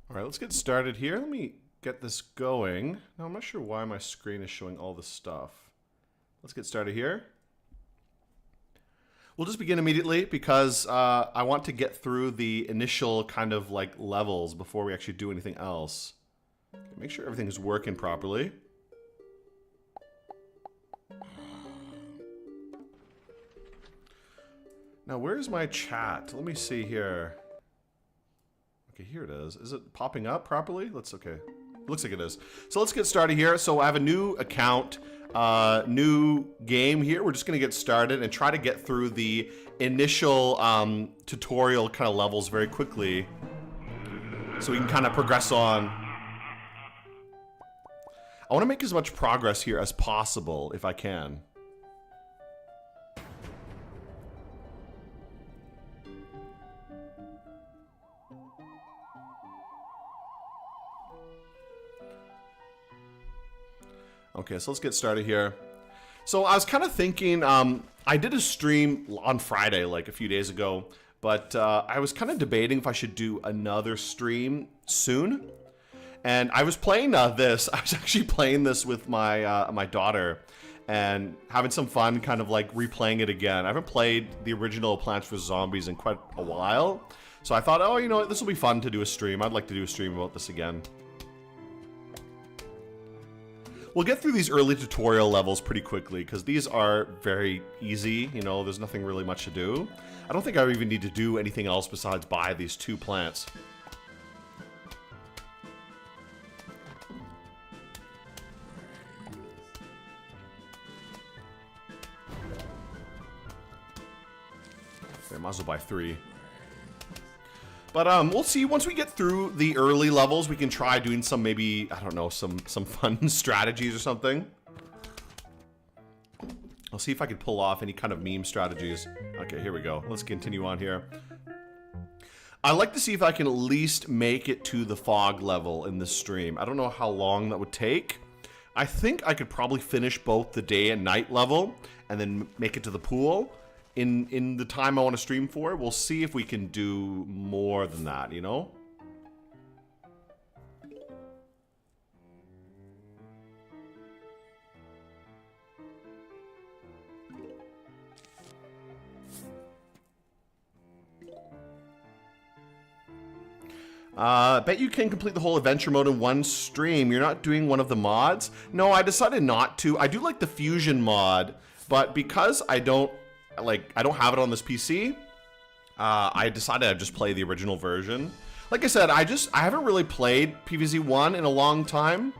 All right, let's get started here. Let me get this going. Now, I'm not sure why my screen is showing all this stuff. Let's get started here. We'll just begin immediately because I want to get through the initial kind of like levels before we actually do anything else. Okay, make sure everything is working properly. Now, where's my chat? Let me see here. Okay, here it is. Is it popping up properly? Okay. Looks like it is. So let's get started here. So I have a new account, new game here. We're just going to get started and try to get through the initial tutorial kind of levels very quickly so we can kind of progress on. I want to make as much progress here as possible if I can. Okay, so let's get started here. So I was kind of thinking, I did a stream on Friday, like a few days ago, but I was kind of debating if I should do another stream soon. And I was playing this. I was actually playing this with my my daughter and having some fun, kind of like replaying it again. I haven't played the original Plants vs. Zombies in quite a while, so I thought, oh, you know what, this will be fun to do a stream. I'd like to do a stream about this again. We'll get through these early tutorial levels pretty quickly because these are very easy. You know, there's nothing really much to do. I don't think I even need to do anything else besides buy these 2 plants. Okay, might as well buy 3. But we'll see. Once we get through the early levels, we can try doing some, maybe, I don't know, some fun strategies or something. I'll see if I can pull off any kind of meme strategies. Okay, here we go. Let's continue on here. I'd like to see if I can at least make it to the fog level in this stream. I don't know how long that would take. I think I could probably finish both the day and night level and then make it to the pool. In the time I want to stream for. We'll see if we can do more than that, you know? Bet you can complete the whole adventure mode in one stream. You're not doing one of the mods? No, I decided not to. I do like the fusion mod, but because I don't have it on this PC, I decided I'd just play the original version. Like I said, I haven't really played PvZ 1 in a long time.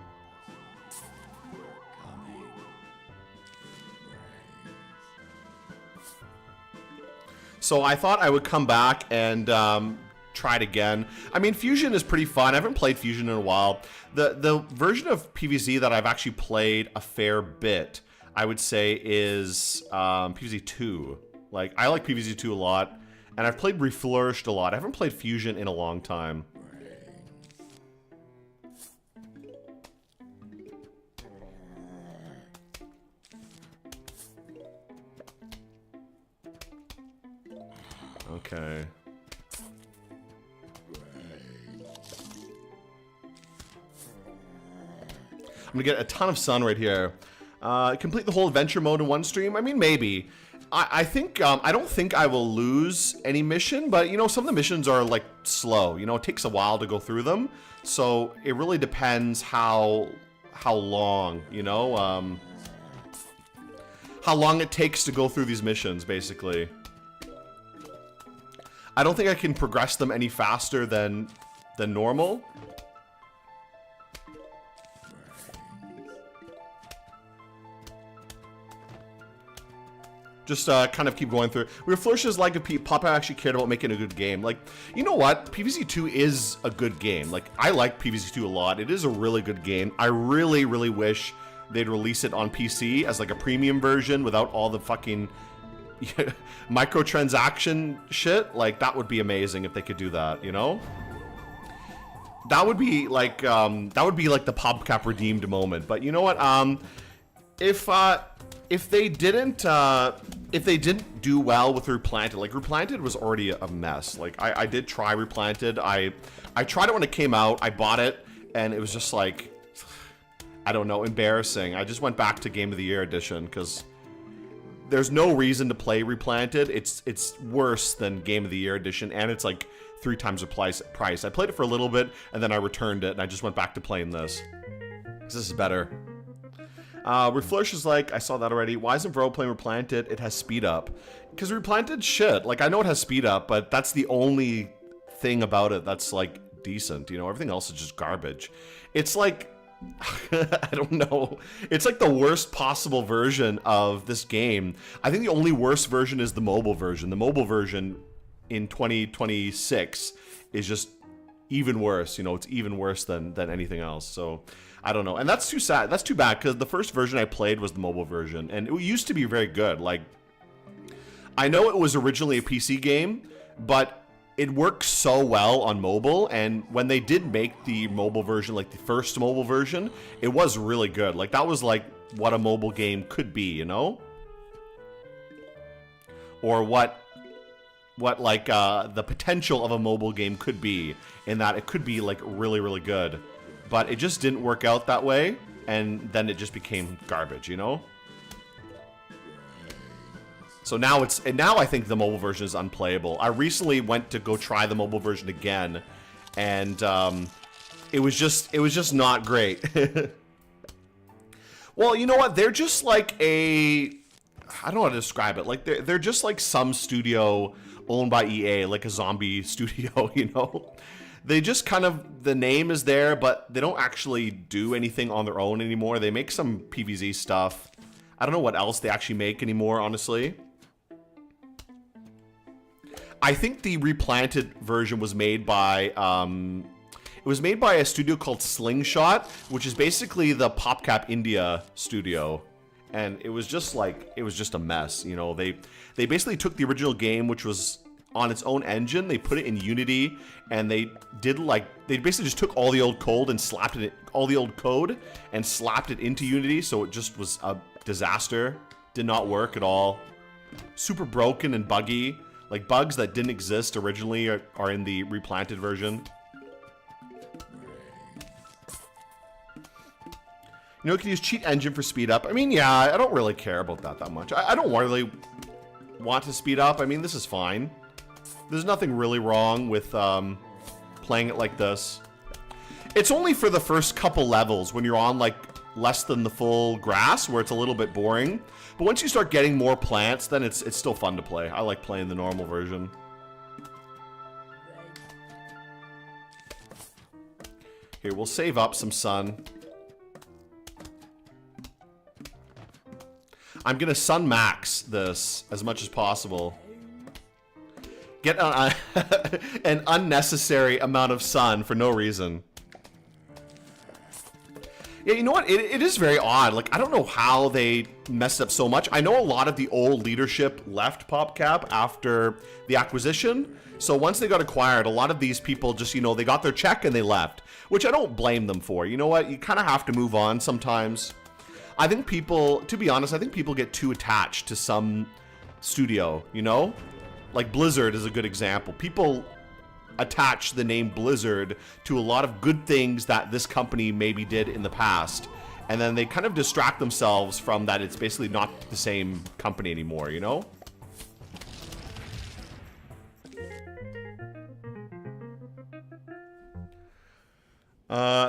So I thought I would come back and try it again. I mean, Fusion is pretty fun. I haven't played Fusion in a while. The version of PvZ that I've actually played a fair bit, I would say, is PvZ 2. Like, I like PvZ 2 a lot, and I've played Reflourished a lot. I haven't played Fusion in a long time. Okay. I'm gonna get a ton of sun right here. Complete the whole adventure mode in one stream? I mean, maybe. I think, I don't think I will lose any mission, but, you know, some of the missions are, like, slow. You know, it takes a while to go through them. So, it really depends how long, you know, how long it takes to go through these missions, basically. I don't think I can progress them any faster than normal. Just kind of keep going through. We were flourishes like if Papa actually cared about making a good game. Like, you know what? PvZ 2 is a good game. Like, I like PvZ 2 a lot. It is a really good game. I really, really wish they'd release it on PC as like a premium version without all the fucking microtransaction shit. Like, that would be amazing if they could do that, you know? That would be like the popcap redeemed moment. But you know what? If they didn't do well with Replanted, like Replanted was already a mess. Like I did try Replanted. I tried it when it came out. I bought it and it was just like, I don't know, embarrassing. I just went back to Game of the Year edition because there's no reason to play Replanted. It's worse than Game of the Year edition, and it's like 3 times the price. I played it for a little bit and then I returned it and I just went back to playing this. This is better. Reflourish is like, I saw that already. Why isn't Vero playing Replanted? It has speed up. Because Replanted shit. Like, I know it has speed up, but that's the only thing about it that's, like, decent. You know, everything else is just garbage. It's like, I don't know. It's like the worst possible version of this game. I think the only worst version is the mobile version. The mobile version in 2026 is just even worse. You know, it's even worse than anything else. So I don't know. And that's too sad. That's too bad because the first version I played was the mobile version and it used to be very good. Like, I know it was originally a PC game, but it works so well on mobile. And when they did make the mobile version, like the first mobile version, it was really good. Like, that was like what a mobile game could be, you know? Or what like the potential of a mobile game could be, in that it could be like really, really good. But it just didn't work out that way, and then it just became garbage, you know? So now I think the mobile version is unplayable. I recently went to go try the mobile version again, and it was just not great. Well, you know what? They're just like I don't know how to describe it. Like they're just like some studio owned by EA, like a zombie studio, you know? They just kind of, the name is there, but they don't actually do anything on their own anymore. They make some PvZ stuff. I don't know what else they actually make anymore, honestly. I think the Replanted version was made by, it was made by a studio called Slingshot, which is basically the PopCap India studio. And it was just like, it was just a mess, you know? They basically took the original game, which was on its own engine, they put it in Unity, and they basically just took all the old code and slapped it into Unity, so it just was a disaster. Did not work at all. Super broken and buggy. Like, bugs that didn't exist originally are in the Replanted version. You know, you can use cheat engine for speed up. I mean, yeah, I don't really care about that much. I don't really want to speed up. I mean, this is fine. There's nothing really wrong with playing it like this. It's only for the first couple levels when you're on like less than the full grass where it's a little bit boring. But once you start getting more plants, then it's still fun to play. I like playing the normal version. Here, we'll save up some sun. I'm gonna sun max this as much as possible. Get an unnecessary amount of sun for no reason. Yeah, you know what? It is very odd. Like, I don't know how they messed up so much. I know a lot of the old leadership left PopCap after the acquisition. So once they got acquired, a lot of these people just, you know, they got their check and they left. Which I don't blame them for. You know what? You kind of have to move on sometimes. I think people, to be honest, I think people get too attached to some studio, you know? Like Blizzard is a good example. People attach the name Blizzard to a lot of good things that this company maybe did in the past. And then they kind of distract themselves from that it's basically not the same company anymore, you know?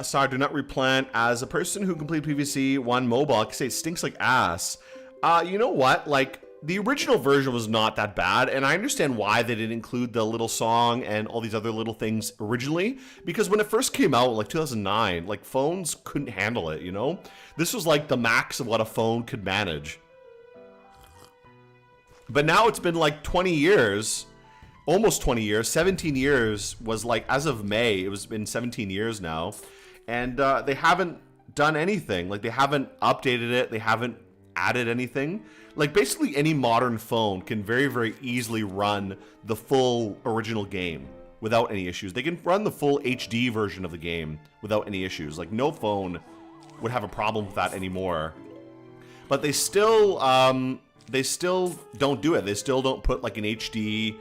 Sorry, do not replant. As a person who completed PvC 1 mobile, I can say it stinks like ass. You know what? Like, the original version was not that bad, and I understand why they didn't include the little song and all these other little things originally, because when it first came out, like 2009, like phones couldn't handle it, you know? This was like the max of what a phone could manage. But now it's been like 20 years, almost 20 years, 17 years was like, as of May, it was been 17 years now. And they haven't done anything. Like, they haven't updated it. They haven't added anything. Like, basically any modern phone can very, very easily run the full original game without any issues. They can run the full HD version of the game without any issues. Like, no phone would have a problem with that anymore. But they still don't do it. They still don't put like an HD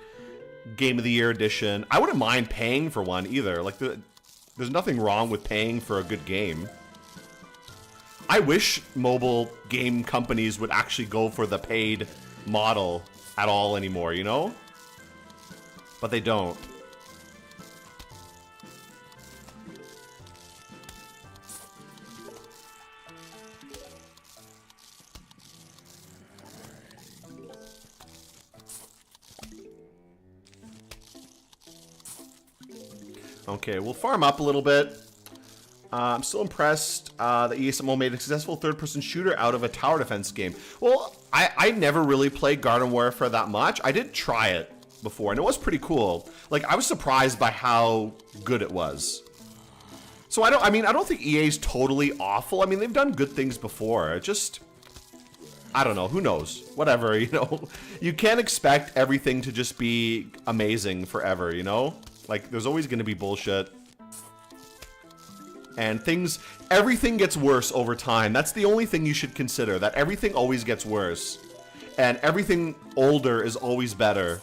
Game of the Year edition. I wouldn't mind paying for one either. Like, there's nothing wrong with paying for a good game. I wish mobile game companies would actually go for the paid model at all anymore, you know? But they don't. Okay, we'll farm up a little bit. I'm still impressed that ESMO made a successful third-person shooter out of a tower defense game. Well, I never really played Garden Warfare that much. I did try it before, and it was pretty cool. Like, I was surprised by how good it was. So I don't think EA's totally awful. I mean, they've done good things before. It just, I don't know. Who knows? Whatever, you know. You can't expect everything to just be amazing forever, you know? Like, there's always going to be bullshit. And everything gets worse over time. That's the only thing you should consider, that everything always gets worse. And everything older is always better.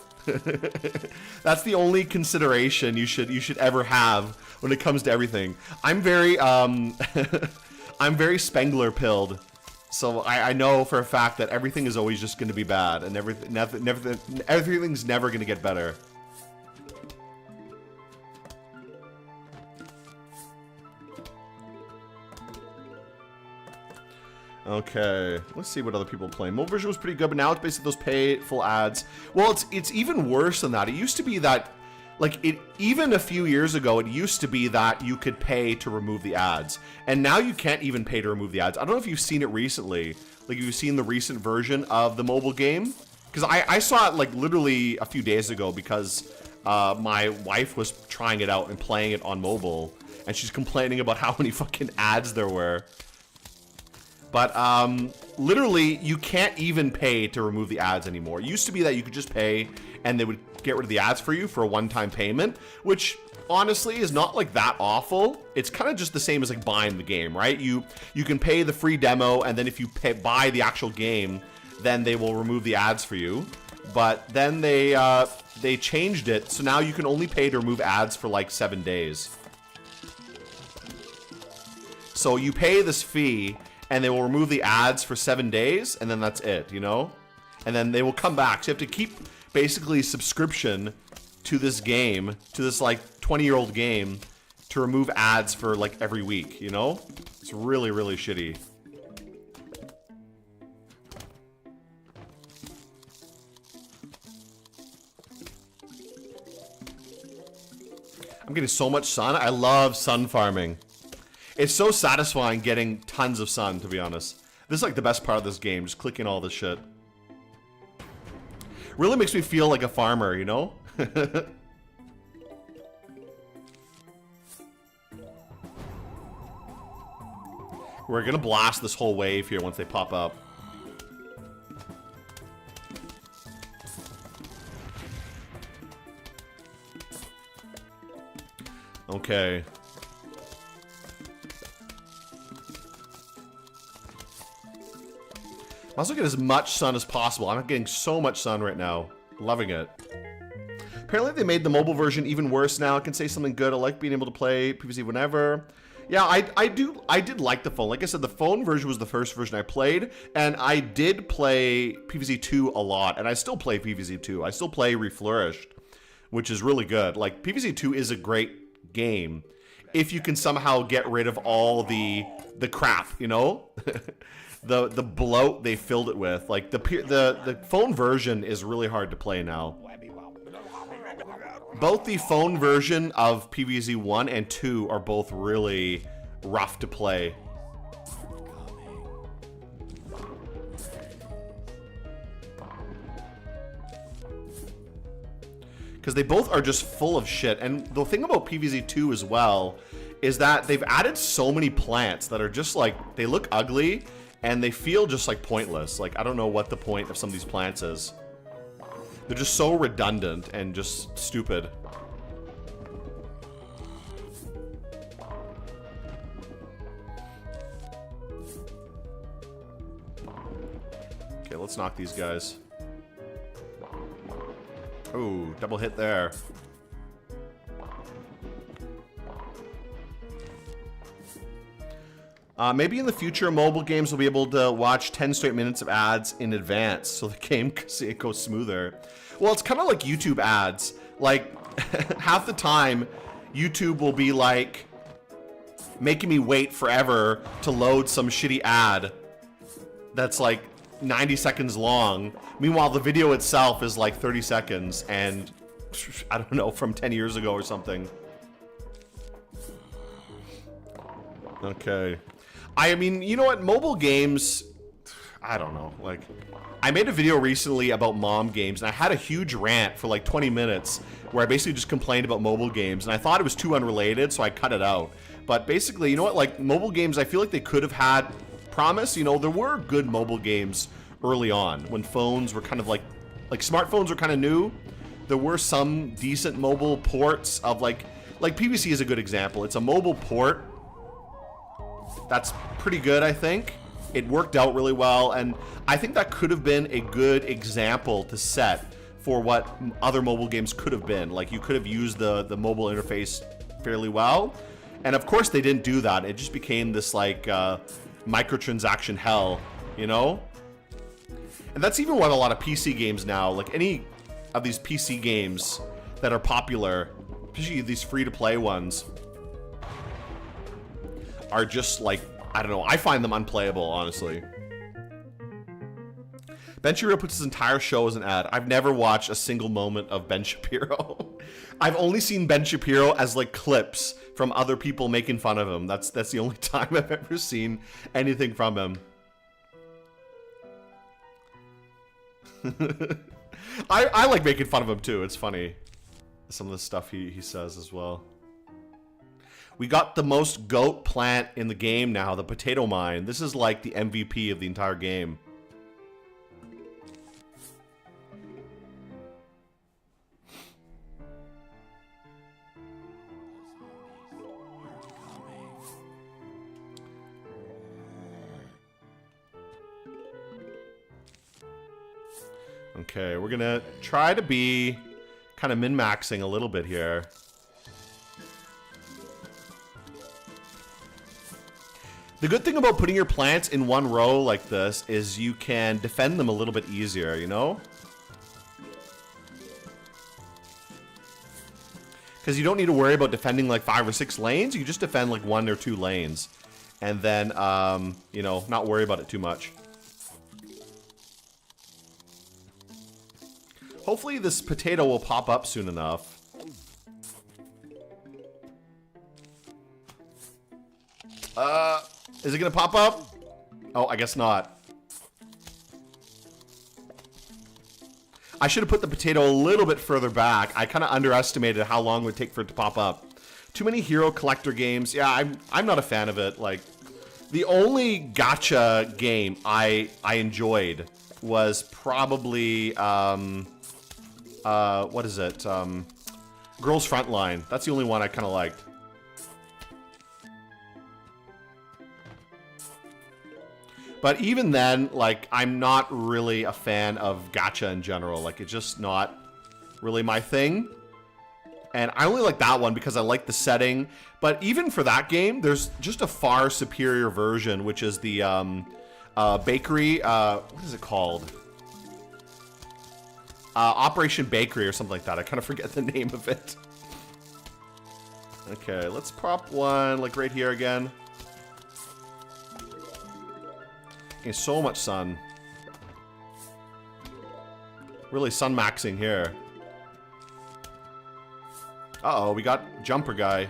That's the only consideration you should ever have when it comes to everything. I'm very, I'm very Spengler-pilled. So I know for a fact that everything is always just going to be bad. And everything's never going to get better. Okay, let's see what other people are playing. Mobile version was pretty good, but now it's basically those pay full ads. Well, it's even worse than that. It used to be that, like, even a few years ago, it used to be that you could pay to remove the ads. And now you can't even pay to remove the ads. I don't know if you've seen it recently. Like, you've seen the recent version of the mobile game. Because I saw it, like, literally a few days ago because my wife was trying it out and playing it on mobile. And she's complaining about how many fucking ads there were. But, literally, you can't even pay to remove the ads anymore. It used to be that you could just pay, and they would get rid of the ads for you for a one-time payment, which, honestly, is not, like, that awful. It's kind of just the same as, like, buying the game, right? You can pay the free demo, and then if you buy the actual game, then they will remove the ads for you. But then they changed it, so now you can only pay to remove ads for, like, 7 days. So you pay this fee, and they will remove the ads for 7 days, and then that's it, you know? And then they will come back. So you have to keep, basically, subscription to this game, to this, like, 20-year-old game, to remove ads for, like, every week, you know? It's really, really shitty. I'm getting so much sun. I love sun farming. It's so satisfying getting tons of sun, to be honest. This is like the best part of this game, just clicking all this shit. Really makes me feel like a farmer, you know? We're gonna blast this whole wave here once they pop up. Okay. I also get as much sun as possible. I'm getting so much sun right now. Loving it. Apparently they made the mobile version even worse now. I can say something good. I like being able to play PvZ whenever. Yeah, I did like the phone. Like I said, the phone version was the first version I played. And I did play PvZ 2 a lot. And I still play PvZ 2. I still play Reflourished, which is really good. Like, PvZ 2 is a great game if you can somehow get rid of all the crap, you know? The bloat they filled it with. Like, the phone version is really hard to play now. Both the phone version of PvZ 1 and 2 are both really rough to play. because they both are just full of shit. And the thing about PvZ 2 as well is that they've added so many plants that are just like, they look ugly and they feel just like pointless. Like, I don't know what the point of some of these plants is. They're just so redundant and just stupid. Okay, let's knock these guys. Ooh, double hit there. Maybe in the future, mobile games will be able to watch 10 straight minutes of ads in advance, so the game goes smoother. Well, it's kind of like YouTube ads. Like, half the time, YouTube will be like, making me wait forever to load some shitty ad that's like 90 seconds long. Meanwhile, the video itself is like 30 seconds and, I don't know, from 10 years ago or something. Okay. I mean, you know what? Mobile games, I don't know. Like, I made a video recently about mom games, and I had a huge rant for like 20 minutes where I basically just complained about mobile games, and I thought it was too unrelated, so I cut it out. But basically, you know what? Like, mobile games, I feel like they could have had promise. You know, there were good mobile games early on when phones were kind of like smartphones were kind of new. There were some decent mobile ports of like PvC is a good example. It's a mobile port that's pretty good, I think. It worked out really well, and I think that could have been a good example to set for what other mobile games could have been. Like, you could have used the mobile interface fairly well, and of course they didn't do that. It just became this like microtransaction hell, you know? And that's even what a lot of PC games now, like any of these PC games that are popular, especially these free-to-play ones, are just like, I don't know, I find them unplayable, honestly. Ben Shapiro puts his entire show as an ad. I've never watched a single moment of Ben Shapiro. I've only seen Ben Shapiro as like clips from other people making fun of him. That's the only time I've ever seen anything from him. I like making fun of him too. It's funny. Some of the stuff he says as well. We got the most goat plant in the game now, the potato mine. This is like the MVP of the entire game. Okay, we're gonna try to be kind of min-maxing a little bit here. The good thing about putting your plants in one row like this is you can defend them a little bit easier, you know? Because you don't need to worry about defending like 5 or 6 lanes. You just defend like 1 or 2 lanes. And then, you know, not worry about it too much. Hopefully this potato will pop up soon enough. Is it gonna pop up? Oh, I guess not. I should have put the potato a little bit further back. I kind of underestimated how long it would take for it to pop up. Too many hero collector games. Yeah, I'm not a fan of it. Like, the only gacha game I enjoyed was probably what is it? Girls Frontline. That's the only one I kind of liked. But even then, like, I'm not really a fan of gacha in general. Like, it's just not really my thing. And I only like that one because I like the setting. But even for that game, there's just a far superior version, which is the bakery. What is it called? Operation Bakery or something like that. I kind of forget the name of it. Okay, let's prop one, like, right here again. Okay, so much sun. Really sun maxing here. Uh-oh, we got jumper guy.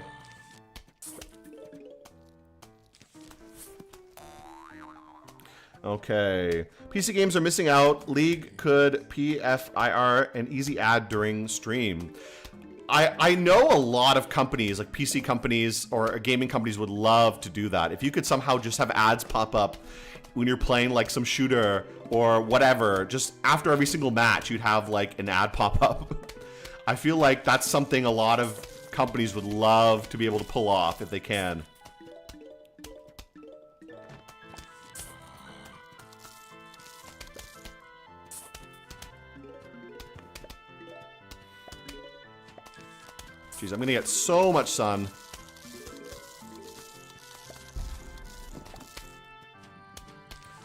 Okay. PC games are missing out. League could PFIR an easy ad during stream. I know a lot of companies, like PC companies or gaming companies, would love to do that. If you could somehow just have ads pop up when you're playing like some shooter or whatever, just after every single match, you'd have like an ad pop up. I feel like that's something a lot of companies would love to be able to pull off if they can. Jeez, I'm gonna get so much sun.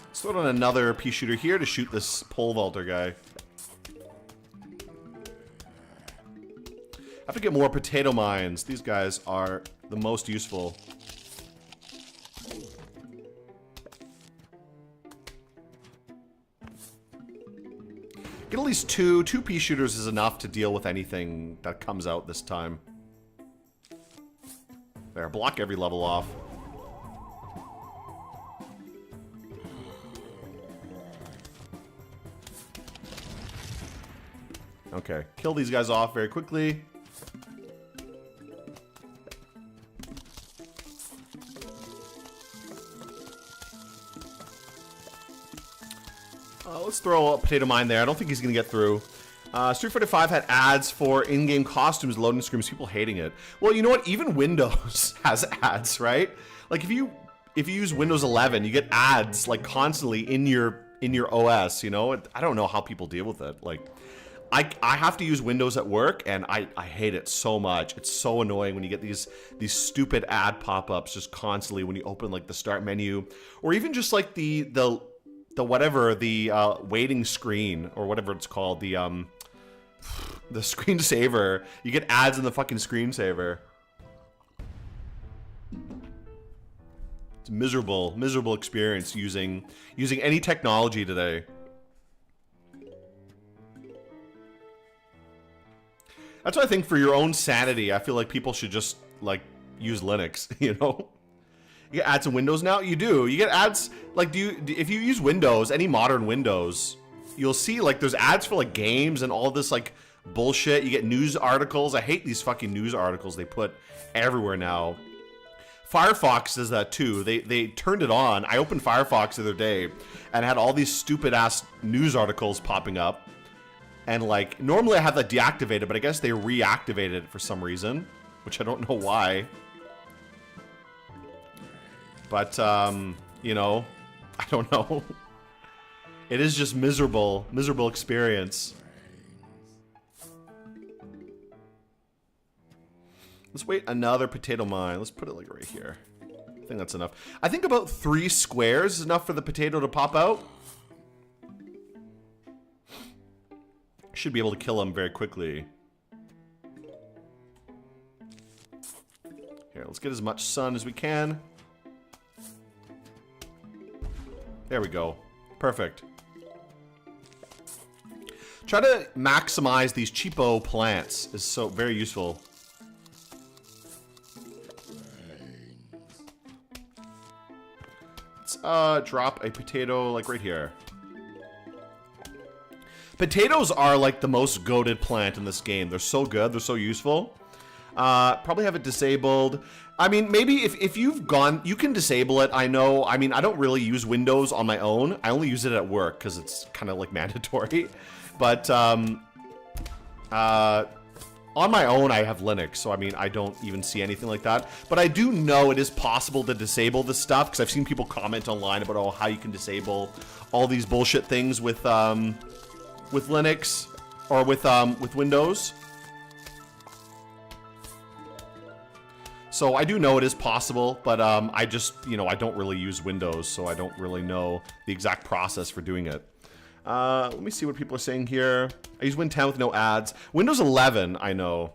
Let's throw on another pea shooter here to shoot this pole vaulter guy. I have to get more potato mines. These guys are the most useful. Get at least two pea shooters is enough to deal with anything that comes out this time. There, block every level off. Okay, kill these guys off very quickly. Let's throw a potato mine there. I don't think he's going to get through. Street Fighter 5 had ads for in-game costumes, loading screens, people hating it. Well, you know what? Even Windows has ads, right? Like if you use Windows 11, you get ads like constantly in your OS, you know? I don't know how people deal with it. Like I have to use Windows at work and I hate it so much. It's so annoying when you get these stupid ad pop-ups just constantly when you open like the start menu, or even just like the waiting screen or whatever it's called, the screensaver. You get ads in the fucking screensaver. It's a miserable experience using any technology today. That's why I think for your own sanity, I feel like people should just like use Linux, you know? You get ads in Windows now? You do. You get ads, like, if you use Windows, any modern Windows, you'll see, like, there's ads for, like, games and all this, like, bullshit. You get news articles. I hate these fucking news articles they put everywhere now. Firefox does that, too. They turned it on. I opened Firefox the other day and had all these stupid-ass news articles popping up. And, like, normally I have that deactivated, but I guess they reactivated it for some reason, which I don't know why. But, you know, I don't know. It is just miserable experience. Let's wait another potato mine. Let's put it like right here. I think that's enough. I think about 3 squares is enough for the potato to pop out. Should be able to kill him very quickly. Here, let's get as much sun as we can. There we go. Perfect. Try to maximize these cheapo plants. Is so very useful. Let's drop a potato like right here. Potatoes are like the most goated plant in this game. They're so good. They're so useful. Probably have it disabled. I mean, maybe if you've gone, you can disable it. I know. I mean, I don't really use Windows on my own. I only use it at work because it's kind of like mandatory. But on my own, I have Linux. So, I mean, I don't even see anything like that. But I do know it is possible to disable this stuff because I've seen people comment online about, oh, how you can disable all these bullshit things with Linux or with Windows. So I do know it is possible, but I just, you know, I don't really use Windows, so I don't really know the exact process for doing it. Let me see what people are saying here. I use Win 10 with no ads. Windows 11, I know.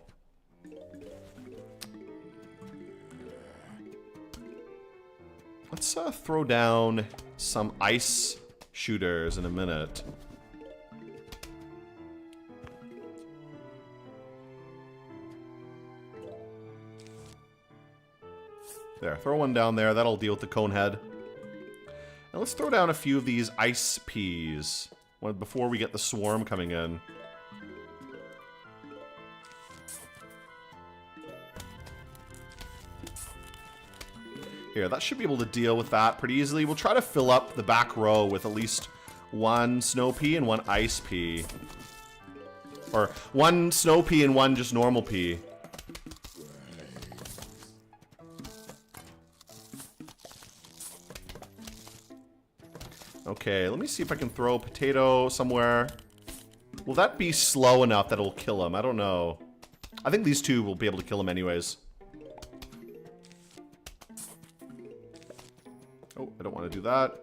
Let's throw down some ice shooters in a minute. There, throw one down there. That'll deal with the cone head. Now let's throw down a few of these ice peas before we get the swarm coming in. Here, that should be able to deal with that pretty easily. We'll try to fill up the back row with at least one snow pea and one ice pea. Or one snow pea and one just normal pea. Okay, let me see if I can throw a potato somewhere. Will that be slow enough that it'll kill him? I don't know. I think these two will be able to kill him anyways. Oh, I don't want to do that.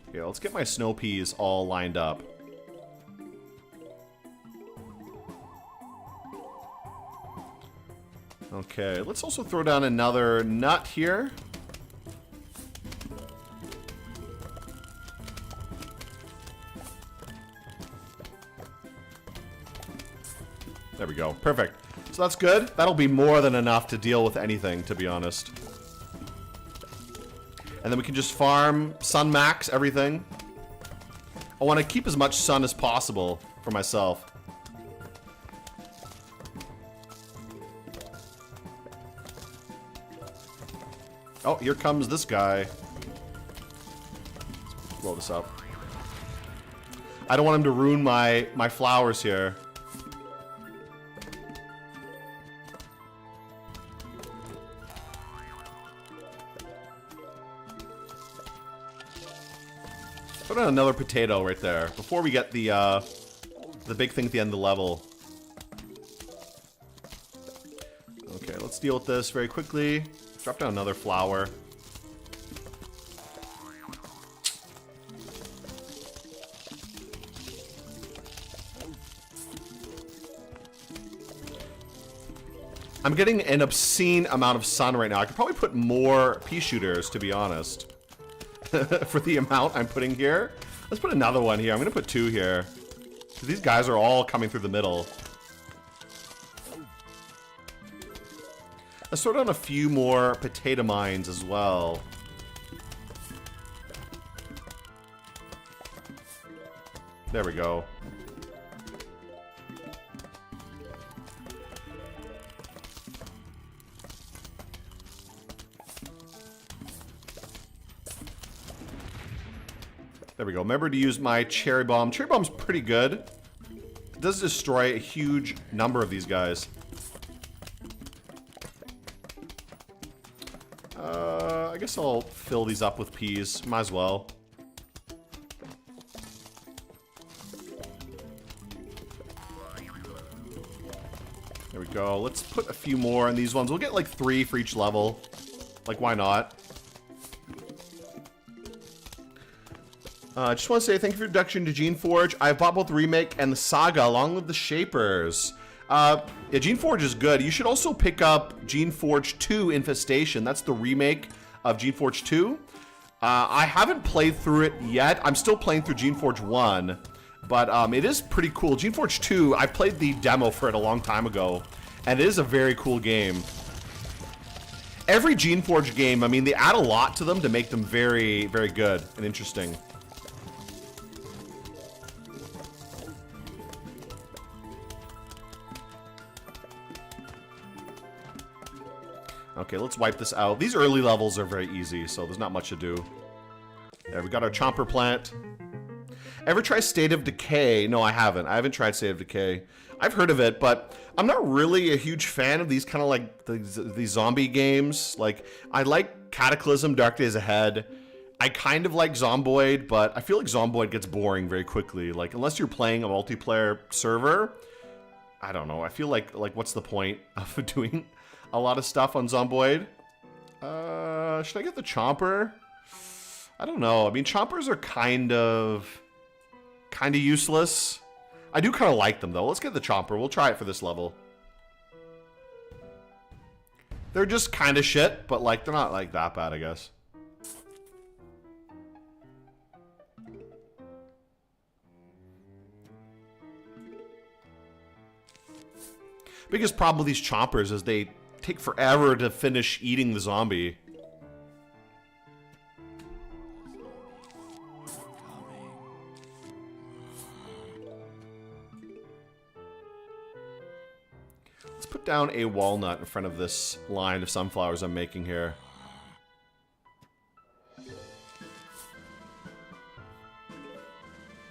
Okay, let's get my snow peas all lined up. Okay, let's also throw down another nut here. There we go. Perfect. So that's good. That'll be more than enough to deal with anything, to be honest. And then we can just farm sun max everything. I want to keep as much sun as possible for myself. Oh, here comes this guy. Let's blow this up. I don't want him to ruin my flowers here. Put on another potato right there before we get the big thing at the end of the level. Okay, let's deal with this very quickly. Drop down another flower. I'm getting an obscene amount of sun right now. I could probably put more pea shooters, to be honest. For the amount I'm putting here. Let's put another one here. I'm going to put two here. These guys are all coming through the middle. Let's throw down a few more potato mines as well. There we go. There we go. Remember to use my cherry bomb. Cherry bomb's pretty good. It does destroy a huge number of these guys. I guess I'll fill these up with peas. Might as well. There we go. Let's put a few more in these ones. We'll get like 3 for each level. Like, why not? I just want to say thank you for your introduction to Geneforge. I've bought both the remake and the saga along with the shapers. Yeah, Geneforge is good. You should also pick up Geneforge 2 Infestation. That's the remake of Geneforge 2. I haven't played through it yet. I'm still playing through Geneforge 1. But it is pretty cool. Geneforge 2, I played the demo for it a long time ago. And it is a very cool game. Every Geneforge game, I mean, they add a lot to them to make them very, very good and interesting. Okay, let's wipe this out. These early levels are very easy, so there's not much to do. There, we got our chomper plant. Ever try State of Decay? No, I haven't. I haven't tried State of Decay. I've heard of it, but I'm not really a huge fan of these kind of like these zombie games. Like, I like Cataclysm, Dark Days Ahead. I kind of like Zomboid, but I feel like Zomboid gets boring very quickly. Like, unless you're playing a multiplayer server, I don't know. I feel like what's the point of doing a lot of stuff on Zomboid? Should I get the Chomper? I don't know. I mean, Chompers are kind of useless. I do kind of like them, though. Let's get the Chomper. We'll try it for this level. They're just kind of shit, but, like, they're not, like, that bad, I guess. Biggest problem with these Chompers is they take forever to finish eating the zombie. Let's put down a walnut in front of this line of sunflowers I'm making here.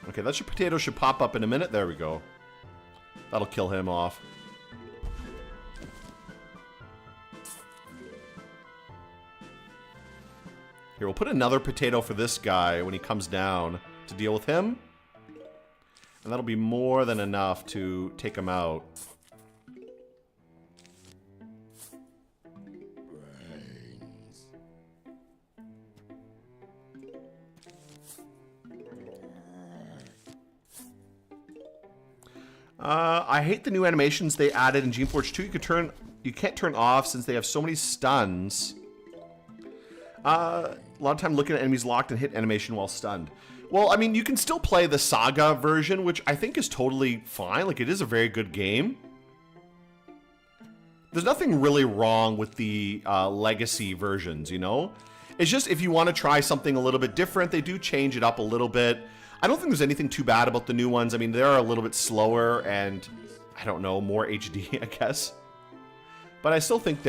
Okay, that potato should pop up in a minute. There we go. That'll kill him off. Here, we'll put another potato for this guy when he comes down to deal with him. And that'll be more than enough to take him out. I hate the new animations they added in GeForce 2. You can't turn off since they have so many stuns. A lot of time looking at enemies locked and hit animation while stunned. Well, I mean, you can still play the Saga version, which I think is totally fine. Like, it is a very good game. There's nothing really wrong with the legacy versions, you know? It's just if you want to try something a little bit different, they do change it up a little bit. I don't think there's anything too bad about the new ones. I mean, they are a little bit slower and, I don't know, more HD, I guess. But I still think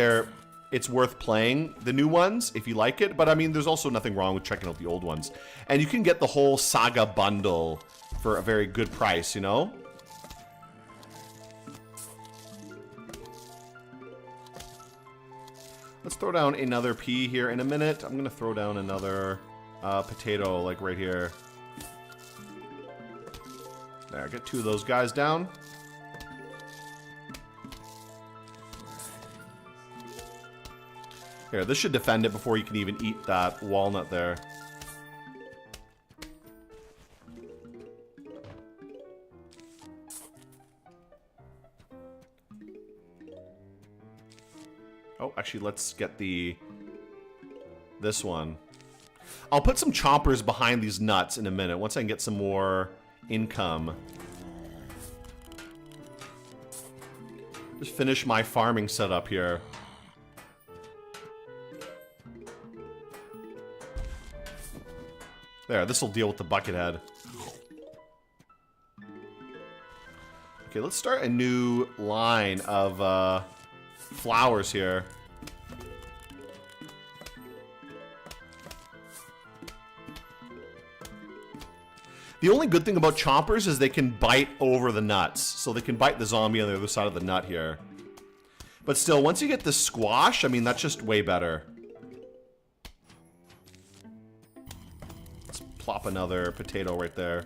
it's worth playing the new ones if you like it. But I mean, there's also nothing wrong with checking out the old ones. And you can get the whole Saga bundle for a very good price, you know? Let's throw down another pea here in a minute. I'm going to throw down another potato, like right here. There, get 2 of those guys down. Here, this should defend it before you can even eat that walnut there. Oh, actually, let's get this one. I'll put some chompers behind these nuts in a minute, once I can get some more income. Just finish my farming setup here. There, this will deal with the bucket head. Okay, let's start a new line of flowers here. The only good thing about chompers is they can bite over the nuts. So they can bite the zombie on the other side of the nut here. But still, once you get the squash, I mean, that's just way better. Let's plop another potato right there.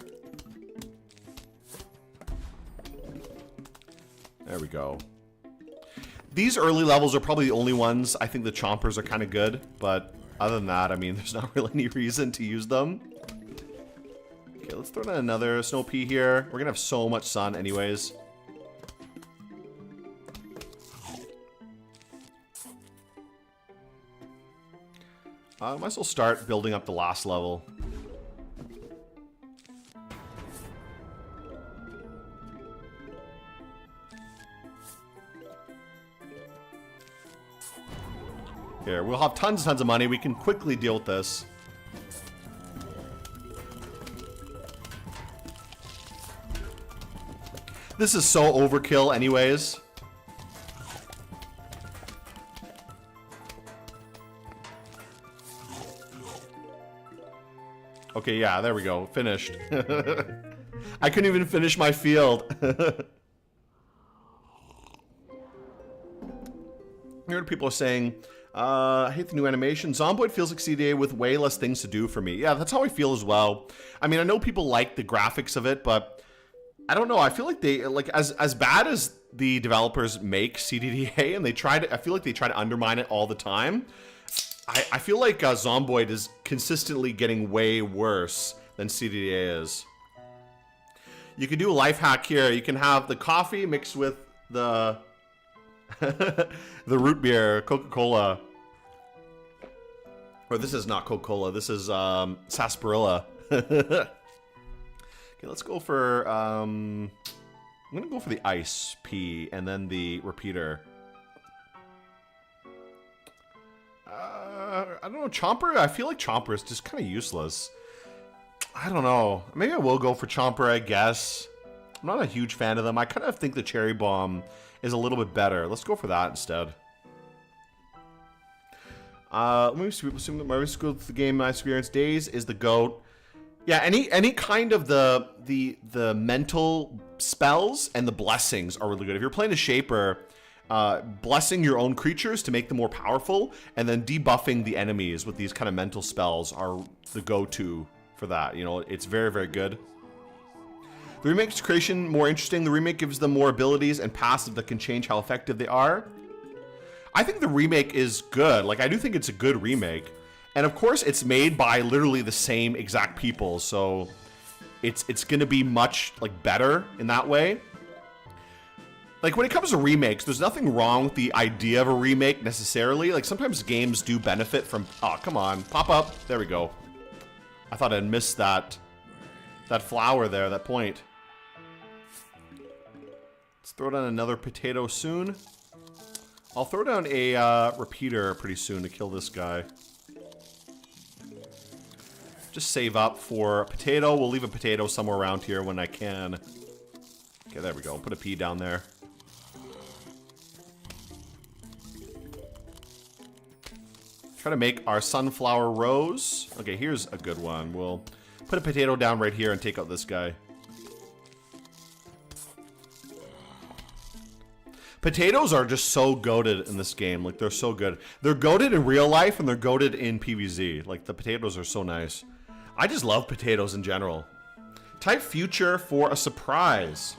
There we go. These early levels are probably the only ones I think the chompers are kind of good. But other than that, I mean, there's not really any reason to use them. Okay, let's throw down another snow pea here. We're gonna have so much sun anyways. Might as well start building up the last level. Here, we'll have tons and tons of money. We can quickly deal with this. This is so overkill anyways. Okay, yeah, there we go. Finished. I couldn't even finish my field. Here people are saying, I hate the new animation. Zomboid feels like CDA with way less things to do for me. Yeah, that's how I feel as well. I mean, I know people like the graphics of it, but I don't know. I feel like they as bad as the developers make CDDA, and I feel like they try to undermine it all the time. I feel like Zomboid is consistently getting way worse than CDDA is. You can do a life hack here. You can have the coffee mixed with the the root beer, Coca-Cola. Or this is not Coca-Cola. This is sarsaparilla. Okay, let's go for I'm gonna go for the ice pea and then the repeater. I don't know, Chomper? I feel like Chomper is just kind of useless. I don't know. Maybe I will go for Chomper, I guess. I'm not a huge fan of them. I kind of think the Cherry Bomb is a little bit better. Let's go for that instead. Let me assume that my school the game my experience days is the GOAT. Yeah, any kind of the mental spells and the blessings are really good. If you're playing a Shaper, blessing your own creatures to make them more powerful, and then debuffing the enemies with these kind of mental spells are the go-to for that. You know, it's very, very good. The remake makes creation more interesting. The remake gives them more abilities and passive that can change how effective they are. I think the remake is good. Like, I do think it's a good remake. And of course, it's made by literally the same exact people, so it's gonna be much like better in that way. Like, when it comes to remakes, there's nothing wrong with the idea of a remake necessarily. Like, sometimes games do benefit from... Oh, come on. Pop up. There we go. I thought I'd missed that flower there, that point. Let's throw down another potato soon. I'll throw down a repeater pretty soon to kill this guy. Just save up for a potato. We'll leave a potato somewhere around here when I can. Okay, there we go. Put a P down there. Try to make our sunflower rose. Okay, here's a good one. We'll put a potato down right here and take out this guy. Potatoes are just so goated in this game. Like, they're so good. They're goated in real life and they're goated in PvZ. Like, the potatoes are so nice. I just love potatoes in general. Type future for a surprise.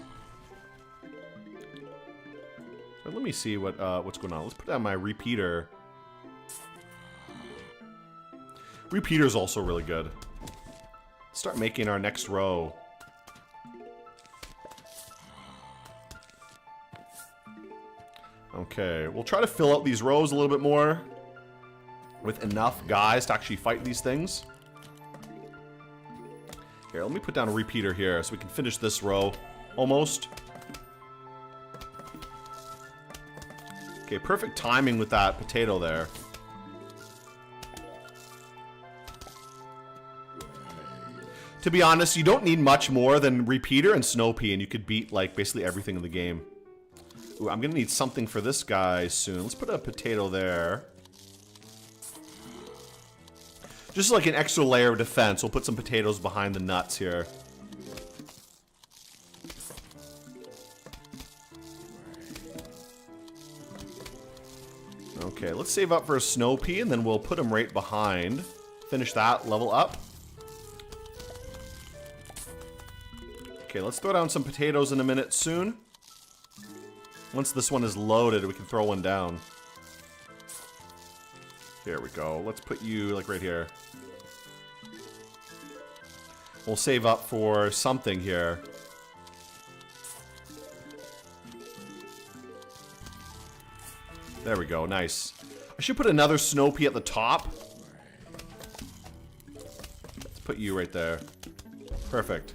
Let me see what's going on. Let's put down my repeater. Repeater's also really good. Let's start making our next row. Okay, we'll try to fill out these rows a little bit more with enough guys to actually fight these things. Here, let me put down a repeater here so we can finish this row almost. Okay, perfect timing with that potato there. To be honest, you don't need much more than repeater and snow pea, and you could beat like basically everything in the game. Ooh, I'm gonna need something for this guy soon. Let's put a potato there. Just like an extra layer of defense, we'll put some potatoes behind the nuts here. Okay, let's save up for a snow pea, and then we'll put him right behind. Finish that level up. Okay, let's throw down some potatoes in a minute soon. Once this one is loaded, we can throw one down. There we go. Let's put you, like, right here. We'll save up for something here. There we go. Nice. I should put another snow pea at the top. Let's put you right there. Perfect.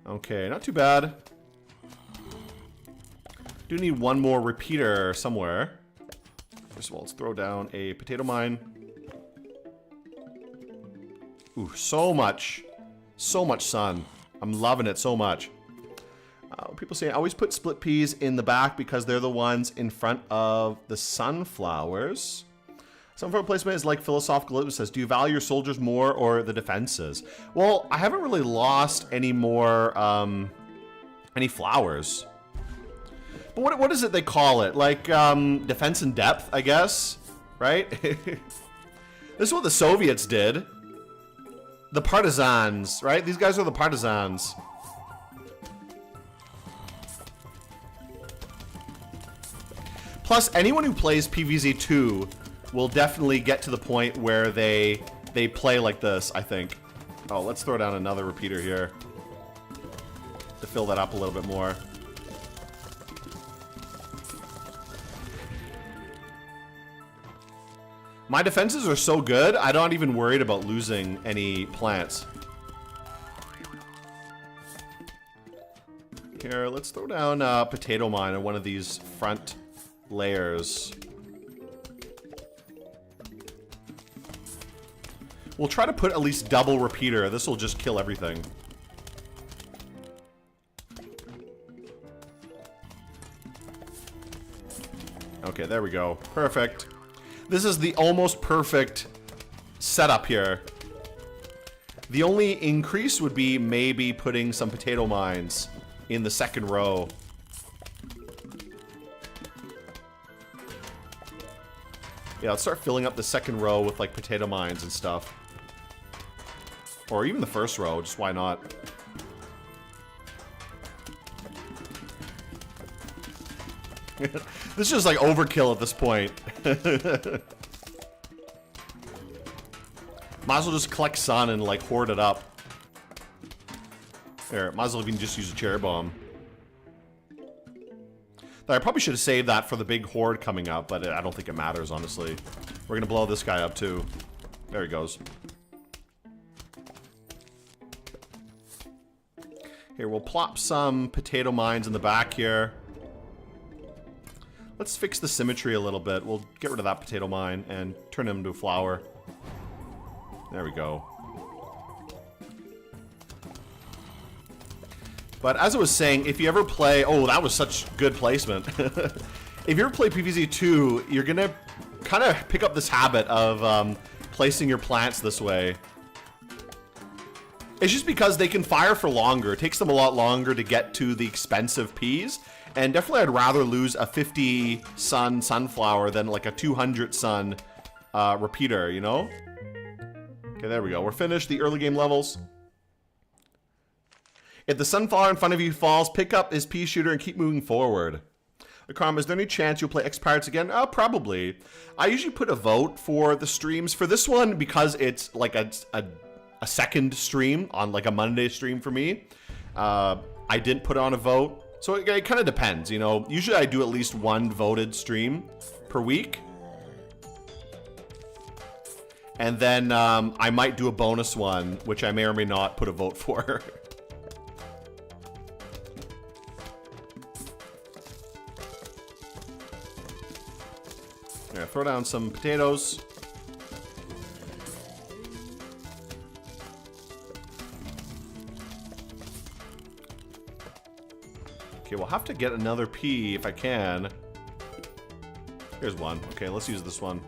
Okay, not too bad. Do need one more repeater somewhere. First of all, let's throw down a potato mine. Ooh, so much sun. I'm loving it so much. People say I always put split peas in the back because they're the ones in front of the sunflowers. Sunflower placement is like philosophical. It says, do you value your soldiers more or the defenses? Well, I haven't really lost any more, any flowers. But what is it they call it? Like, defense in depth, I guess? Right? This is what the Soviets did. The partisans, right? These guys are the partisans. Plus, anyone who plays PvZ 2 will definitely get to the point where they play like this, I think. Oh, let's throw down another repeater here to fill that up a little bit more. My defenses are so good, I'm not even worried about losing any plants. Okay, Here, let's throw down a potato mine on one of these front layers. We'll try to put at least double repeater. This will just kill everything. Okay, there we go. Perfect. This is the almost perfect setup here. The only increase would be maybe putting some potato mines in the second row. Yeah, let's start filling up the second row with like potato mines and stuff. Or even the first row, just why not? This is just like overkill at this point. Might as well just collect sun and like hoard it up. There, might as well even just use a cherry bomb. I probably should have saved that for the big horde coming up, but I don't think it matters, honestly. We're gonna blow this guy up too. There he goes. Here, we'll plop some potato mines in the back here. Let's fix the symmetry a little bit. We'll get rid of that potato mine and turn him into a flower. There we go. But as I was saying, if you ever play... Oh, that was such good placement. If you ever play PvZ 2, you're going to kind of pick up this habit of placing your plants this way. It's just because they can fire for longer. It takes them a lot longer to get to the expensive peas. And definitely I'd rather lose a 50 sun sunflower than like a 200 sun repeater, you know? Okay, there we go. We're finished the early game levels. If the sunflower in front of you falls, pick up his pea shooter and keep moving forward. Akram, is there any chance you'll play X-Pirates again? Probably. I usually put a vote for the streams. For this one, because it's like a second stream on like a Monday stream for me, I didn't put on a vote. So it kind of depends, you know. Usually I do at least one voted stream per week. And then I might do a bonus one, which I may or may not put a vote for. Yeah, throw down some potatoes. Okay, we'll have to get another pea if I can. Here's one. Okay, let's use this one.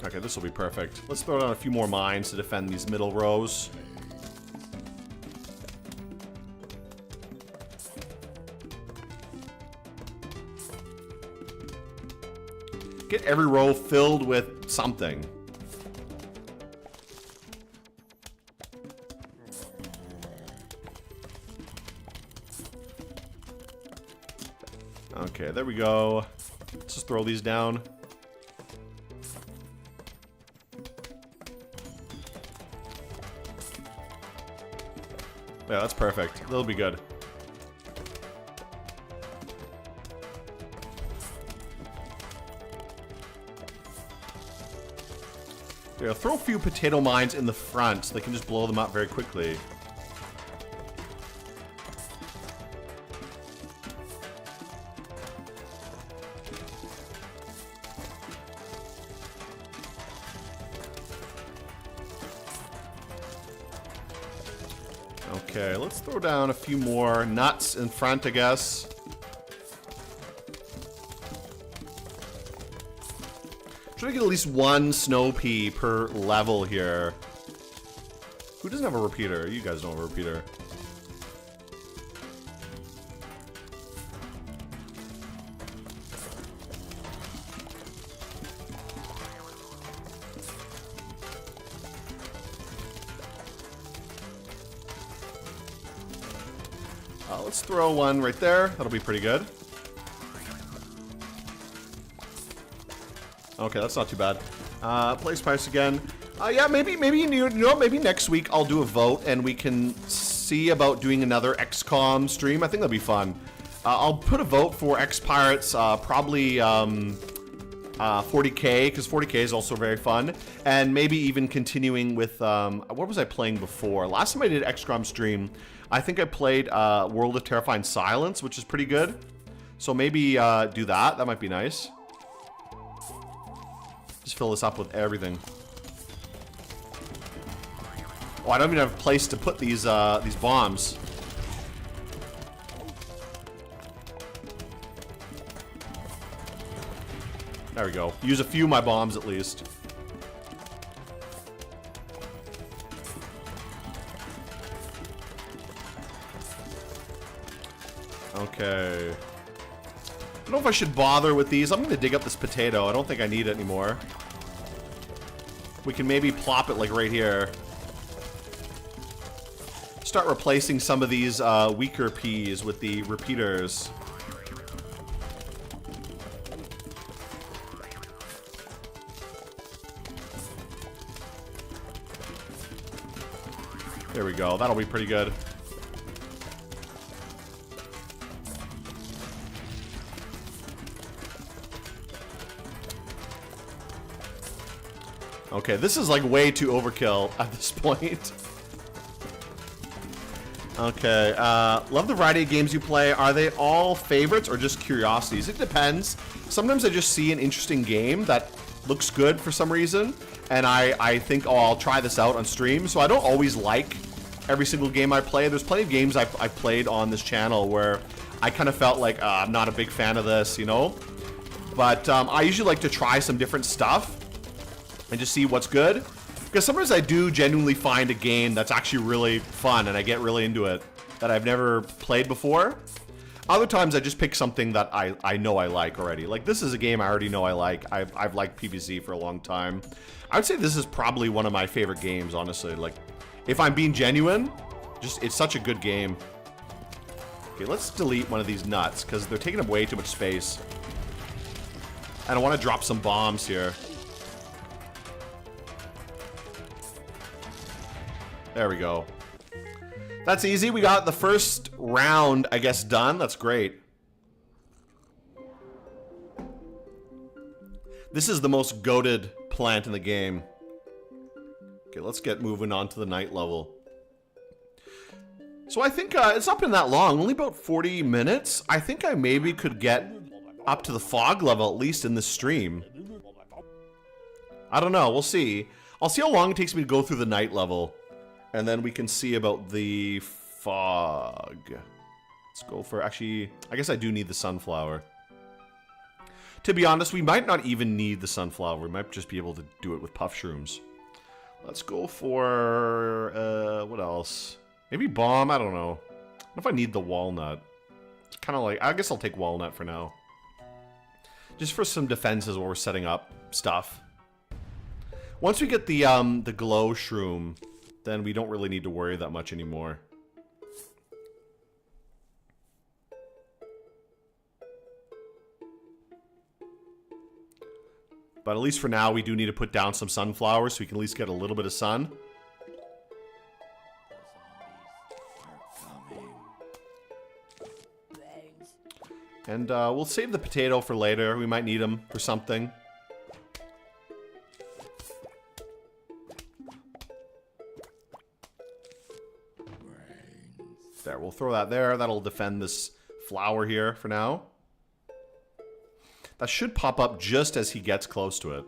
Okay, this will be perfect. Let's throw down a few more mines to defend these middle rows. Get every row filled with something. Okay, there we go. Let's just throw these down. Yeah, that's perfect. That'll be good. Yeah, throw a few potato mines in the front so they can just blow them up very quickly. Okay, let's throw down a few more nuts in front, I guess. Try to get at least one snow pea per level here. Who doesn't have a repeater? You guys don't have a repeater. Let's throw one right there. That'll be pretty good. Okay, that's not too bad. Place price again. Yeah, maybe you know, maybe next week I'll do a vote and we can see about doing another XCOM stream. I think that'll be fun. I'll put a vote for X-Pirates probably 40K, because 40K is also very fun. And maybe even continuing with, what was I playing before? Last time I did XCOM stream, I think I played World of Terrifying Silence, which is pretty good. So maybe do that. That might be nice. Just fill this up with everything. Oh, I don't even have a place to put these bombs. There we go. Use a few of my bombs at least. Okay. I don't know if I should bother with these. I'm going to dig up this potato. I don't think I need it anymore. We can maybe plop it like right here. Start replacing some of these weaker peas with the repeaters. There we go. That'll be pretty good. Okay, this is like way too overkill at this point. Okay, love the variety of games you play. Are they all favorites or just curiosities? It depends. Sometimes I just see an interesting game that looks good for some reason, and I think, oh, I'll try this out on stream. So I don't always like every single game I play. There's plenty of games I've played on this channel where I kind of felt like I'm not a big fan of this, you know? But I usually like to try some different stuff and just see what's good. Because sometimes I do genuinely find a game that's actually really fun and I get really into it that I've never played before. Other times I just pick something that I know I like already. Like this is a game I already know I like. I've liked PvZ for a long time. I would say this is probably one of my favorite games, honestly. Like, if I'm being genuine, just it's such a good game. Okay, let's delete one of these nuts because they're taking up way too much space. And I want to drop some bombs here. There we go. That's easy. We got the first round, I guess, done. That's great. This is the most goated plant in the game. Okay, let's get moving on to the night level. So I think it's not been that long, only about 40 minutes. I think I maybe could get up to the fog level, at least in this stream. I don't know, we'll see. I'll see how long it takes me to go through the night level. And then we can see about the fog. Let's go for, actually, I guess I do need the sunflower. To be honest, we might not even need the sunflower. We might just be able to do it with puff shrooms. Let's go for, what else? Maybe bomb? I don't know. I don't know if I need the walnut. It's kind of like, I guess I'll take walnut for now. Just for some defenses while we're setting up stuff. Once we get the glow shroom, then we don't really need to worry that much anymore. But at least for now, we do need to put down some sunflowers so we can at least get a little bit of sun. And we'll save the potato for later. We might need them for something. There, we'll throw that there. That'll defend this flower here for now. That should pop up just as he gets close to it.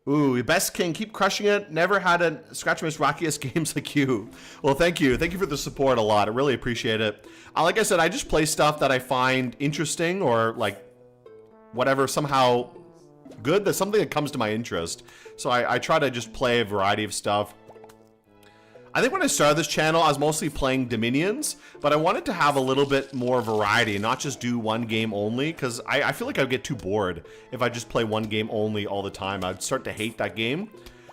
Ooh, best king, keep crushing it. Never had a Scratch Miss rockiest games like you. Well, thank you. Thank you for the support a lot. I really appreciate it. Like I said, I just play stuff that I find interesting or like whatever, somehow good. That's something that comes to my interest. So I try to just play a variety of stuff. I think when I started this channel, I was mostly playing Dominions, but I wanted to have a little bit more variety and not just do one game only, because I feel like I'd get too bored if I just play one game only all the time. I'd start to hate that game.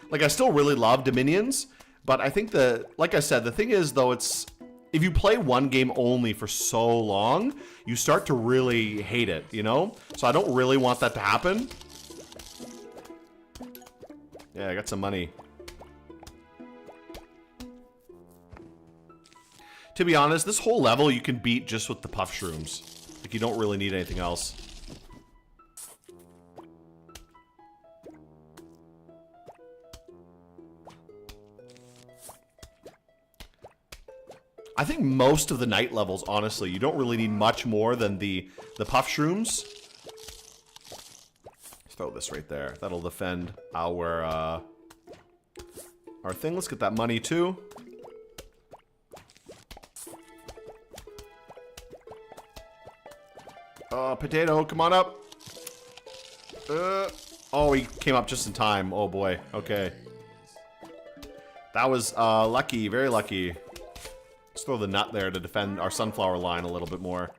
Like, I still really love Dominions, but I think like I said, the thing is, though, it's, if you play one game only for so long, you start to really hate it, you know? So I don't really want that to happen. Yeah, I got some money. To be honest, this whole level you can beat just with the puff shrooms. Like, you don't really need anything else. I think most of the night levels, honestly, you don't really need much more than the puff shrooms. Throw this right there. That'll defend our thing. Let's get that money too. Potato, come on up. Oh, he came up just in time. Oh boy. Okay. That was lucky, very lucky. Let's throw the nut there to defend our sunflower line a little bit more.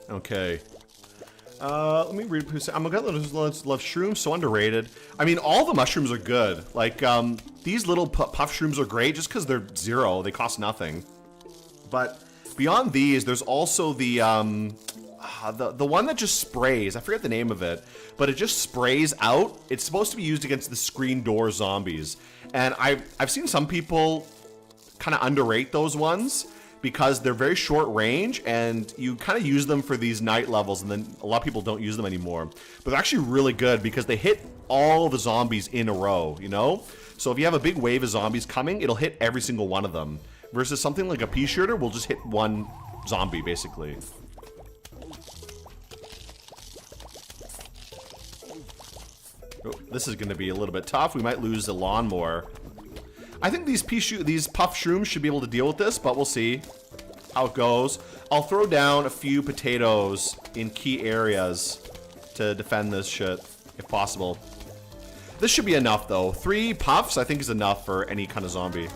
Okay. Let me read. I'm gonna love shrooms. So underrated. I mean, all the mushrooms are good. Like, these little puff shrooms are great just because they're zero. They cost nothing. But beyond these, there's also the one that just sprays. I forget the name of it, but it just sprays out. It's supposed to be used against the screen door zombies, and I've seen some people kind of underrate those ones because they're very short range, and you kind of use them for these night levels, and then a lot of people don't use them anymore. But they're actually really good because they hit all the zombies in a row, you know? So if you have a big wave of zombies coming, it'll hit every single one of them. Versus something like a pea shooter will just hit one zombie, basically. Oh, this is going to be a little bit tough. We might lose the lawnmower. I think these puff shrooms should be able to deal with this, but we'll see how it goes. I'll throw down a few potatoes in key areas to defend this shit, if possible. This should be enough, though. 3 puffs, I think, is enough for any kind of zombie.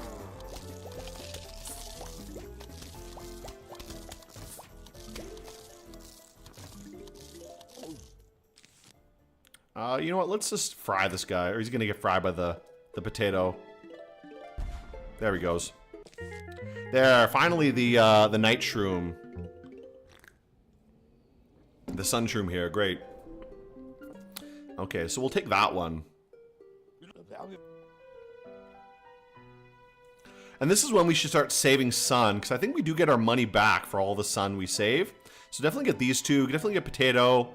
You know what? Let's just fry this guy, or he's gonna get fried by the potato. There he goes. There, finally the night shroom. The sun shroom here, great. Okay, so we'll take that one. And this is when we should start saving sun, because I think we do get our money back for all the sun we save. So definitely get these two, definitely get potato.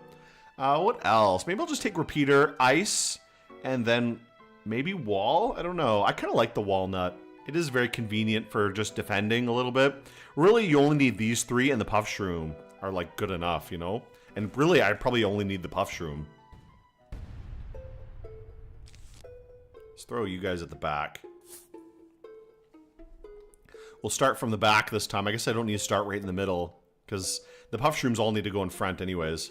What else? Maybe I'll just take repeater, ice, and then maybe wall? I don't know. I kind of like the walnut. It is very convenient for just defending a little bit. Really, you only need these 3, and the puff shroom are, like, good enough, you know? And really, I probably only need the puff shroom. Let's throw you guys at the back. We'll start from the back this time. I guess I don't need to start right in the middle, because the puff shrooms all need to go in front anyways.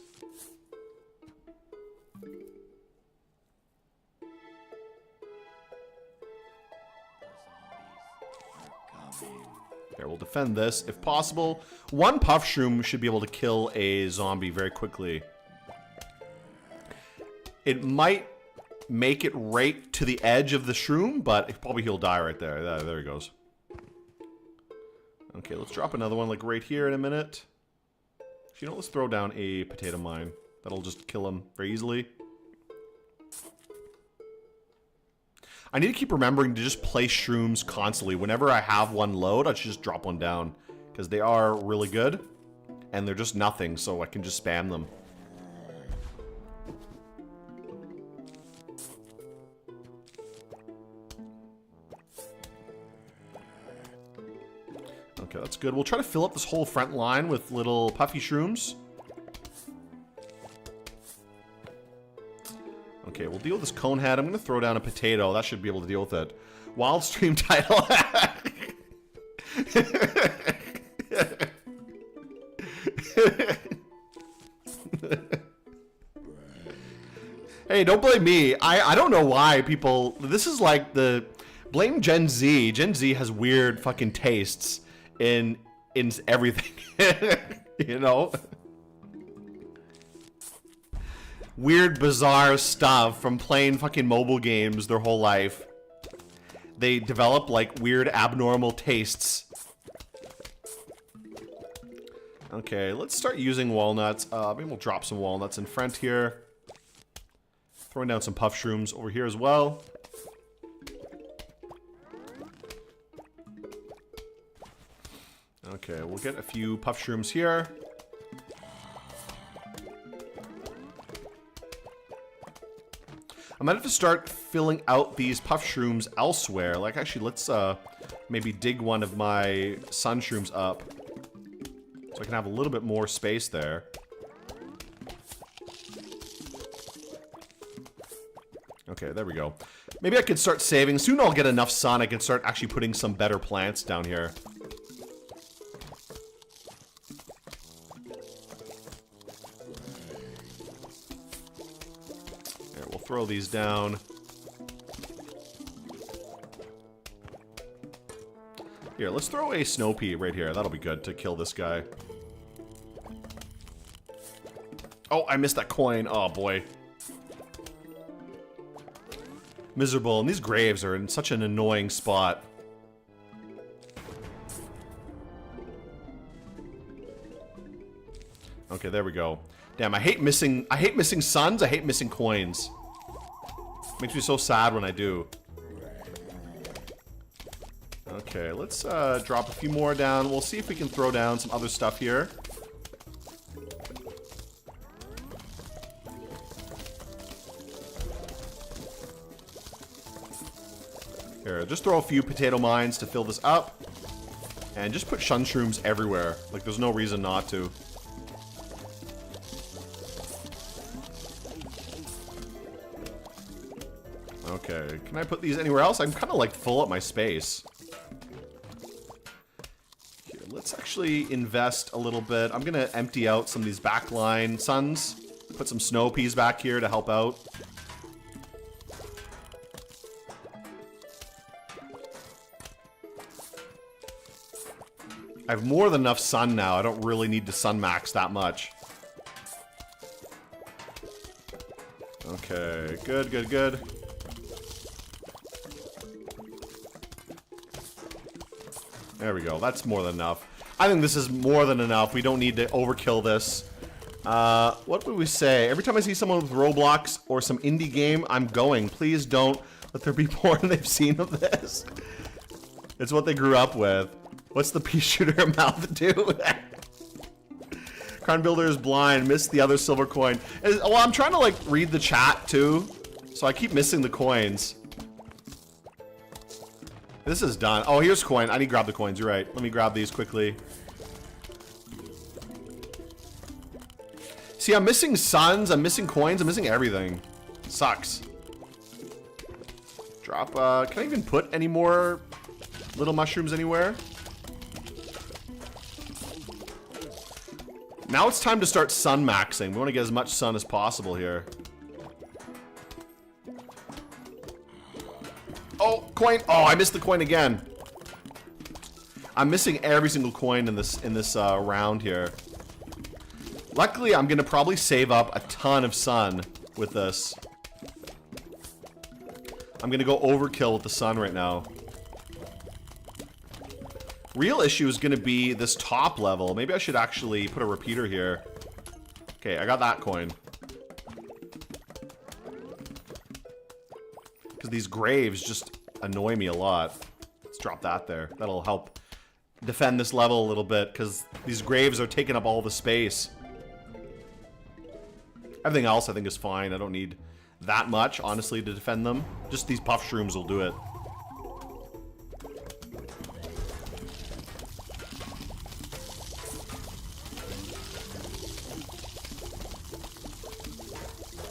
There, we'll defend this if possible. 1 puff shroom should be able to kill a zombie very quickly. It might make it right to the edge of the shroom, but probably he'll die right there. There he goes. Okay, let's drop another one like right here in a minute. You know, let's throw down a potato mine. That'll just kill him very easily. I need to keep remembering to just place shrooms constantly. Whenever I have one load, I should just drop one down. Because they are really good. And they're just nothing, so I can just spam them. Okay, that's good. We'll try to fill up this whole front line with little puffy shrooms. Okay, we'll deal with this cone head. I'm going to throw down a potato. That should be able to deal with it. Wild stream title. Hey, don't blame me. I don't know why people... This is like the... Blame Gen Z. Gen Z has weird fucking tastes in everything. You know? Weird, bizarre stuff from playing fucking mobile games their whole life. They develop, like, weird, abnormal tastes. Okay, let's start using walnuts. Maybe we'll drop some walnuts in front here. Throwing down some puff shrooms over here as well. Okay, we'll get a few puff shrooms here. I might have to start filling out these puff shrooms elsewhere. Like, actually, let's maybe dig one of my sun shrooms up so I can have a little bit more space there. Okay, there we go. Maybe I could start saving. Soon I'll get enough sun. I can start actually putting some better plants down here. There, we'll throw these down. Here, let's throw a snow pea right here. That'll be good to kill this guy. Oh, I missed that coin. Oh, boy. Miserable. And these graves are in such an annoying spot. Okay, there we go. Damn, I hate missing suns. I hate missing coins. Makes me so sad when I do. Okay, let's drop a few more down. We'll see if we can throw down some other stuff here. Here, just throw a few potato mines to fill this up. And just put sun shrooms everywhere. Like, there's no reason not to. Okay, can I put these anywhere else? I'm kind of like full up my space. Here, let's actually invest a little bit. I'm gonna empty out some of these backline suns. Put some snow peas back here to help out. I have more than enough sun now. I don't really need to sun max that much. Okay, good, good, good. There we go. That's more than enough. I think this is more than enough. We don't need to overkill this. What would we say? Every time I see someone with Roblox or some indie game, I'm going. Please don't let there be more than they've seen of this. It's what they grew up with. What's the pea shooter mouth do? Crown Builder is blind. Missed the other silver coin. Well, I'm trying to like read the chat too, so I keep missing the coins. This is done. Oh, here's coin. I need to grab the coins. You're right. Let me grab these quickly. See, I'm missing suns. I'm missing coins. I'm missing everything. Sucks. Drop. Can I even put any more little mushrooms anywhere? Now it's time to start sun maxing. We want to get as much sun as possible here. Oh, coin. Oh, I missed the coin again. I'm missing every single coin in this round here. Luckily, I'm going to probably save up a ton of sun with this. I'm going to go overkill with the sun right now. Real issue is going to be this top level. Maybe I should actually put a repeater here. Okay, I got that coin. Because these graves just annoy me a lot. Let's drop that there. That'll help defend this level a little bit, because these graves are taking up all the space. Everything else I think is fine. I don't need that much, honestly, to defend them. Just these puff shrooms will do it.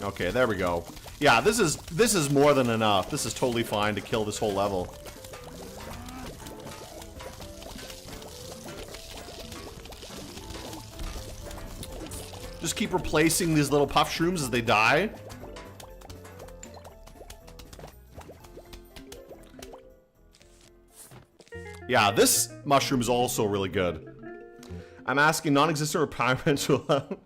Okay, there we go. Yeah, this is more than enough. This is totally fine to kill this whole level. Just keep replacing these little puff shrooms as they die. Yeah, this mushroom is also really good. I'm asking non-existent requirements. I'm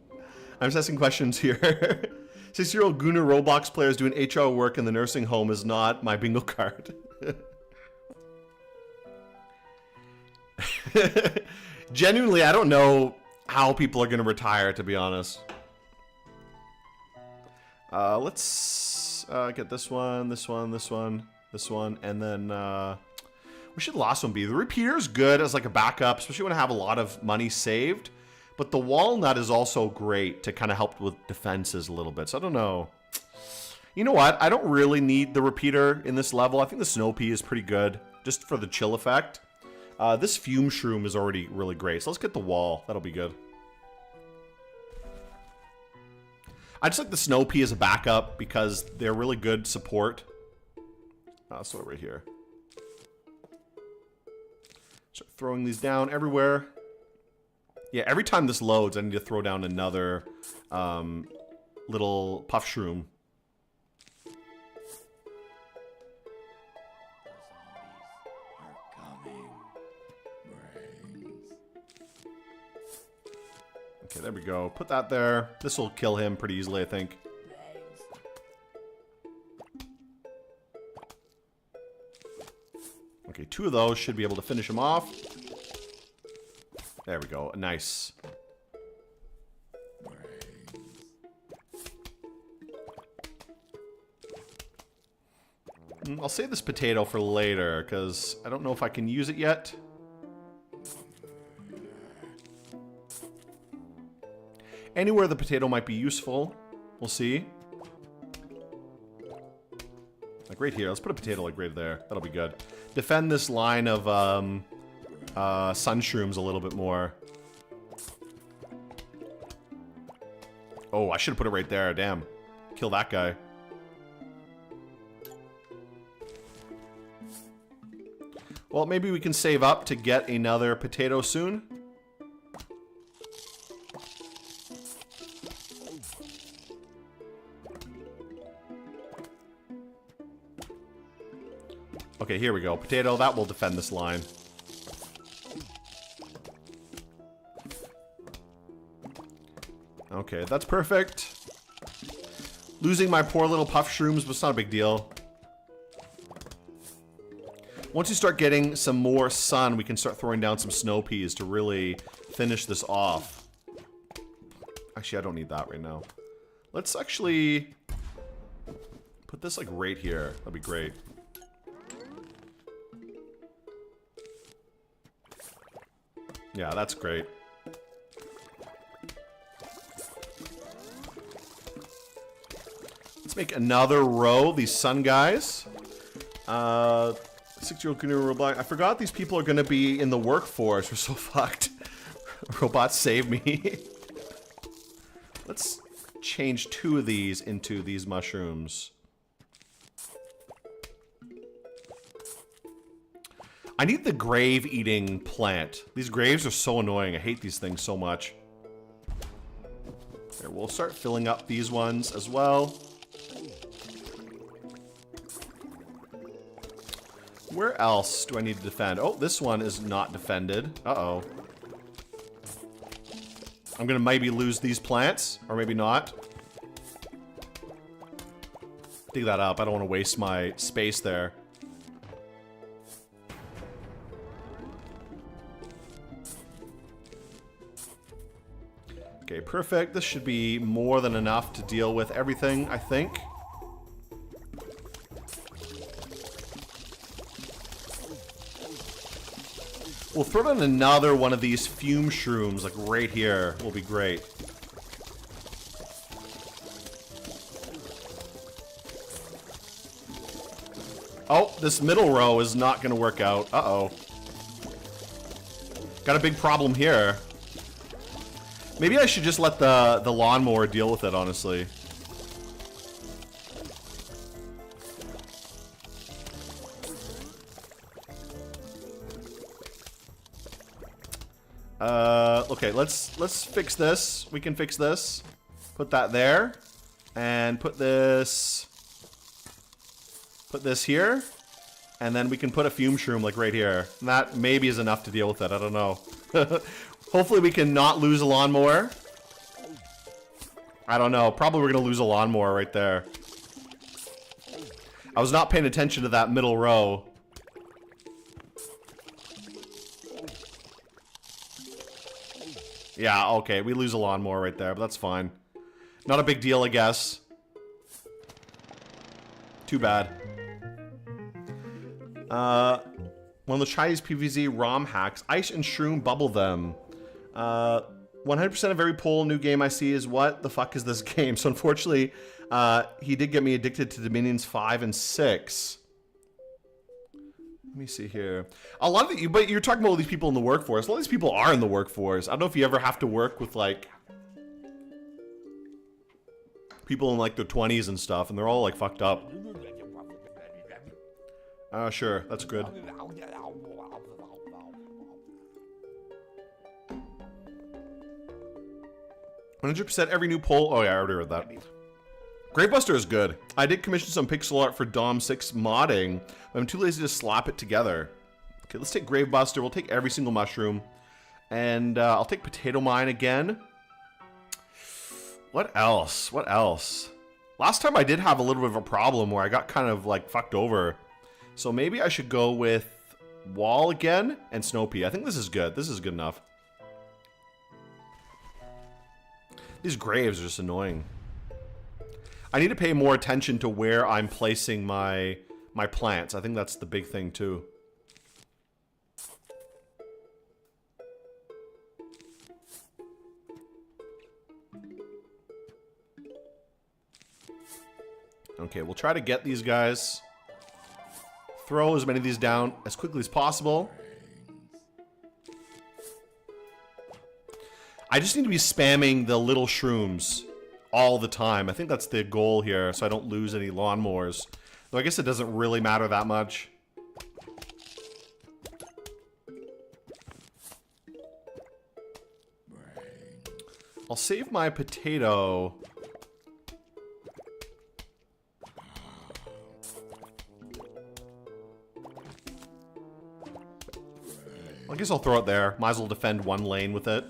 just asking questions here. 6-year-old Gooner Roblox players doing HR work in the nursing home is not my bingo card. Genuinely, I don't know how people are going to retire, to be honest. Let's get this one, this one, this one, this one, and then What should the last one be? The repeater's good as like a backup, especially when I have a lot of money saved. But the walnut is also great to kind of help with defenses a little bit. So I don't know. You know what? I don't really need the repeater in this level. I think the snow pea is pretty good, just for the chill effect. This fume shroom is already really great. So let's get the wall. That'll be good. I just like the snow pea as a backup because they're really good support. So right here. Start throwing these down everywhere. Yeah, every time this loads, I need to throw down another little puff shroom. Okay, there we go. Put that there. This will kill him pretty easily, I think. Okay, 2 of those should be able to finish him off. There we go. Nice. I'll save this potato for later, because I don't know if I can use it yet. Anywhere the potato might be useful. We'll see. Like right here. Let's put a potato like right there. That'll be good. Defend this line of sun shrooms a little bit more. Oh, I should have put it right there. Damn. Kill that guy. Well, maybe we can save up to get another potato soon. Okay, here we go. Potato, that will defend this line. Okay, that's perfect. Losing my poor little puff shrooms was not a big deal. Once you start getting some more sun, we can start throwing down some snow peas to really finish this off. Actually, I don't need that right now. Let's actually put this like right here. That'd be great. Yeah, that's great. Let's make another row, these sun guys. 6-year-old canoe robot. I forgot these people are going to be in the workforce. We're so fucked. Robots save me. Let's change 2 of these into these mushrooms. I need the grave-eating plant. These graves are so annoying. I hate these things so much. Here, we'll start filling up these ones as well. Where else do I need to defend? Oh, this one is not defended. Uh-oh. I'm gonna maybe lose these plants, or maybe not. Dig that up. I don't want to waste my space there. Okay, perfect. This should be more than enough to deal with everything, I think. We'll throw down another one of these fume shrooms, like right here. Will be great. Oh, this middle row is not going to work out. Uh-oh. Got a big problem here. Maybe I should just let the lawnmower deal with it, honestly. Okay, let's fix this. We can fix this. Put that there. And put this here. And then we can put a fume shroom like right here. And that maybe is enough to deal with it. I don't know. Hopefully we can not lose a lawnmower. I don't know. Probably we're going to lose a lawnmower right there. I was not paying attention to that middle row. Yeah, okay. We lose a lawnmower right there, but that's fine. Not a big deal, I guess. Too bad. One of the Chinese PvZ ROM hacks. Ice and Shroom bubble them. 100% of every poll new game I see is what the fuck is this game? So unfortunately, he did get me addicted to Dominions 5 and 6. Let me see here. A lot of the, but you're talking about all these people in the workforce. A lot of these people are in the workforce. I don't know if you ever have to work with like people in like their 20s and stuff, and they're all like fucked up. Sure, that's good. 100% every new poll. Oh yeah, I already read that. Gravebuster is good. I did commission some pixel art for Dom 6 modding, but I'm too lazy to slap it together. Okay, let's take Gravebuster. We'll take every single mushroom. And I'll take Potato Mine again. What else? What else? Last time I did have a little bit of a problem where I got kind of like fucked over. So maybe I should go with Wall again and Snow Pea. I think this is good. This is good enough. These graves are just annoying. I need to pay more attention to where I'm placing my plants. I think that's the big thing too. Okay, we'll try to get these guys. Throw as many of these down as quickly as possible. I just need to be spamming the little shrooms all the time. I think that's the goal here, so I don't lose any lawnmowers. Though I guess it doesn't really matter that much. I'll save my potato. I guess I'll throw it there. Might as well defend one lane with it.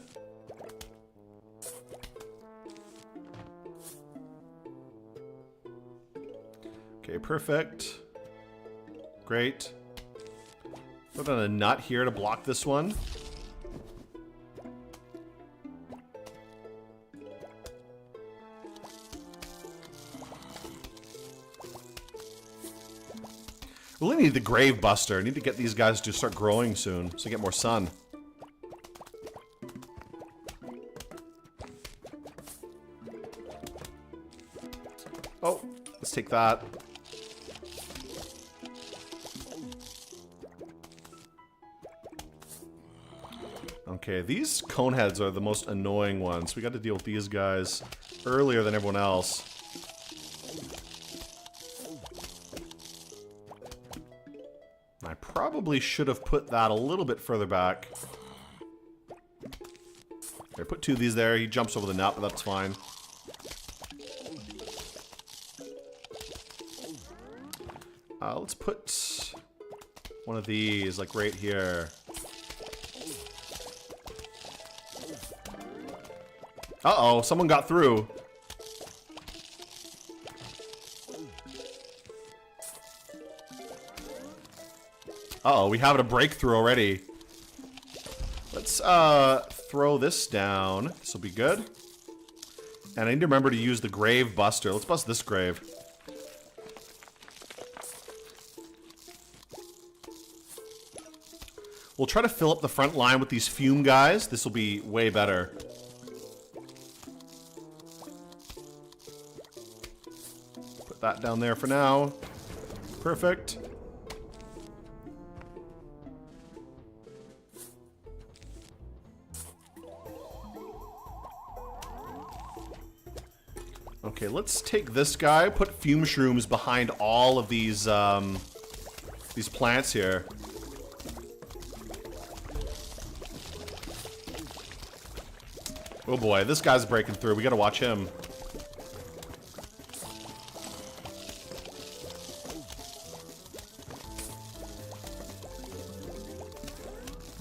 Okay, perfect. Great. Put on a nut here to block this one. Really need the Grave Buster. I need to get these guys to start growing soon so I get more sun. Oh, let's take that. Okay, these cone heads are the most annoying ones. We got to deal with these guys earlier than everyone else. I probably should have put that a little bit further back. Okay, put two of these there. He jumps over the nut, but that's fine. Let's put one of these, like right here. Uh-oh, someone got through. Uh-oh, we have a breakthrough already. Let's throw this down. This will be good. And I need to remember to use the Grave Buster. Let's bust this grave. We'll try to fill up the front line with these fume guys. This will be way better. Put that down there for now. Perfect. Okay, let's take this guy, put fume shrooms behind all of these plants here. Oh boy, this guy's breaking through. We gotta watch him.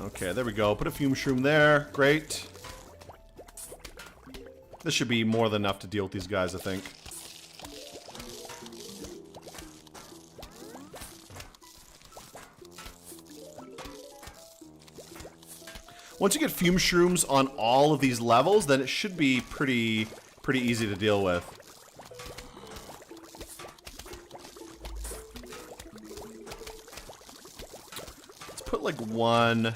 Okay, there we go. Put a fume shroom there. Great. This should be more than enough to deal with these guys, I think. Once you get fume shrooms on all of these levels, then it should be pretty easy to deal with. Let's put like one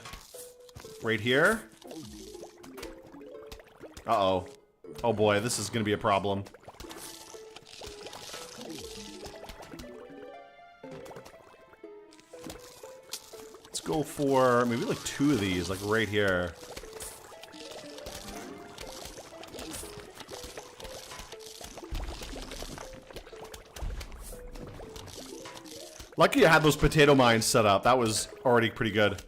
right here. Uh-oh. Oh boy, this is gonna be a problem. Let's go for maybe like 2 of these, like right here. Lucky I had those potato mines set up. That was already pretty good.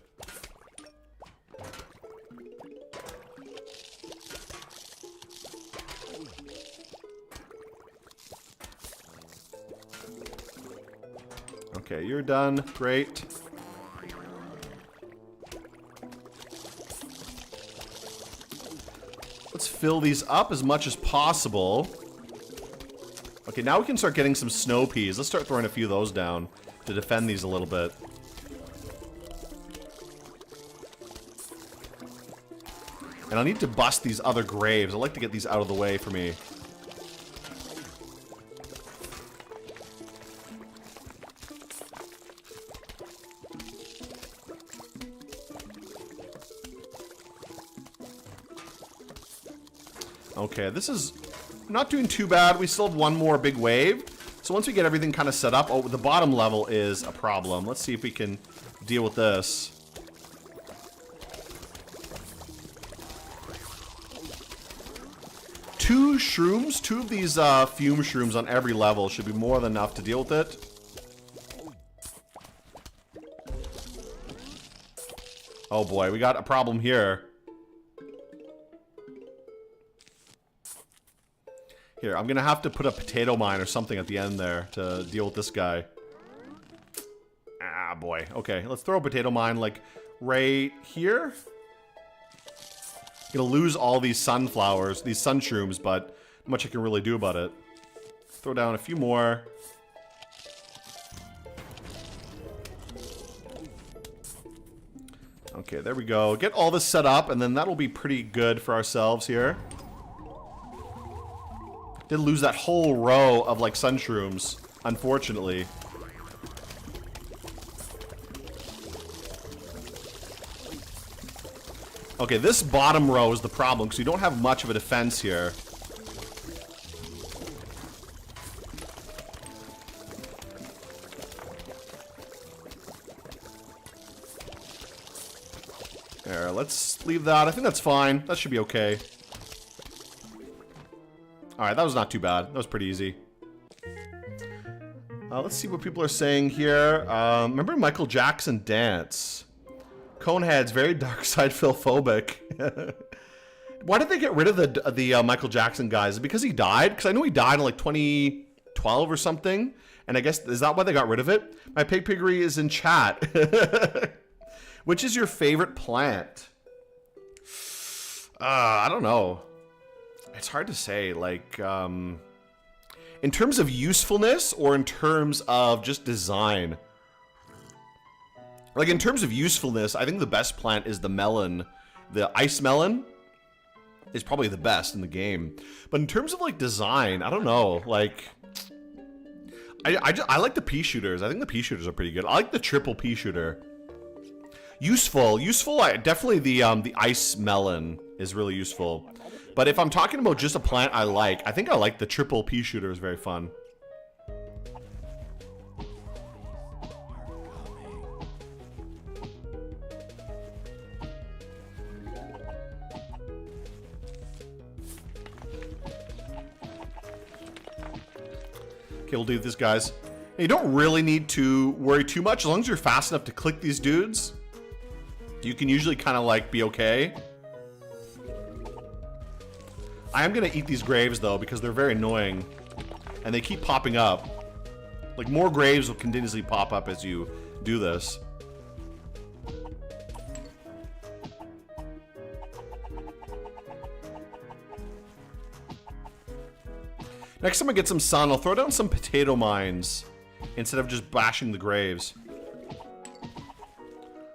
Okay, you're done. Great. Let's fill these up as much as possible. Okay, now we can start getting some snow peas. Let's start throwing a few of those down to defend these a little bit. And I'll need to bust these other graves. I'd like to get these out of the way for me. Okay, this is not doing too bad. We still have one more big wave. So once we get everything kind of set up, oh, the bottom level is a problem. Let's see if we can deal with this. Two of these fume shrooms on every level should be more than enough to deal with it. Oh boy, we got a problem here. Here, I'm gonna have to put a potato mine or something at the end there to deal with this guy. Ah, boy. Okay, let's throw a potato mine, like, right here. Gonna lose all these sunflowers, these sun shrooms, but not much I can really do about it. Throw down a few more. Okay, there we go. Get all this set up, and then that'll be pretty good for ourselves here. Did lose that whole row of, like, sun shrooms, unfortunately. Okay, this bottom row is the problem, because you don't have much of a defense here. There, let's leave that. I think that's fine. That should be okay. Alright, that was not too bad. That was pretty easy. Let's see what people are saying here. Remember Michael Jackson dance? Conehead's very dark side philphobic. Why did they get rid of the Michael Jackson guys? Is it because he died? Because I know he died in like 2012 or something. And I guess, is that why they got rid of it? My piggery is in chat. Which is your favorite plant? I don't know. It's hard to say, like, in terms of usefulness or in terms of just design. Like, in terms of usefulness, I think the best plant is the melon. The ice melon is probably the best in the game. But in terms of, like, design, I don't know. Like, I like the pea shooters. I think the pea shooters are pretty good. I like the triple pea shooter. Useful, definitely the ice melon is really useful. But if I'm talking about just a plant I think I like the triple pea shooter is very fun. Okay, we'll do this, guys. You don't really need to worry too much. As long as you're fast enough to click these dudes, you can usually kind of like be okay. I am going to eat these graves, though, because they're very annoying. And they keep popping up. Like, more graves will continuously pop up as you do this. Next time I get some sun, I'll throw down some potato mines instead of just bashing the graves.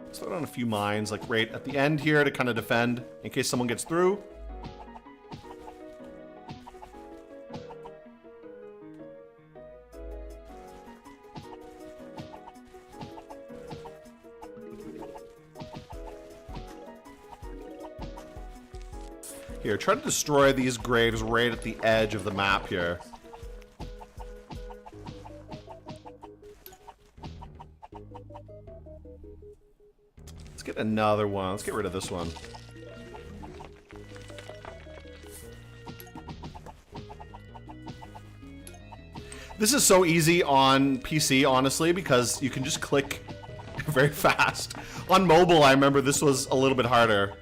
Let's throw down a few mines, like right at the end here to kind of defend in case someone gets through. Here, try to destroy these graves right at the edge of the map here. Let's get another one. Let's get rid of this one. This is so easy on PC, honestly, because you can just click very fast. On mobile, I remember this was a little bit harder.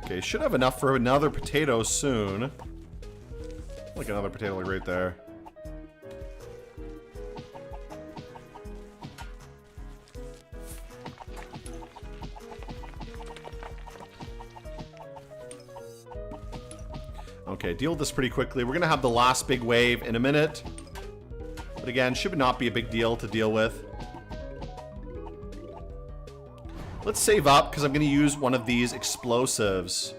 Okay, should have enough for another potato soon. Like another potato like right there. Okay, deal with this pretty quickly. We're gonna have the last big wave in a minute. But again, should not be a big deal to deal with. Let's save up, because I'm gonna use one of these explosives.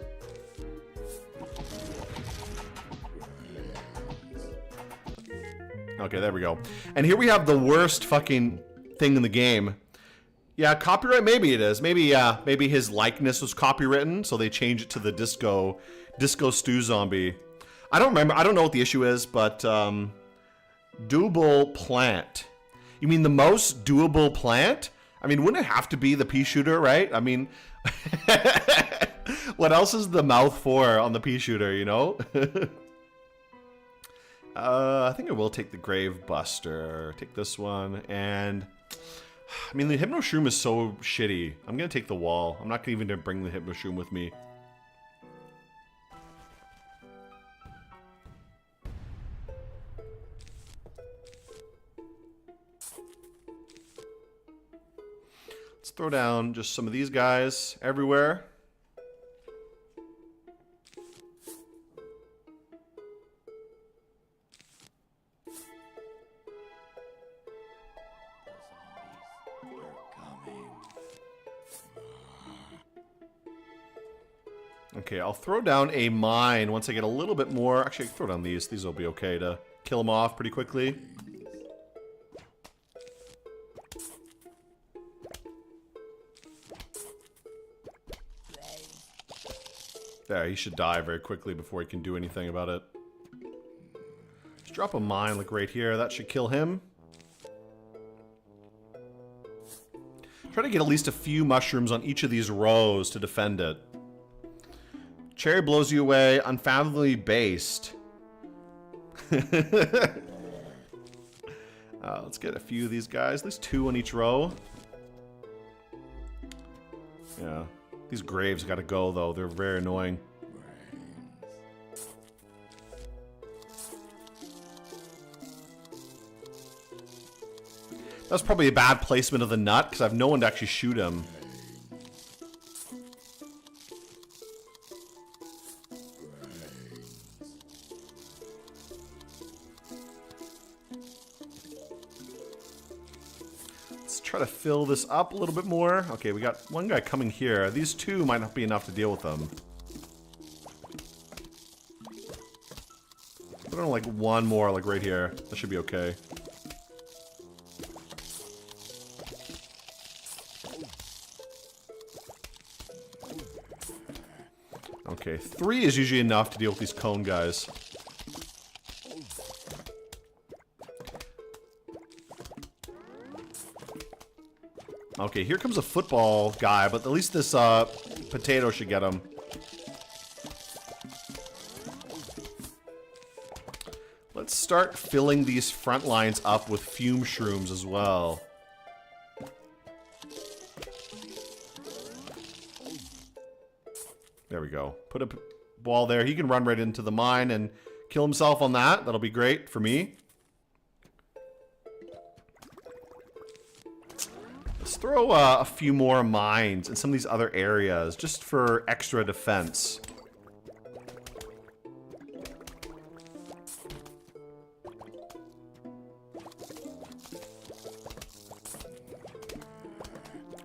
Okay, there we go. And here we have the worst fucking thing in the game. Yeah, copyright, maybe it is. Maybe maybe his likeness was copywritten, so they changed it to the Disco Stew Zombie. I don't remember. I don't know what the issue is, but doable plant. You mean the most doable plant? I mean, wouldn't it have to be the pea shooter, right? I mean, what else is the mouth for on the pea shooter, you know? I think I will take the Grave Buster. Take this one, and I mean, the Hypno Shroom is so shitty. I'm gonna take the wall. I'm not even gonna bring the Hypno Shroom with me. Let's throw down just some of these guys everywhere. Okay, I'll throw down a mine once I get a little bit more. Actually, I can throw down these. These will be okay to kill them off pretty quickly. There, he should die very quickly before he can do anything about it. Just drop a mine like right here. That should kill him. Try to get at least a few mushrooms on each of these rows to defend it. Cherry blows you away. Unfathomably based. Let's get a few of these guys. At least 2 on each row. Yeah. These graves gotta go, though. They're very annoying. That's probably a bad placement of the nut, because I have no one to actually shoot him. Try to fill this up a little bit more. Okay, we got one guy coming here. These 2 might not be enough to deal with them. Put on like 1 more, like right here. That should be okay. Okay, 3 is usually enough to deal with these cone guys. Okay, here comes a football guy, but at least this potato should get him. Let's start filling these front lines up with fume shrooms as well. There we go. Put a ball there. He can run right into the mine and kill himself on that. That'll be great for me. Let's throw a few more mines in some of these other areas, just for extra defense.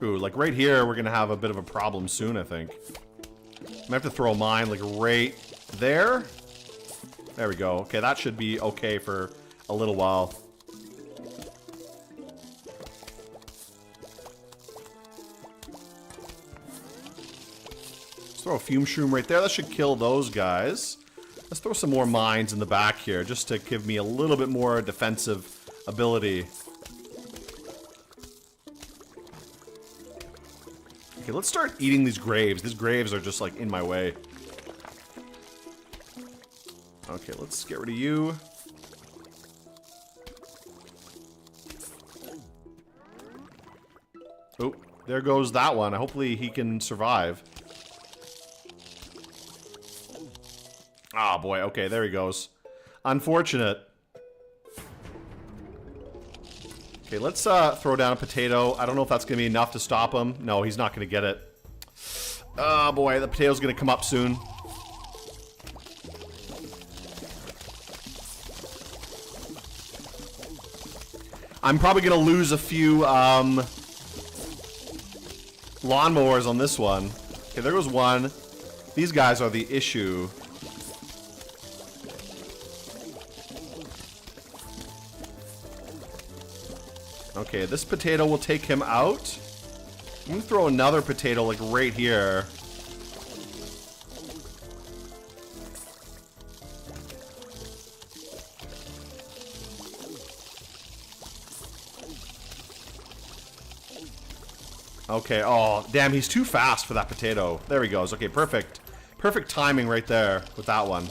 Ooh, like right here, we're gonna have a bit of a problem soon, I think. I have to throw a mine like right there. There we go. Okay, that should be okay for a little while. Let's throw a fume shroom right there. That should kill those guys. Let's throw some more mines in the back here just to give me a little bit more defensive ability. Okay, let's start eating these graves. These graves are just like in my way. Okay, let's get rid of you. Oh, there goes that one. Hopefully he can survive. Oh boy, okay, there he goes. Unfortunate. Okay, let's throw down a potato. I don't know if that's going to be enough to stop him. No, he's not going to get it. Oh boy, the potato's going to come up soon. I'm probably going to lose a few lawnmowers on this one. Okay, there goes one. These guys are the issue. Okay, this potato will take him out. I'm gonna throw another potato like right here. Okay, oh, damn, he's too fast for that potato. There he goes. Okay, perfect. Perfect timing right there with that one.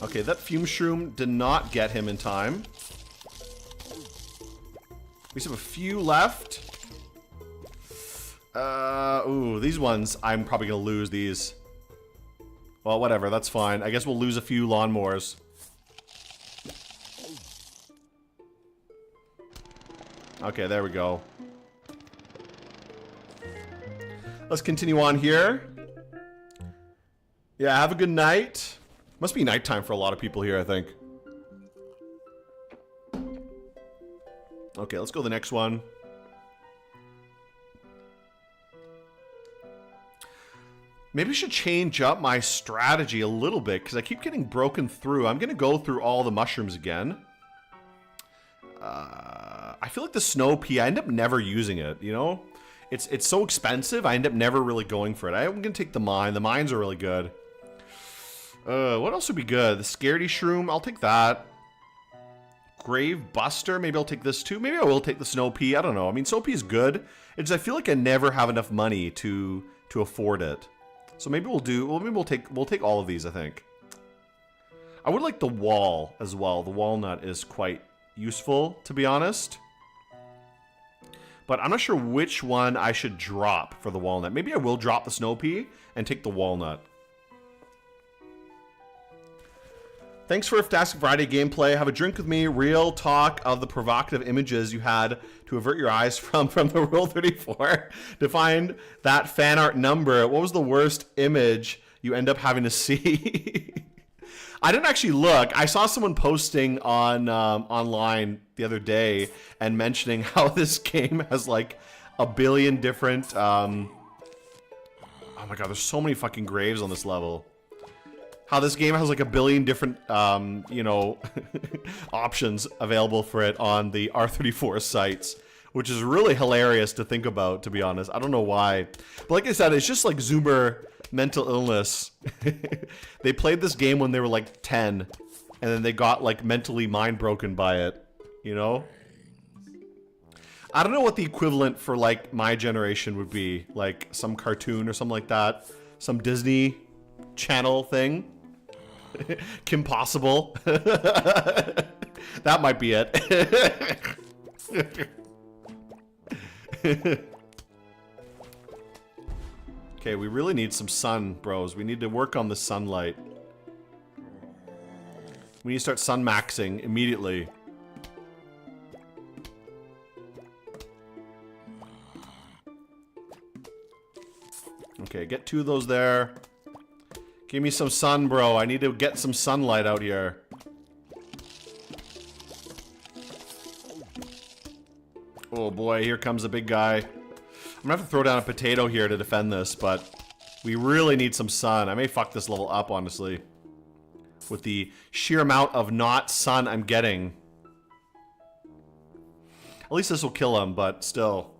Okay, that fume shroom did not get him in time. We still have a few left. Ooh, these ones, I'm probably gonna lose these. Well, whatever, that's fine. I guess we'll lose a few lawnmowers. Okay, there we go. Let's continue on here. Yeah, have a good night. Must be nighttime for a lot of people here, I think. Okay, let's go to the next one. Maybe I should change up my strategy a little bit, because I keep getting broken through. I'm going to go through all the mushrooms again. I feel like the snow pea, I end up never using it, you know? It's so expensive, I end up never really going for it. I'm going to take the mine. The mines are really good. What else would be good? The Scaredy Shroom, I'll take that. Grave Buster, maybe I'll take this too. Maybe I will take the Snow Pea, I don't know. I mean, Snow Pea is good. It's just I feel like I never have enough money to afford it. So maybe we'll do, well, maybe we'll take all of these, I think. I would like the wall as well. The walnut is quite useful, to be honest. But I'm not sure which one I should drop for the walnut. Maybe I will drop the Snow Pea and take the walnut. Thanks for a fantastic Friday gameplay. Have a drink with me. Real talk of the provocative images you had to avert your eyes from the Rule 34 to find that fan art number. What was the worst image you end up having to see? I didn't actually look. I saw someone posting on online the other day and mentioning how this game has like a billion different. Oh my god, there's so many fucking graves on this level. How this game has like a billion different, you know, options available for it on the R34 sites, which is really hilarious to think about, to be honest. I don't know why. But like I said, it's just like Zoomer mental illness. They played this game when they were like 10, and then they got like mentally mind broken by it, you know? I don't know what the equivalent for like my generation would be, like some cartoon or something like that. Some Disney Channel thing. Kim Possible. That might be it. Okay, we really need some sun, bros. We need to work on the sunlight. We need to start sun maxing immediately. Okay, get 2 of those there. Give me some sun, bro. I need to get some sunlight out here. Oh boy, here comes a big guy. I'm gonna have to throw down a potato here to defend this, but we really need some sun. I may fuck this level up, honestly, with the sheer amount of not sun I'm getting. At least this will kill him, but still.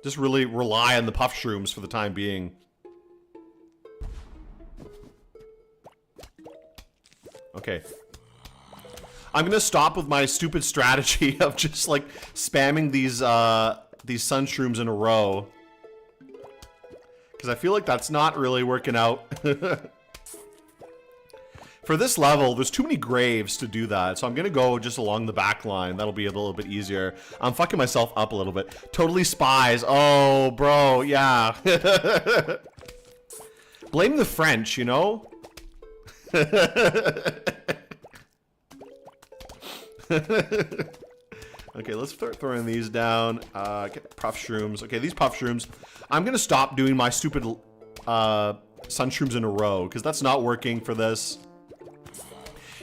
Just really rely on the puff shrooms for the time being. Okay. I'm gonna stop with my stupid strategy of just like spamming these sun shrooms in a row. Because I feel like that's not really working out. For this level, there's too many graves to do that, so I'm gonna go just along the back line. That'll be a little bit easier. I'm fucking myself up a little bit. Totally spies. Oh, bro, yeah. Blame the French, you know? Okay, let's start throwing these down. Get puff shrooms. Okay, these puff shrooms. I'm gonna stop doing my stupid sun shrooms in a row, because that's not working for this.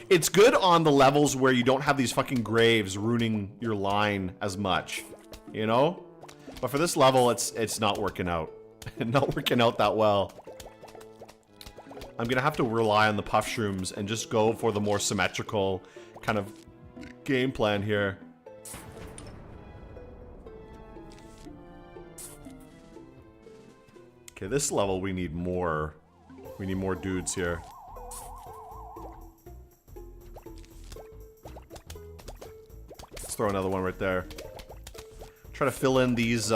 It's good on the levels where you don't have these fucking graves ruining your line as much, you know? But for this level, it's not working out. Not working out that well. I'm gonna have to rely on the puff shrooms and just go for the more symmetrical kind of game plan here. Okay, this level we need more. We need more dudes here. Let's throw another one right there. Try to fill in these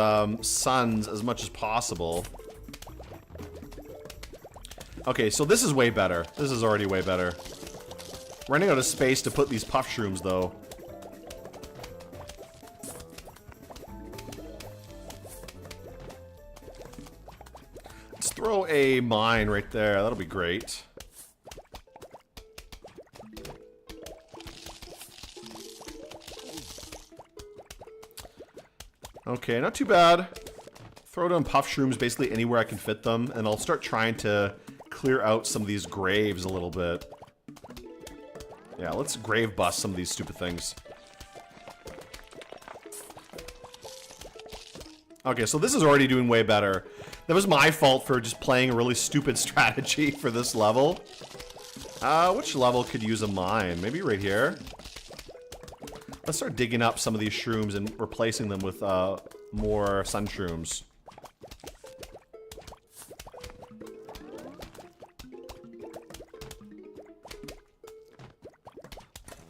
suns as much as possible. Okay, so this is way better. This is already way better. Running out of space to put these puff shrooms, though. Let's throw a mine right there. That'll be great. Okay, not too bad. Throw down puff shrooms basically anywhere I can fit them, and I'll start trying to clear out some of these graves a little bit. Yeah, let's grave bust some of these stupid things. Okay, so this is already doing way better. That was my fault for just playing a really stupid strategy for this level. Which level could use a mine? Maybe right here? Let's start digging up some of these shrooms and replacing them with more sun shrooms.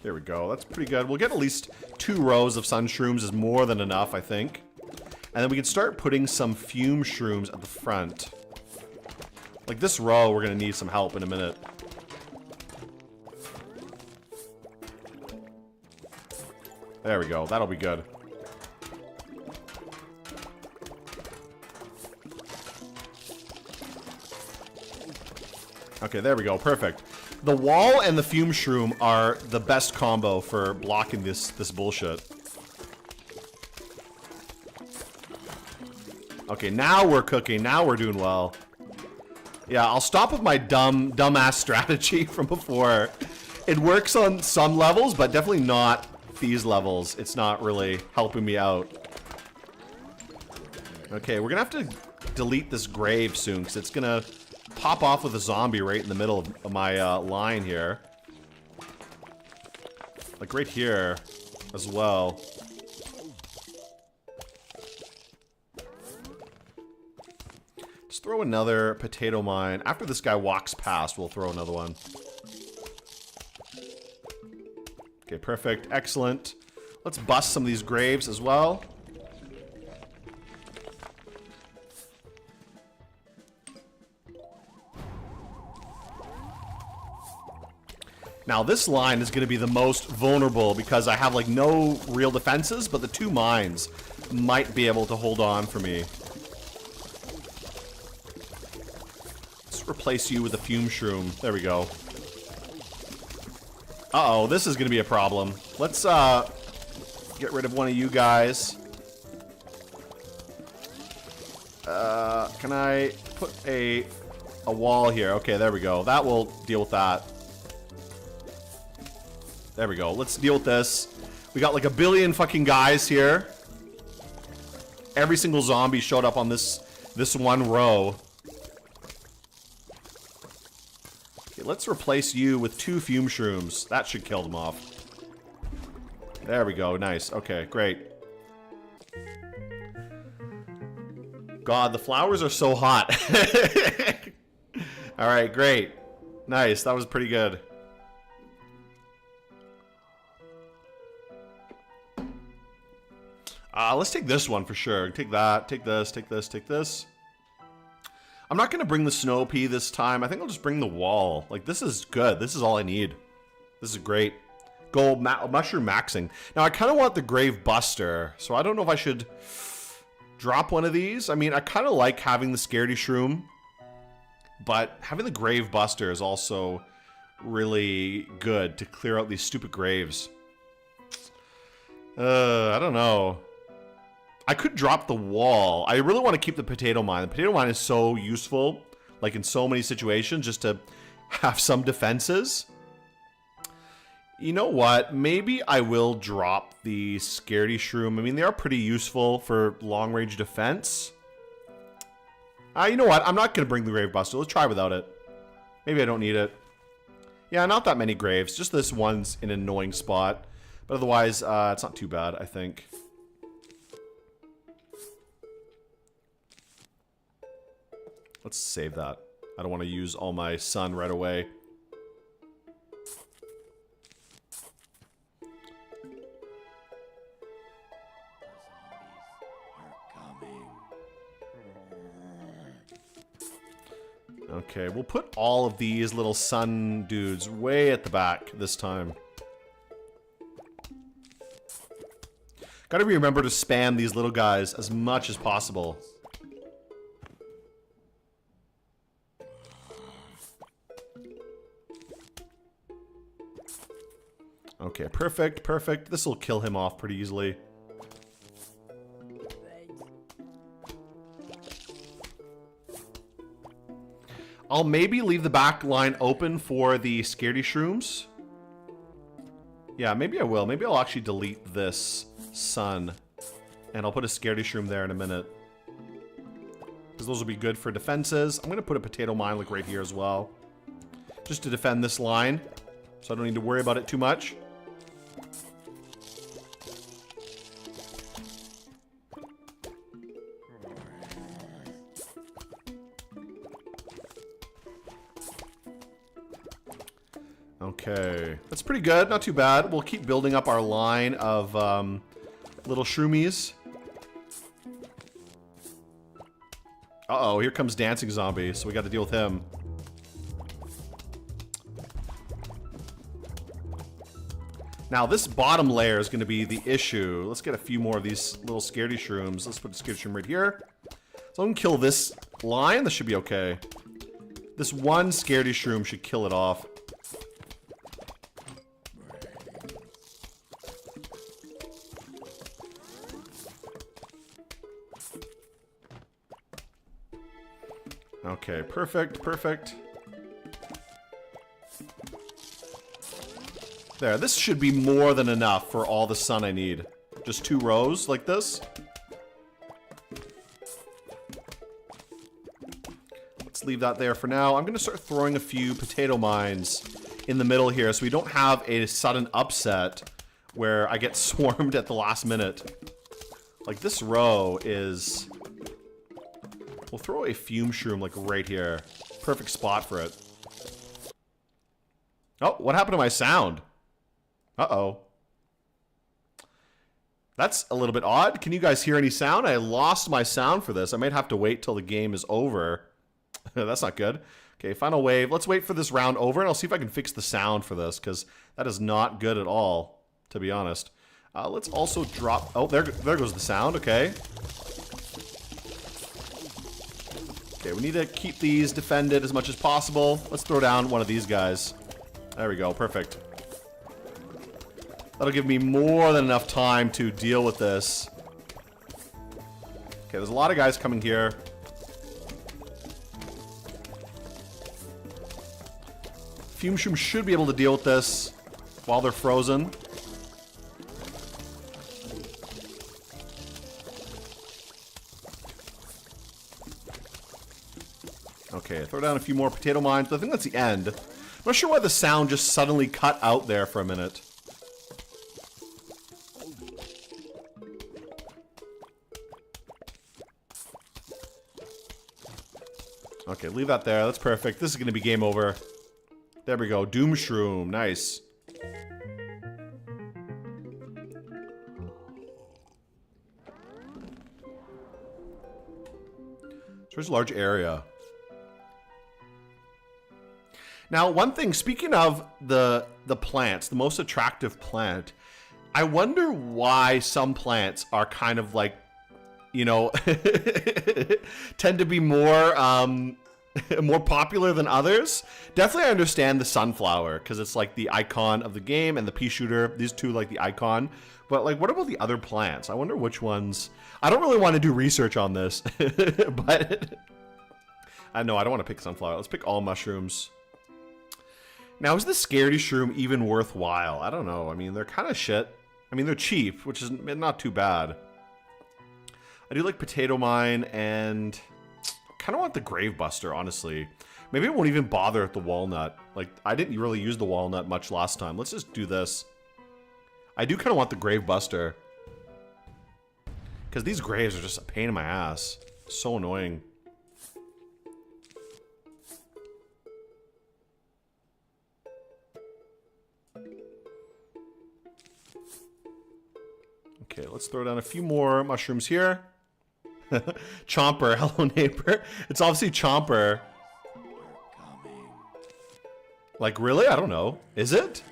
There we go. That's pretty good. We'll get at least 2 rows of sun shrooms is more than enough, I think. And then we can start putting some fume shrooms at the front. Like this row, we're going to need some help in a minute. There we go. That'll be good. Okay, there we go. Perfect. The wall and the fume shroom are the best combo for blocking this bullshit. Okay, now we're cooking. Now we're doing well. Yeah, I'll stop with my dumbass strategy from before. It works on some levels, but definitely not these levels. It's not really helping me out. Okay, we're gonna have to delete this grave soon, because it's gonna pop off with a zombie right in the middle of my line here. Like right here as well. Let's throw another potato mine. After this guy walks past, we'll throw another one. Okay, perfect. Excellent. Let's bust some of these graves as well. Now this line is going to be the most vulnerable because I have like no real defenses, but the 2 mines might be able to hold on for me. Let's replace you with a fume shroom. There we go. Uh-oh, this is going to be a problem. Let's get rid of one of you guys. Can I put a wall here? Okay, there we go. That will deal with that. There we go. Let's deal with this. We got like a billion fucking guys here. every single zombie showed up on this one row. Okay, let's replace you with 2 fume shrooms. That should kill them off. There we go. Nice. Okay, great. God, the flowers are so hot. All right, great. Nice. That was pretty good. Let's take this one for sure. Take that, take this, take this, take this. I'm not going to bring the snow pea this time. I think I'll just bring the wall. Like, this is good. This is all I need. This is great. Gold mushroom maxing. Now, I kind of want the grave buster, so I don't know if I should drop one of these. I mean, I kind of like having the scaredy shroom, but having the grave buster is also really good to clear out these stupid graves. I don't know. I could drop the wall. I really want to keep the potato mine. The potato mine is so useful, like in so many situations, just to have some defenses. You know what? Maybe I will drop the scaredy shroom. I mean, they are pretty useful for long-range defense. You know what? I'm not going to bring the grave buster. Let's try without it. Maybe I don't need it. Yeah, not that many graves. Just this one's in an annoying spot. But otherwise, it's not too bad, I think. Let's save that. I don't want to use all my sun right away. Okay, we'll put all of these little sun dudes way at the back this time. Gotta remember to spam these little guys as much as possible. Okay, perfect, perfect. This will kill him off pretty easily. I'll maybe leave the back line open for the scaredy shrooms. Yeah, maybe I will. Maybe I'll actually delete this sun. And I'll put a scaredy shroom there in a minute. Because those will be good for defenses. I'm going to put a potato mine like right here as well. Just to defend this line. So I don't need to worry about it too much. Okay, that's pretty good, not too bad. We'll keep building up our line of little shroomies. Uh-oh, here comes Dancing Zombie, so we got to deal with him. Now, this bottom layer is going to be the issue. Let's get a few more of these little scaredy shrooms. Let's put the scaredy shroom right here. So I can kill this line. This should be okay. This one scaredy shroom should kill it off. Okay, perfect, perfect. There, this should be more than enough for all the sun I need. Just 2 rows like this. Let's leave that there for now. I'm going to start throwing a few potato mines in the middle here so we don't have a sudden upset where I get swarmed at the last minute. Like this row is... We'll throw a fume shroom like right here. Perfect spot for it. Oh, what happened to my sound? Uh-oh. That's a little bit odd. Can you guys hear any sound? I lost my sound for this. I might have to wait till the game is over. That's not good. Okay, final wave. Let's wait for this round over, and I'll see if I can fix the sound for this, because that is not good at all, to be honest. Let's also drop... Oh, there goes the sound. Okay. Okay, we need to keep these defended as much as possible. Let's throw down one of these guys. There we go. Perfect. That'll give me more than enough time to deal with this. Okay, there's a lot of guys coming here. Fume Shroom should be able to deal with this while they're frozen. Okay, throw down a few more potato mines. I think that's the end. I'm not sure why the sound just suddenly cut out there for a minute. Okay, leave that there. That's perfect. This is going to be game over. There we go. Doom Shroom. Nice. So there's a large area. Now, one thing, speaking of the plants, the most attractive plant, I wonder why some plants are kind of like, you know, tend to be more more popular than others. Definitely I understand the sunflower, because it's like the icon of the game, and the pea shooter, these two like the icon. But like, what about the other plants? I wonder which ones. I don't really want to do research on this, but I know I don't want to pick sunflower. Let's pick all mushrooms. Now, is the scaredy shroom even worthwhile? I don't know. I mean, they're kind of shit. I mean, they're cheap, which is not too bad. I do like potato mine, and kind of want the grave buster, honestly. Maybe I won't even bother with the walnut. Like, I didn't really use the walnut much last time. Let's just do this. I do kind of want the grave buster, because these graves are just a pain in my ass. So annoying. Okay, let's throw down a few more mushrooms here. Chomper, hello neighbor. It's obviously Chomper. Like, really? I don't know. Is it?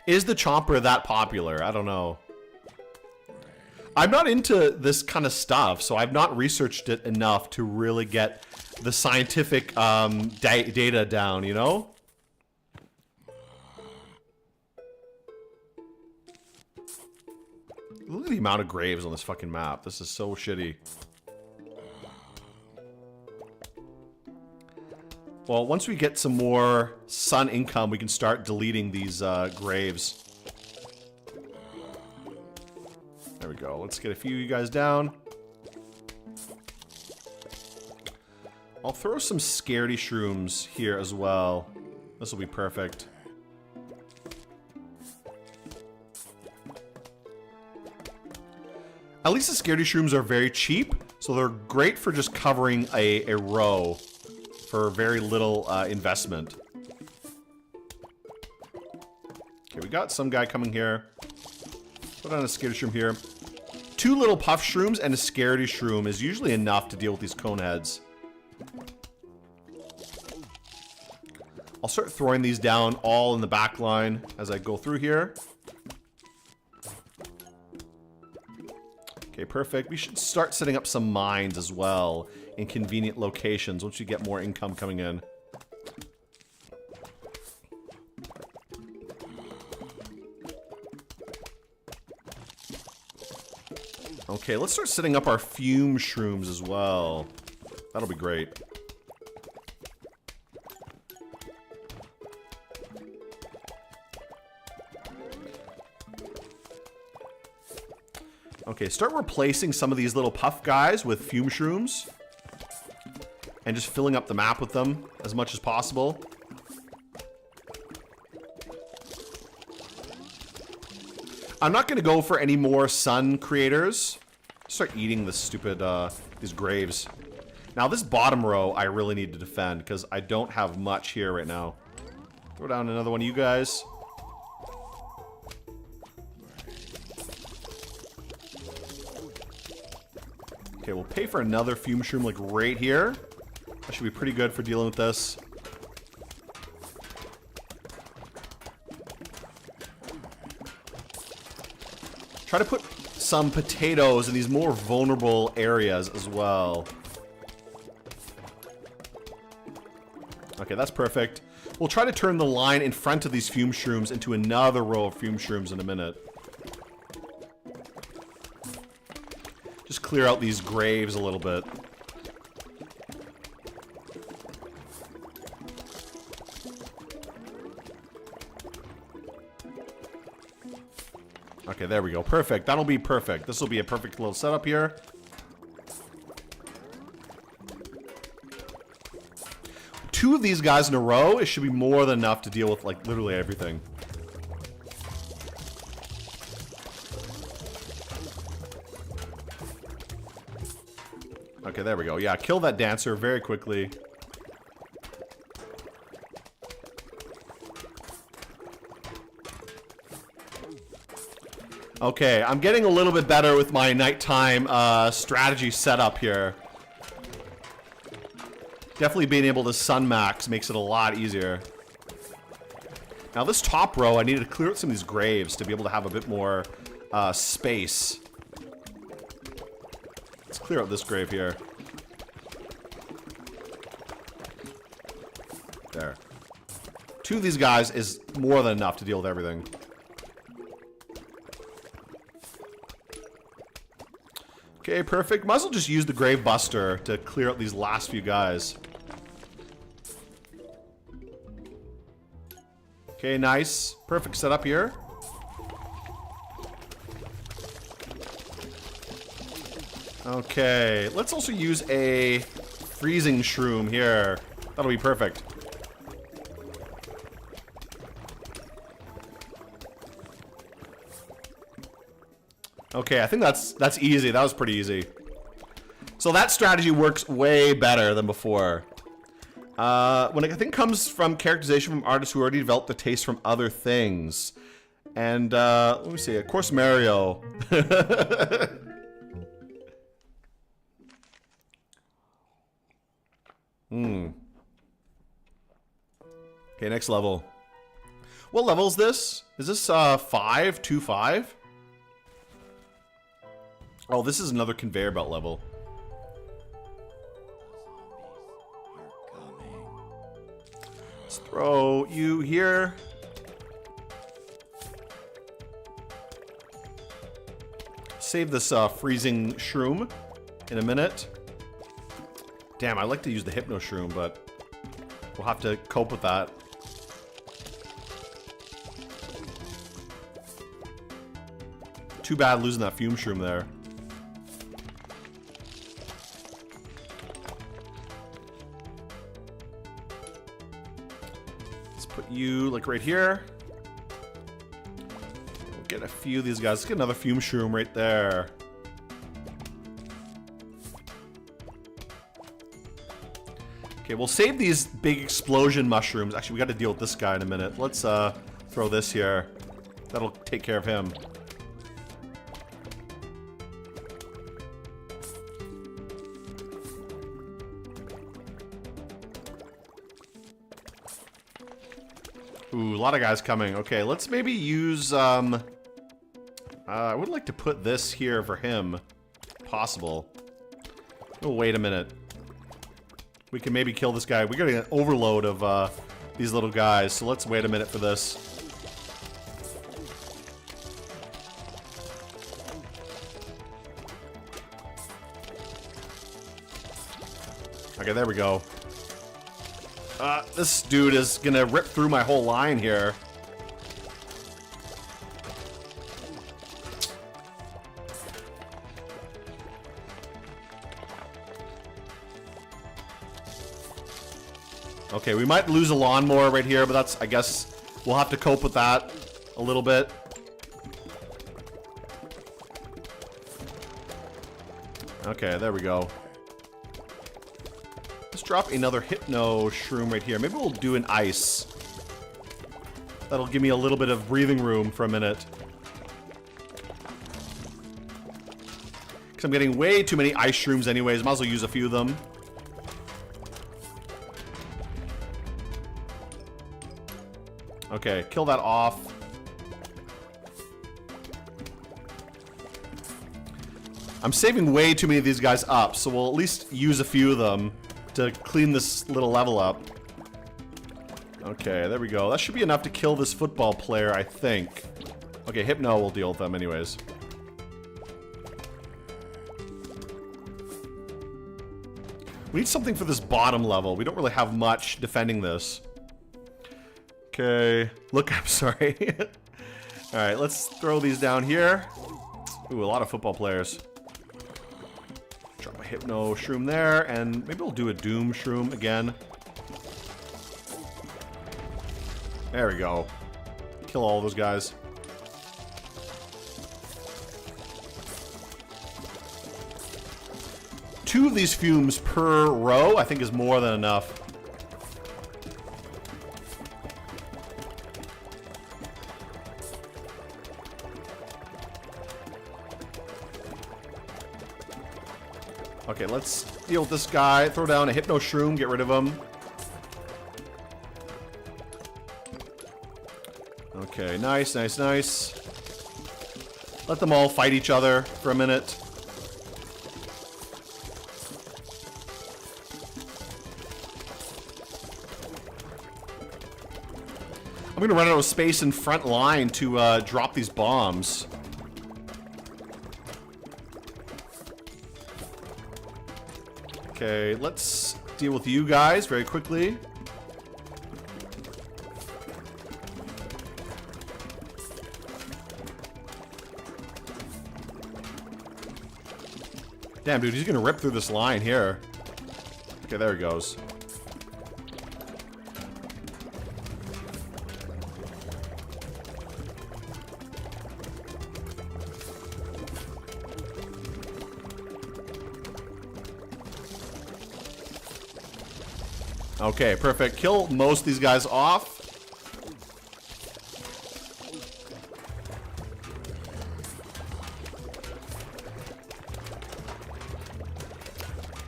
Is the Chomper that popular? I don't know. I'm not into this kind of stuff, so I've not researched it enough to really get the scientific data down, you know? Look at the amount of graves on this fucking map. This is so shitty. Well, once we get some more sun income, we can start deleting these graves. There we go. Let's get a few of you guys down. I'll throw some scaredy shrooms here as well. This will be perfect. At least the scaredy shrooms are very cheap, so they're great for just covering a row for very little investment. Okay, we got some guy coming here. Put on a scaredy shroom here. 2 little puff shrooms and a scaredy shroom is usually enough to deal with these cone heads. I'll start throwing these down all in the back line as I go through here. Okay, perfect. We should start setting up some mines as well in convenient locations once we get more income coming in. Okay, let's start setting up our fume shrooms as well. That'll be great. Okay, start replacing some of these little puff guys with fume shrooms. And just filling up the map with them as much as possible. I'm not going to go for any more sun creators. Start eating this stupid, these graves. Now, this bottom row I really need to defend because I don't have much here right now. Throw down another one of you guys. Okay, we'll pay for another fume shroom like right here. That should be pretty good for dealing with this. Try to put some potatoes in these more vulnerable areas as well. Okay, that's perfect. We'll try to turn the line in front of these fume shrooms into another row of fume shrooms in a minute. Just clear out these graves a little bit. Okay, there we go. Perfect. That'll be perfect. This will be a perfect little setup here. 2 of these guys in a row, it should be more than enough to deal with, like, literally everything. Okay, there we go. Yeah, kill that dancer very quickly. Okay, I'm getting a little bit better with my nighttime strategy setup here. Definitely being able to sun max makes it a lot easier. Now this top row, I needed to clear out some of these graves to be able to have a bit more space. Let's clear out this grave here. There. 2 of these guys is more than enough to deal with everything. Okay, perfect. Might as well just use the Grave Buster to clear out these last few guys. Okay, nice. Perfect setup here. Okay, let's also use a freezing shroom here. That'll be perfect. Okay, I think that's easy. That was pretty easy. So that strategy works way better than before. When it, I think, comes from characterization from artists who already developed the taste from other things. And let me see. Of course, Mario. Okay, next level. What level is this? Is this 5? 2-5? Oh, this is another conveyor belt level. Let's throw you here. Save this freezing shroom in a minute. Damn, I'd like to use the hypno shroom, but we'll have to cope with that. Too bad losing that fume shroom there. Put you like right here. We'll get a few of these guys. Let's get another fume shroom right there. Okay, we'll save these big explosion mushrooms. Actually, we got to deal with this guy in a minute. Let's throw this here. That'll take care of him. Ooh, a lot of guys coming. Okay, let's maybe use, I would like to put this here for him. Possible. Oh, wait a minute. We can maybe kill this guy. We got an overload of, these little guys, so let's wait a minute for this. Okay, there we go. This dude is gonna rip through my whole line here. Okay, we might lose a lawnmower right here, but that's, I guess, we'll have to cope with that a little bit. Okay, there we go. Let's drop another hypno shroom right here. Maybe we'll do an ice. That'll give me a little bit of breathing room for a minute. Because I'm getting way too many ice shrooms anyways. Might as well use a few of them. Okay, kill that off. I'm saving way too many of these guys up, so we'll at least use a few of them to clean this little level up. Okay, there we go. That should be enough to kill this football player, I think. Okay, Hypno will deal with them anyways. We need something for this bottom level. We don't really have much defending this. Okay. Look, I'm sorry. Alright, let's throw these down here. Ooh, a lot of football players. Drop a Hypno Shroom there, and maybe we'll do a Doom Shroom again. There we go. Kill all those guys. Two of these fumes per row, I think, is more than enough. Okay, let's deal with this guy. Throw down a Hypno Shroom, get rid of him. Okay, nice, nice, nice. Let them all fight each other for a minute. I'm gonna run out of space in front line to drop these bombs. Okay, let's deal with you guys very quickly. Damn, dude, he's gonna rip through this line here. Okay, there he goes. Okay, perfect. Kill most of these guys off.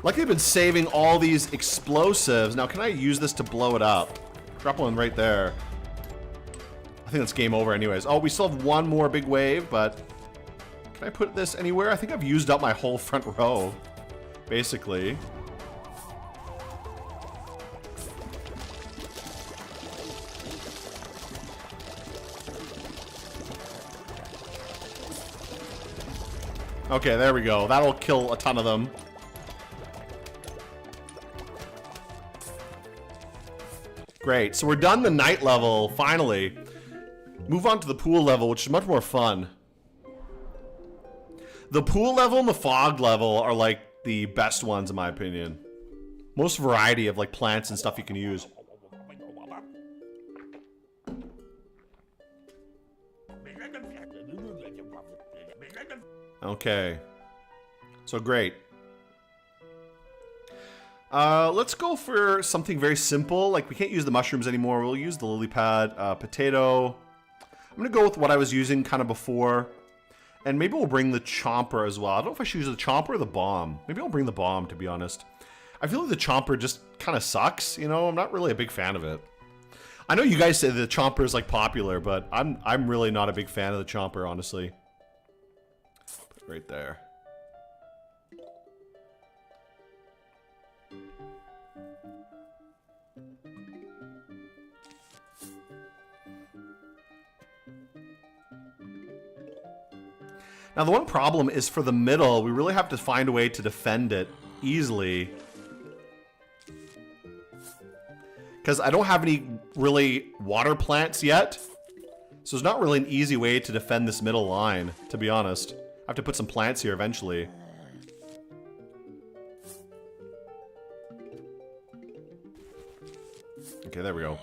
Like they've been saving all these explosives. Now, can I use this to blow it up? Drop one right there. I think that's game over anyways. Oh, we still have one more big wave, but... Can I put this anywhere? I think I've used up my whole front row, basically. Okay, there we go. That'll kill a ton of them. Great. So we're done the night level, finally. Move on to the pool level, which is much more fun. The pool level and the fog level are like the best ones in my opinion. Most variety of like plants and stuff you can use. Okay. So great. Let's go for something very simple. Like, we can't use the mushrooms anymore. We'll use the lily pad, potato. I'm gonna go with what I was using kind of before. And maybe we'll bring the chomper as well. I don't know if I should use the chomper or the bomb. Maybe I'll bring the bomb, to be honest. I feel like the chomper just kind of sucks, you know? I'm not really a big fan of it. I know you guys say the chomper is, like, popular, but I'm really not a big fan of the chomper, honestly. Put it right there. Now, the one problem is for the middle, we really have to find a way to defend it easily. Because I don't have any really water plants yet. So there's not really an easy way to defend this middle line, to be honest. I have to put some plants here eventually. Okay, there we go.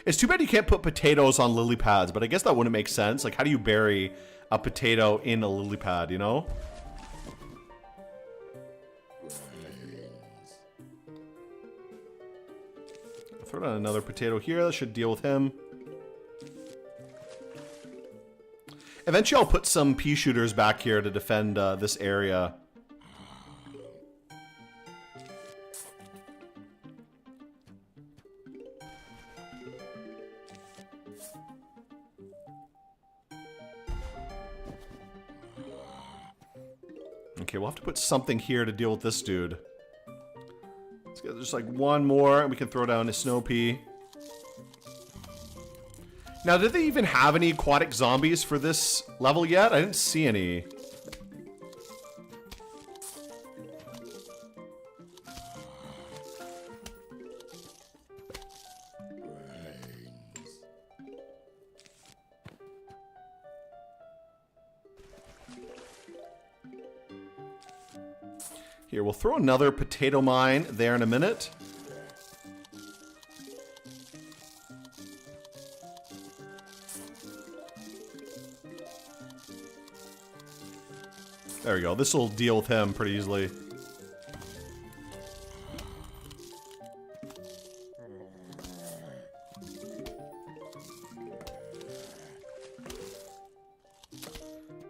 It's too bad you can't put potatoes on lily pads, but I guess that wouldn't make sense. Like, how do you bury a potato in a lily pad, you know? Throw down another potato here. That should deal with him. Eventually I'll put some pea shooters back here to defend this area. Okay, we'll have to put something here to deal with this dude. Let's get just like one more, and we can throw down a snow pea. Now, did they even have any aquatic zombies for this level yet? I didn't see any. Here, we'll throw another potato mine there in a minute. There we go. This will deal with him pretty easily.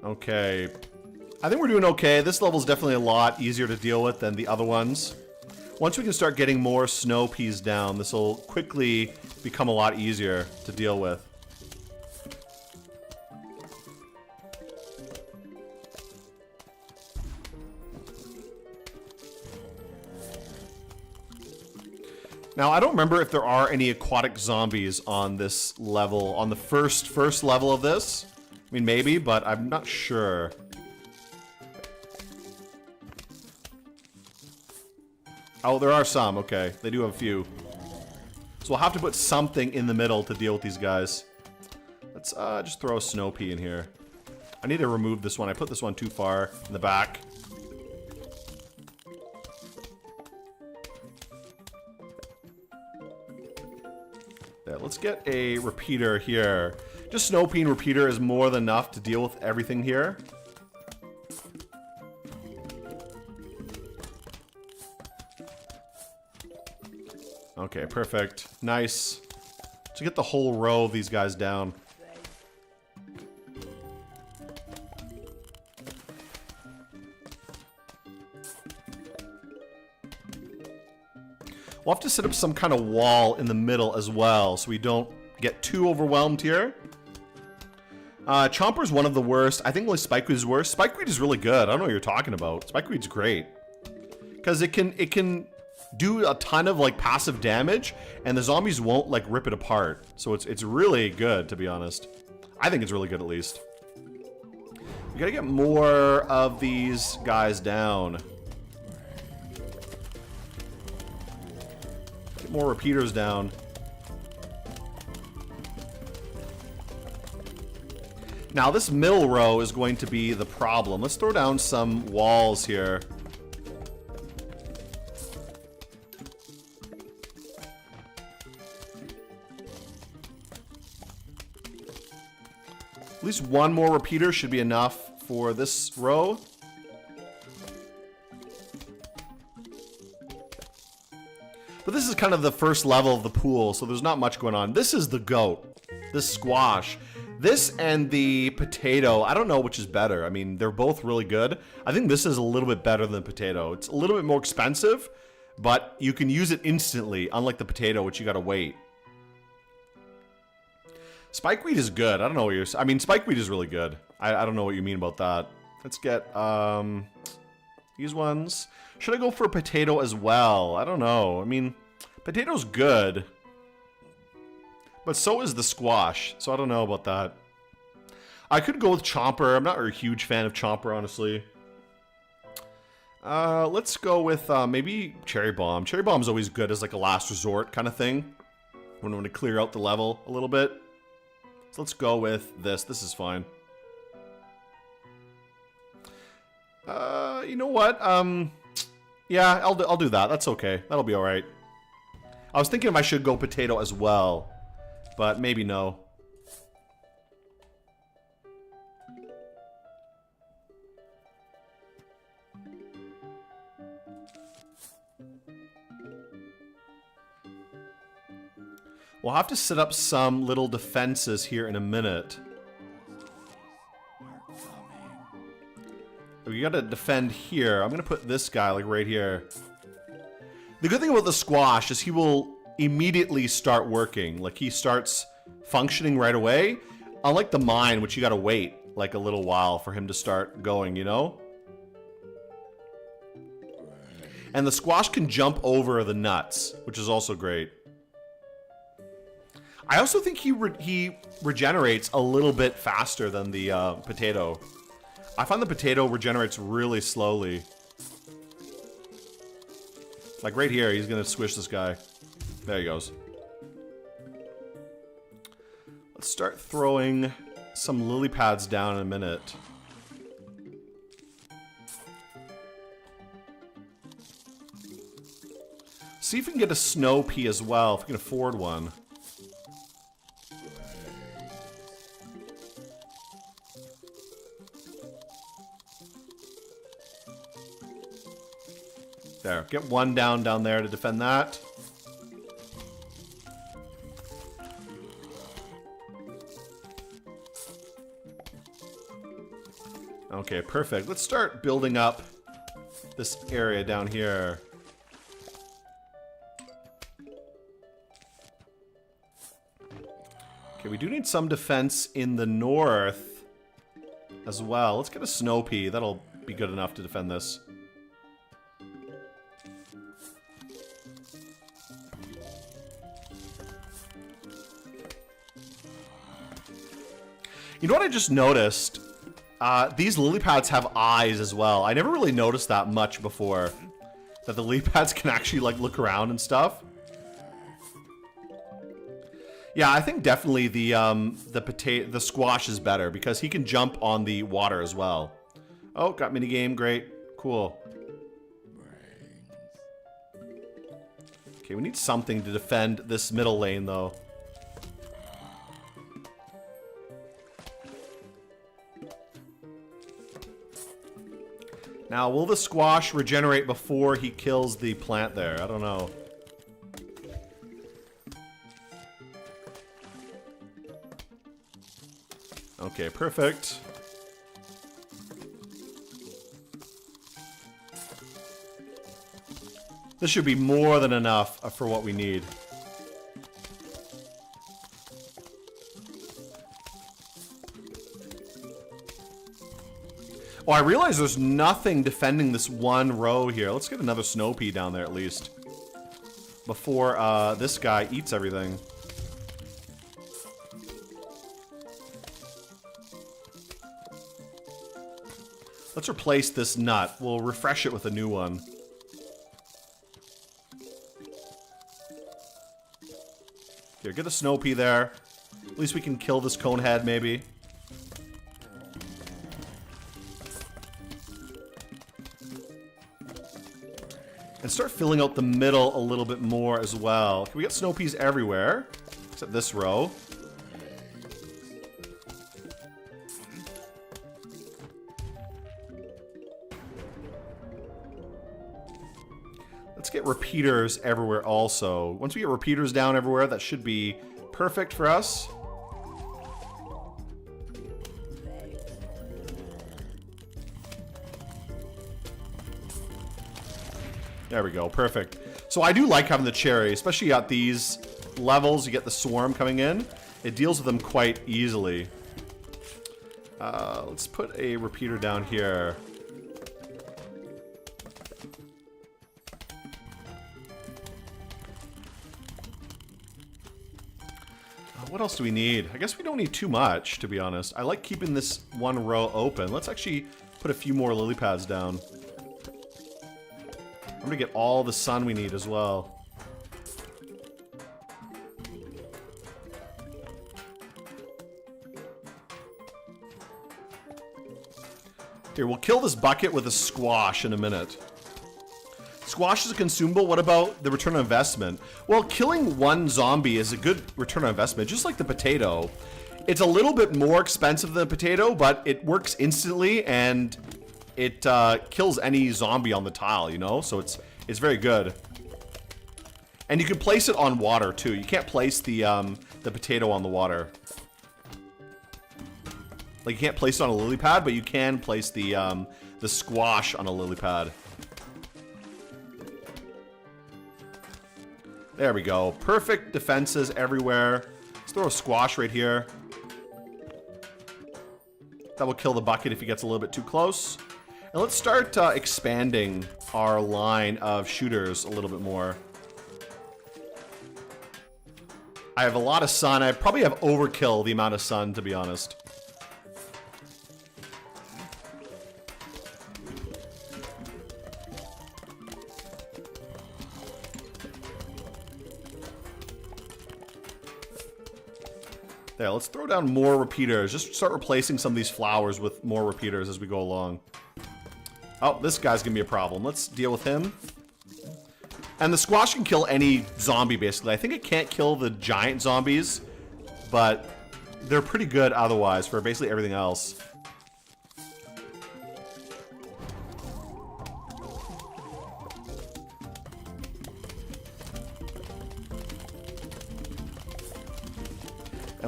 Okay. I think we're doing okay. This level's definitely a lot easier to deal with than the other ones. Once we can start getting more snow peas down, this will quickly become a lot easier to deal with. Now, I don't remember if there are any aquatic zombies on this level, on the first level of this. I mean, maybe, but I'm not sure. Oh, there are some. Okay, they do have a few. So we'll have to put something in the middle to deal with these guys. Let's just throw a snow pea in here. I need to remove this one. I put this one too far in the back. Yeah, let's get a repeater here. Just snow pea and repeater is more than enough to deal with everything here. Okay, perfect. Nice. To get the whole row of these guys down. We'll have to set up some kind of wall in the middle as well, so we don't get too overwhelmed here. Chomper's one of the worst. I think only Spikeweed is worse. Spikeweed is really good. I don't know what you're talking about. Spikeweed's great. Because it can do a ton of like passive damage, and the zombies won't like rip it apart. So it's really good, to be honest. I think it's really good, at least. We gotta get more of these guys down. Get more repeaters down. Now this middle row is going to be the problem. Let's throw down some walls here. At least one more repeater should be enough for this row. But this is kind of the first level of the pool, so there's not much going on. This is the goat. This squash. This and the potato, I don't know which is better. I mean, they're both really good. I think this is a little bit better than the potato. It's a little bit more expensive, but you can use it instantly, unlike the potato, which you gotta wait. Spikeweed is good. I don't know what you're... I mean, Spikeweed is really good. I don't know what you mean about that. Let's get, these ones. Should I go for a potato as well? I don't know. I mean, potato's good. But so is the squash. So I don't know about that. I could go with Chomper. I'm not a huge fan of Chomper, honestly. Let's go with, maybe Cherry Bomb. Cherry Bomb's always good as like a last resort kind of thing. When I want to clear out the level a little bit. So let's go with this. This is fine. You know what? Yeah, I'll do that. That's okay. That'll be alright. I was thinking if I should go potato as well. But maybe no. We'll have to set up some little defenses here in a minute. We gotta defend here. I'm gonna put this guy like right here. The good thing about the squash is he will immediately start working. Like he starts functioning right away. Unlike the mine, which you gotta wait like a little while for him to start going, you know? And the squash can jump over the nuts, which is also great. I also think he regenerates a little bit faster than the potato. I find the potato regenerates really slowly. Like right here, he's gonna squish this guy. There he goes. Let's start throwing some lily pads down in a minute. See if we can get a snow pea as well, if we can afford one. There, get one down there to defend that. Okay, perfect. Let's start building up this area down here. Okay, we do need some defense in the north as well. Let's get a snow pea. That'll be good enough to defend this. You know what I just noticed? These lily pads have eyes as well. I never really noticed that much before. That the lily pads can actually like look around and stuff. Yeah, I think definitely the squash is better because he can jump on the water as well. Oh, got minigame, great, cool. Okay, we need something to defend this middle lane though. Now, will the squash regenerate before he kills the plant there? I don't know. Okay, perfect. This should be more than enough for what we need. Oh, I realize there's nothing defending this one row here. Let's get another snow pea down there at least. Before this guy eats everything. Let's replace this nut. We'll refresh it with a new one. Here, get a snow pea there. At least we can kill this cone head, maybe. And start filling out the middle a little bit more as well. We got snow peas everywhere, except this row. Let's get repeaters everywhere also. Once we get repeaters down everywhere, that should be perfect for us. There we go, perfect. So I do like having the cherry, especially at these levels. You get the swarm coming in. It deals with them quite easily. Let's put a repeater down here. What else do we need? I guess we don't need too much, to be honest. I like keeping this one row open. Let's actually put a few more lily pads down. I'm gonna get all the sun we need as well. Here, we'll kill this bucket with a squash in a minute. Squash is a consumable. What about the return on investment? Well, killing one zombie is a good return on investment, just like the potato. It's a little bit more expensive than the potato, but it works instantly and it kills any zombie on the tile, you know? So it's very good. And you can place it on water too. You can't place the potato on the water. Like you can't place it on a lily pad, but you can place the squash on a lily pad. There we go. Perfect defenses everywhere. Let's throw a squash right here. That will kill the bucket if he gets a little bit too close. And let's start expanding our line of shooters a little bit more. I have a lot of sun. I probably have overkill the amount of sun, to be honest. There, let's throw down more repeaters. Just start replacing some of these flowers with more repeaters as we go along. Oh, this guy's gonna be a problem. Let's deal with him. And the squash can kill any zombie, basically. I think it can't kill the giant zombies, but they're pretty good otherwise for basically everything else.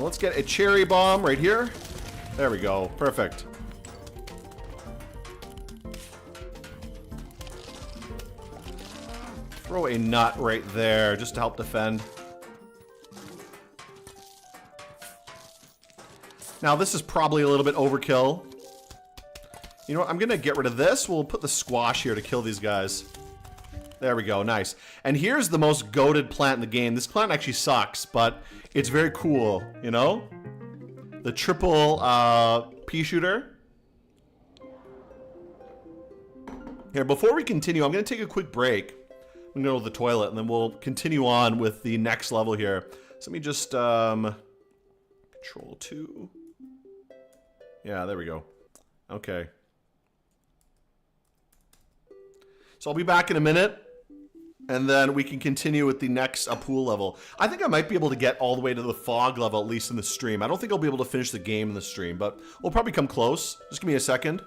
And let's get a cherry bomb right here. There we go. Perfect. Throw a nut right there just to help defend. Now, this is probably a little bit overkill. You know what? I'm going to get rid of this. We'll put the squash here to kill these guys. There we go. Nice. And here's the most goated plant in the game. This plant actually sucks, but it's very cool, you know? The triple pea shooter. Here, before we continue, I'm going to take a quick break. I'm going to go to the toilet, and then we'll continue on with the next level here. So let me just... Control 2. Yeah, there we go. Okay. So I'll be back in a minute, and then we can continue with the next pool level. I think I might be able to get all the way to the fog level, at least in the stream. I don't think I'll be able to finish the game in the stream, but we'll probably come close. Just give me a second.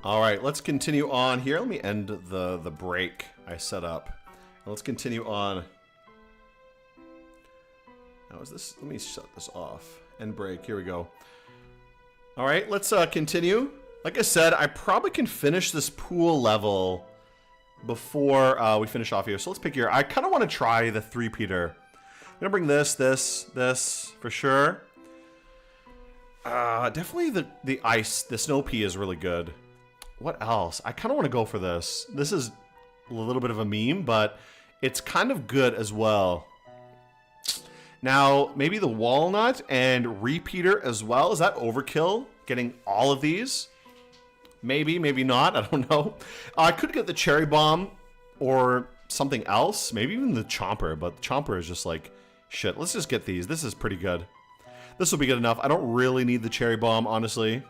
All right, let's continue on here. Let me end the break I set up. Let's continue on. Now is this, let me shut this off. End break, here we go. All right, let's continue. Like I said, I probably can finish this pool level before we finish off here. So let's pick here. I kind of want to try the three-peater. I'm gonna bring this for sure. Definitely the ice, the snow pea is really good. What else? I kind of want to go for this. This is a little bit of a meme, but it's kind of good as well. Now, maybe the walnut and repeater as well. Is that overkill? Getting all of these? Maybe, maybe not. I don't know. I could get the cherry bomb or something else. Maybe even the chomper, but the chomper is just like, shit. Let's just get these. This is pretty good. This will be good enough. I don't really need the cherry bomb, honestly.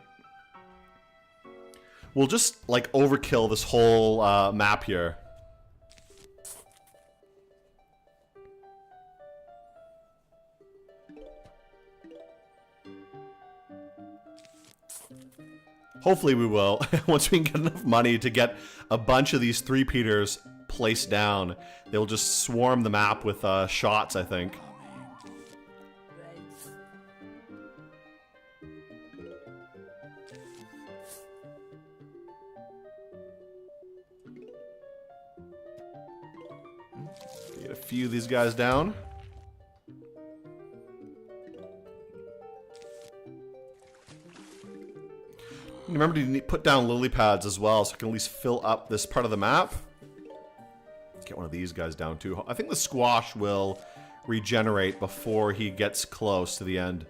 We'll just, like, overkill this whole map here. Hopefully we will, once we can get enough money to get a bunch of these three-peaters placed down, they'll just swarm the map with shots, I think. Get a few of these guys down. Remember to put down lily pads as well, so I can at least fill up this part of the map. Get one of these guys down too. I think the squash will regenerate before he gets close to the end.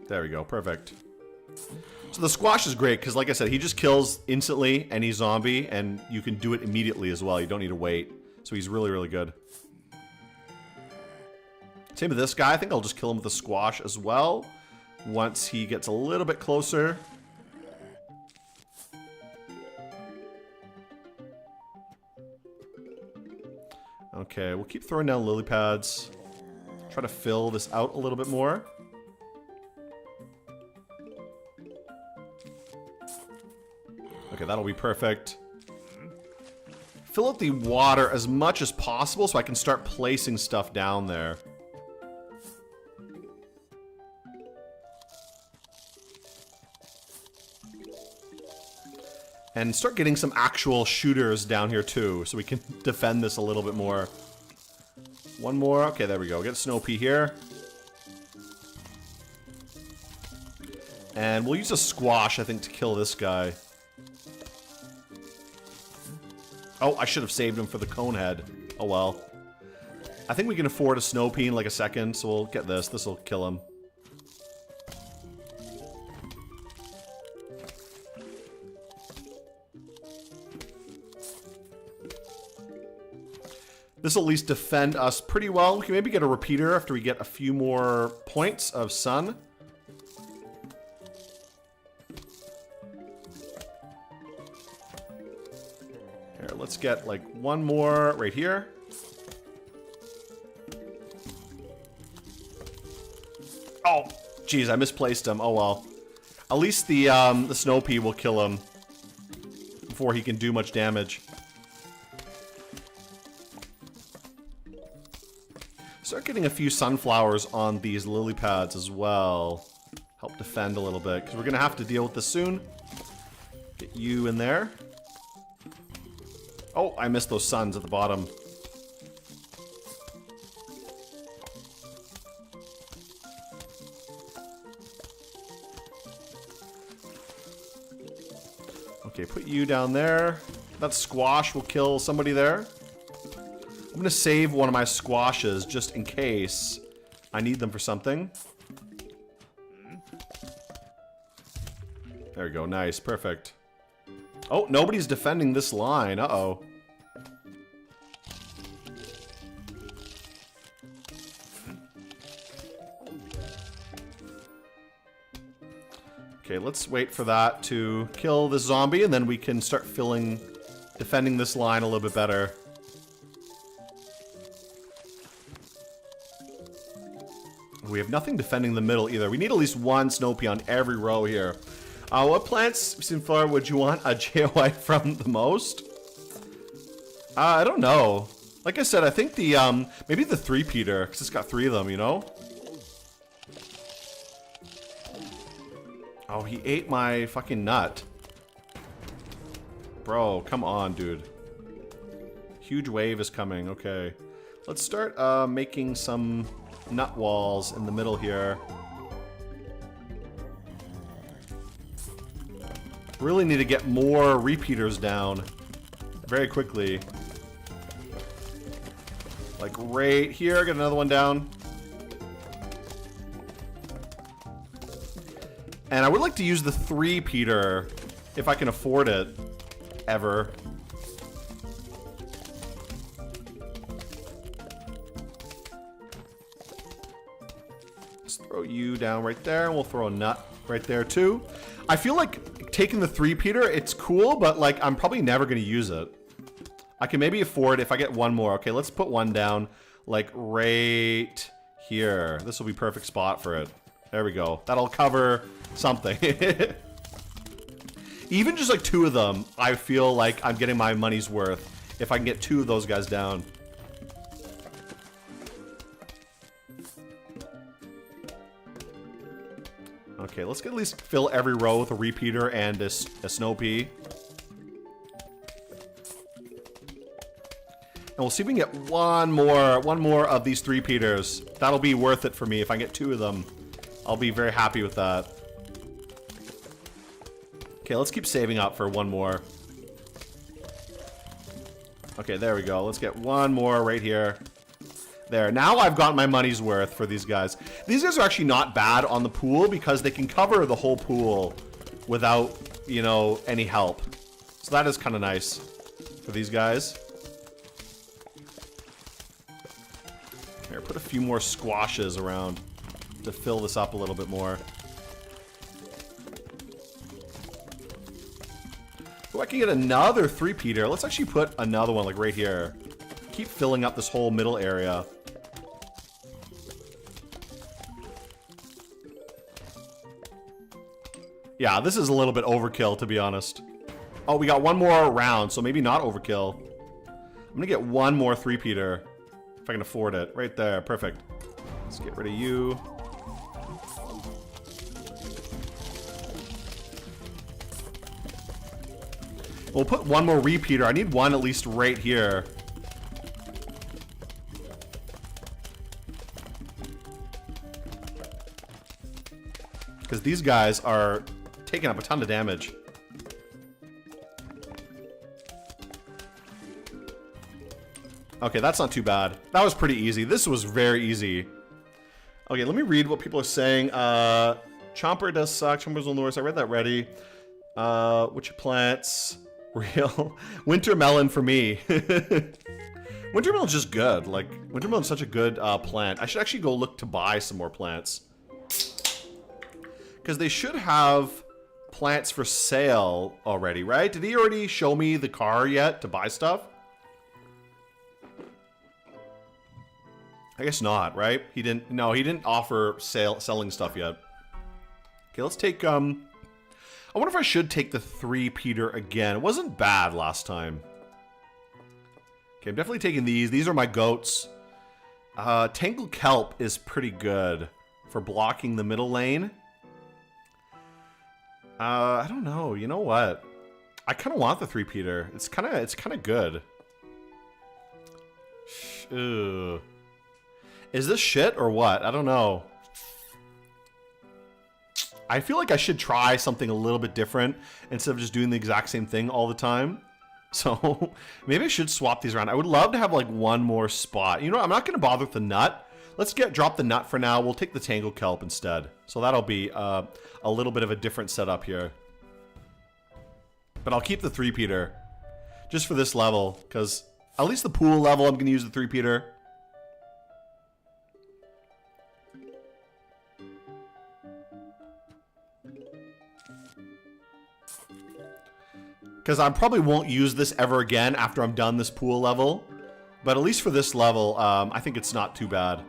There we go, perfect. So the squash is great because, like I said, he just kills instantly any zombie, and you can do it immediately as well. You don't need to wait. So he's really, really good. Same with this guy. I think I'll just kill him with a squash as well once he gets a little bit closer. Okay, we'll keep throwing down lily pads. Try to fill this out a little bit more. Okay, that'll be perfect. Fill out the water as much as possible so I can start placing stuff down there. And start getting some actual shooters down here too, so we can defend this a little bit more. One more. Okay, there we go. Get a snow pea here. And we'll use a squash, I think, to kill this guy. Oh, I should have saved him for the cone head. Oh well. I think we can afford a snow pea in like a second, so we'll get this. This will kill him. This will at least defend us pretty well. We can maybe get a repeater after we get a few more points of sun. Here, let's get like one more right here. Oh, geez, I misplaced him. Oh well. At least the snow pea will kill him before he can do much damage. Start getting a few sunflowers on these lily pads as well. Help defend a little bit, because we're going to have to deal with this soon. Get you in there. Oh, I missed those suns at the bottom. Okay, put you down there. That squash will kill somebody there. I'm going to save one of my squashes just in case I need them for something. There we go. Nice. Perfect. Oh, nobody's defending this line. Uh-oh. Okay, let's wait for that to kill this zombie, and then we can start defending this line a little bit better. We have nothing defending the middle either. We need at least one snow pea on every row here. What plants, Sinfar, would you want a JOI from the most? I don't know. Like I said, I think the, maybe the 3-peater, because it's got 3 of them, you know? Oh, he ate my fucking nut. Bro, come on, dude. Huge wave is coming, okay. Let's start, making some nut walls in the middle here. Really need to get more repeaters down very quickly. Like right here, get another one down. And I would like to use the 3-peater if I can afford it ever. Throw you down right there, and we'll throw a nut right there too. I feel like taking the 3-peater, it's cool, but like I'm probably never going to use it. I can maybe afford if I get one more. Okay, let's put one down like right here. This will be perfect spot for it. There we go. That'll cover something. Even just like 2 of them, I feel like I'm getting my money's worth if I can get 2 of those guys down. Okay, let's at least fill every row with a repeater and a snow pea. And we'll see if we can get one more of these 3-peaters. That'll be worth it for me. If I get 2 of them, I'll be very happy with that. Okay, let's keep saving up for 1 more. Okay, there we go. Let's get 1 more right here. There. Now I've got my money's worth for these guys. These guys are actually not bad on the pool because they can cover the whole pool without, you know, any help. So that is kind of nice for these guys. Here, put a few more squashes around to fill this up a little bit more. Oh, I can get another 3-peater. Let's actually put another one like right here. Keep filling up this whole middle area. Yeah, this is a little bit overkill, to be honest. Oh, we got 1 more round, so maybe not overkill. I'm gonna get 1 more 3-peater. If I can afford it. Right there, perfect. Let's get rid of you. We'll put 1 more repeater. I need 1 at least right here. Because these guys are taking up a ton of damage. Okay, that's not too bad. That was pretty easy. This was very easy. Okay, let me read what people are saying. Chomper does suck. Chomper's on the worst. I read that already. Which plants? Real. Winter melon for me. Winter melon's just good. Like, winter melon's such a good plant. I should actually go look to buy some more plants. Because they should have plants for sale already, right? Did he already show me the car yet to buy stuff? I guess not, right? He didn't. No, he didn't offer selling stuff yet. Okay, let's take. I wonder if I should take the 3-peater again. It wasn't bad last time. Okay, I'm definitely taking these. These are my goats. Tangled kelp is pretty good for blocking the middle lane. I don't know. You know what? I kind of want the 3-peater. It's kind of good. Ugh. Is this shit or what? I don't know. I feel like I should try something a little bit different instead of just doing the exact same thing all the time. So maybe I should swap these around. I would love to have like 1 more spot. You know what? I'm not going to bother with the nut. Let's drop the nut for now. We'll take the tangled kelp instead. So that'll be a little bit of a different setup here. But I'll keep the 3-peater just for this level, because at least the pool level, I'm going to use the 3-peater. Because I probably won't use this ever again after I'm done this pool level. But at least for this level, I think it's not too bad.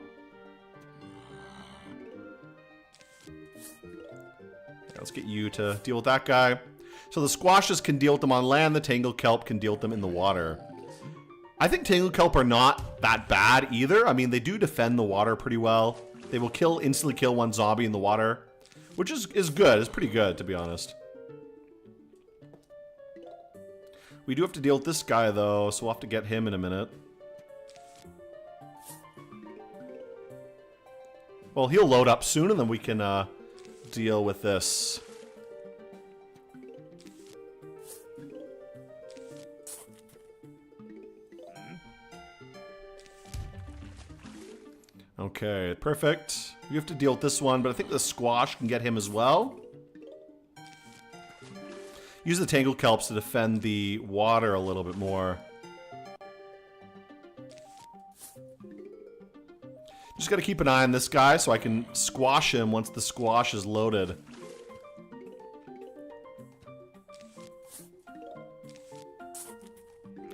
Let's get you to deal with that guy. So the squashes can deal with them on land. The tangled kelp can deal with them in the water. I think tangled kelp are not that bad either. I mean, they do defend the water pretty well. They will instantly kill 1 zombie in the water. Which is good. It's pretty good, to be honest. We do have to deal with this guy, though, so we'll have to get him in a minute. Well, he'll load up soon, and then we can deal with this. Okay, perfect. We have to deal with this one, but I think the squash can get him as well. Use the tangled kelps to defend the water a little bit more. Just gotta keep an eye on this guy so I can squash him once the squash is loaded.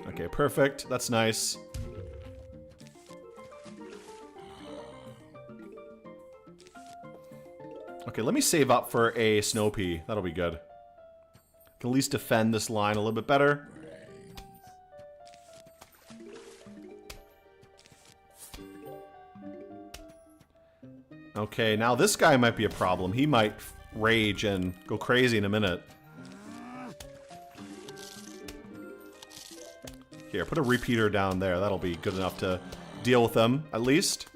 Okay, perfect. That's nice. Okay, let me save up for a snow pea. That'll be good. Can at least defend this line a little bit better. Okay, now this guy might be a problem. He might rage and go crazy in a minute. Here, put a repeater down there. That'll be good enough to deal with them, at least.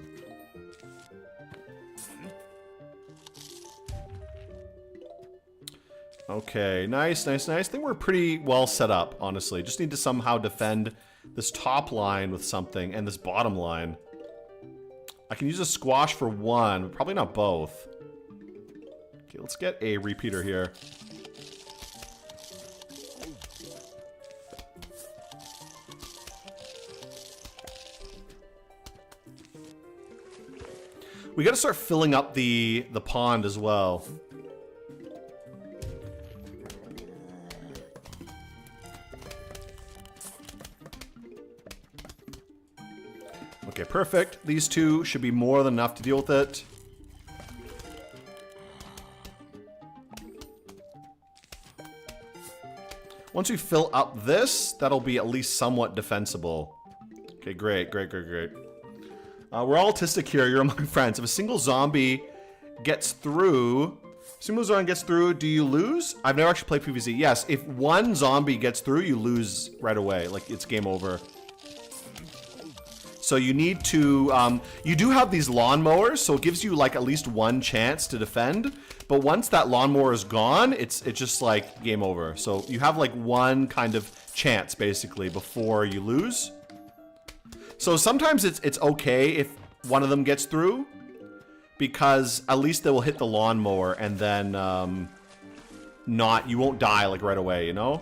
Okay, nice, nice, nice. I think we're pretty well set up, honestly. Just need to somehow defend this top line with something and this bottom line. I can use a squash for one, but probably not both. Okay, let's get a repeater here. We gotta start filling up the pond as well. Okay, perfect. These two should be more than enough to deal with it. Once we fill up this, that'll be at least somewhat defensible. Okay, great, great, great, great. We're all autistic here. You're among friends. If a single zombie gets through... do you lose? I've never actually played PvZ. Yes, if one zombie gets through, you lose right away. Like, it's game over. So you need to, you do have these lawnmowers, so it gives you like at least one chance to defend. But once that lawnmower is gone, it's just like game over. So you have like one kind of chance basically before you lose. So sometimes it's okay if one of them gets through, because at least they will hit the lawnmower and then you won't die like right away, you know?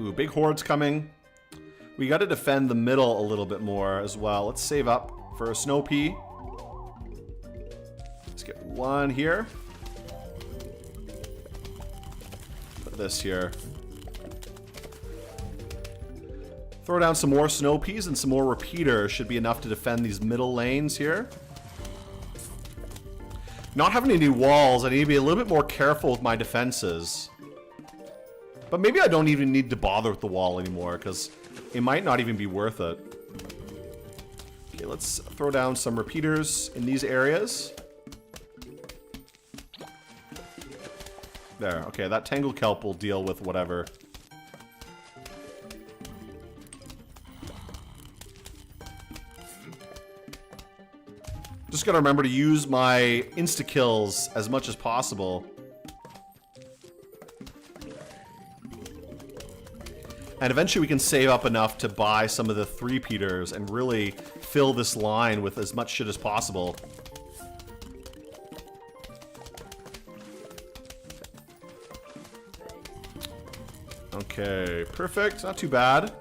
Ooh, big horde's coming. We got to defend the middle a little bit more as well. Let's save up for a snow pea. Let's get one here. Put this here. Throw down some more snow peas and some more repeaters. Should be enough to defend these middle lanes here. Not having any walls, I need to be a little bit more careful with my defenses. But maybe I don't even need to bother with the wall anymore, because it might not even be worth it. Okay, let's throw down some repeaters in these areas. There, okay, that tangled kelp will deal with whatever. Just gotta remember to use my insta-kills as much as possible. And eventually we can save up enough to buy some of the three-peaters and really fill this line with as much shit as possible. Okay, perfect. Not too bad.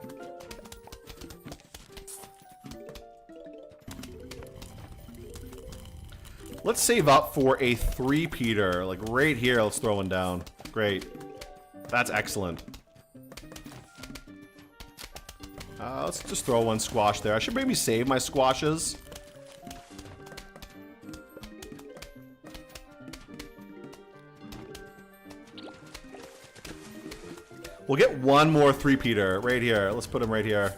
Let's save up for a three-peater. Like right here, let's throw one down. Great. That's excellent. Let's just throw one squash there. I should maybe save my squashes. We'll get one more three-peater right here. Let's put him right here.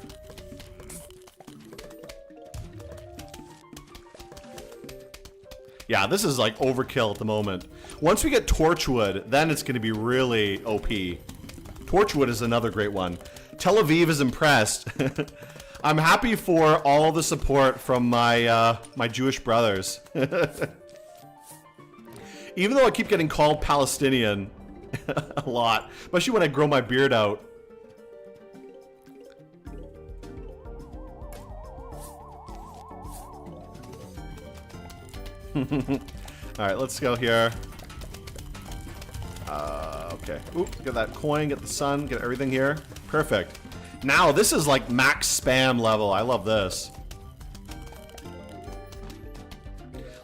Yeah, this is like overkill at the moment. Once we get Torchwood, then it's going to be really OP. Torchwood is another great one. Tel Aviv is impressed. I'm happy for all the support from my my Jewish brothers. Even though I keep getting called Palestinian a lot, especially when I grow my beard out. Alright, let's go here. Okay. Oop, get that coin, get the sun, get everything here. Perfect. Now, this is like max spam level. I love this.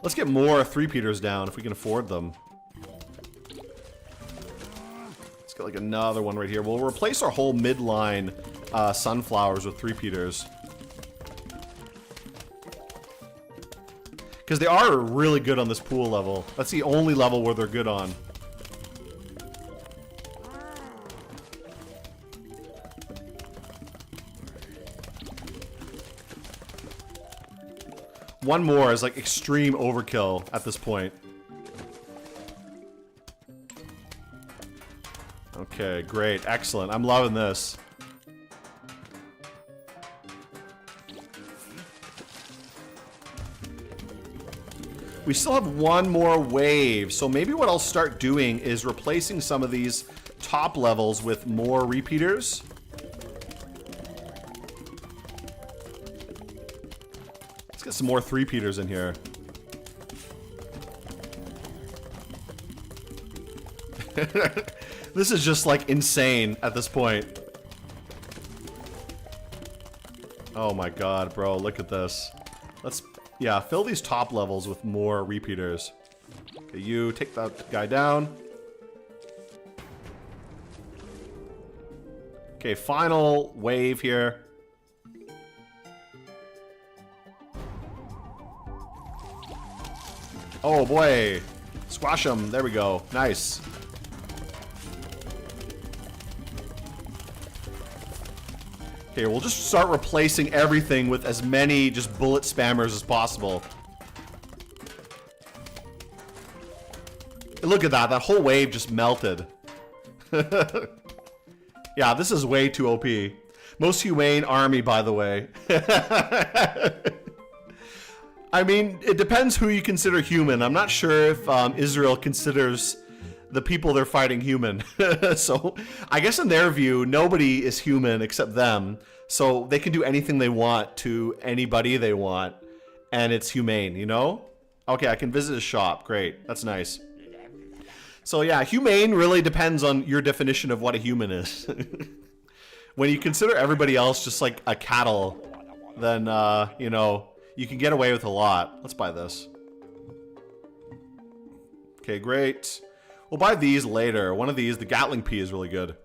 Let's get more three-peaters down if we can afford them. Let's get like another one right here. We'll replace our whole midline sunflowers with three-peaters. Because they are really good on this pool level. That's the only level where they're good on. One more is like extreme overkill at this point. Okay, great. Excellent. I'm loving this. We still have one more wave, so maybe what I'll start doing is replacing some of these top levels with more repeaters. Let's get some more three-peaters in here. This is just like insane at this point. Oh my god, bro, look at this. Let's, yeah, fill these top levels with more repeaters. Okay, you take that guy down. Okay, final wave here. Oh boy, squash him. There we go. Nice. Okay, we'll just start replacing everything with as many just bullet spammers as possible. And look at that. That whole wave just melted. Yeah, this is way too OP. Most humane army, by the way. I mean, it depends who you consider human. I'm not sure if Israel considers the people they're fighting human. So I guess in their view, nobody is human except them. So they can do anything they want to anybody they want. And it's humane, you know? Okay, I can visit a shop. Great. That's nice. So yeah, humane really depends on your definition of what a human is. When you consider everybody else just like a cattle, then, you know, you can get away with a lot. Let's buy this. Okay, great. We'll buy these later. One of these, the Gatling P, is really good.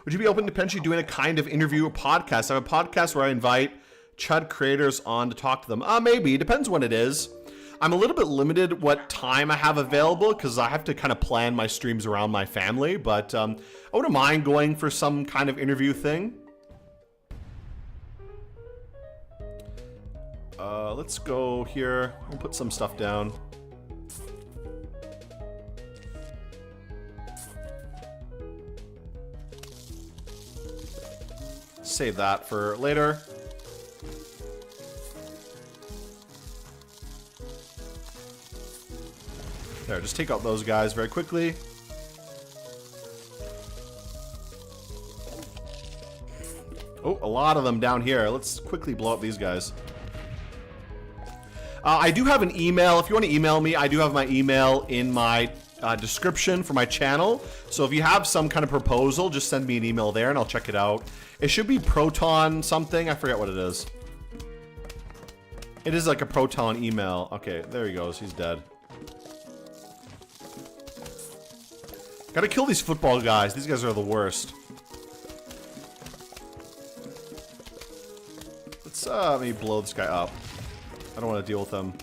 Would you be open to potentially doing a kind of interview or podcast? I have a podcast where I invite Chud creators on to talk to them. Maybe. Depends when it is. I'm a little bit limited what time I have available because I have to kind of plan my streams around my family. But I wouldn't mind going for some kind of interview thing. Let's go here. We'll put some stuff down. Save that for later. There, just take out those guys very quickly. Oh, a lot of them down here. Let's quickly blow up these guys. I do have an email. If you want to email me, I do have my email in my description for my channel. So if you have some kind of proposal, just send me an email there and I'll check it out. It should be Proton something. I forget what it is. It is like a Proton email. Okay, there he goes. He's dead. Gotta kill these football guys. These guys are the worst. Let's maybe blow this guy up. I don't want to deal with him.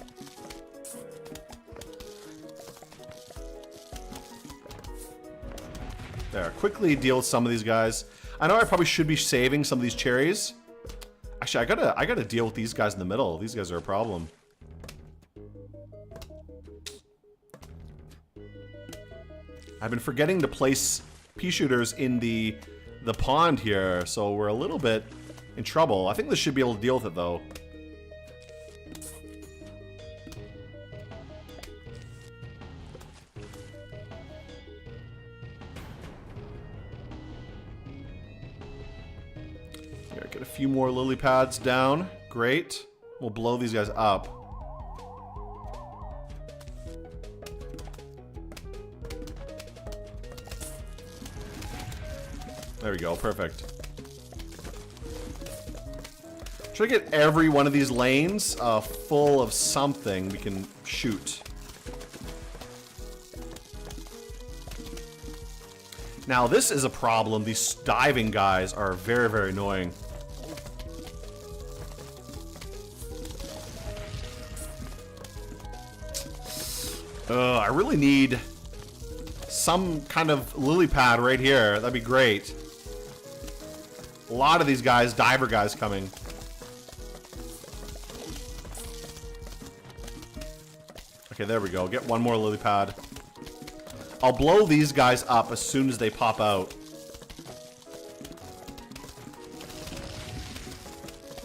There, quickly deal with some of these guys. I know I probably should be saving some of these cherries. Actually, I gotta deal with these guys in the middle. These guys are a problem. I've been forgetting to place pea shooters in the pond here, so we're a little bit in trouble. I think this should be able to deal with it though. Get a few more lily pads down. Great. We'll blow these guys up. There we go. Perfect. Try to get every one of these lanes full of something we can shoot. Now this is a problem. These diving guys are very, very annoying. I really need some kind of lily pad right here. That'd be great. A lot of these guys, diver guys coming. Okay, there we go. Get one more lily pad. I'll blow these guys up as soon as they pop out.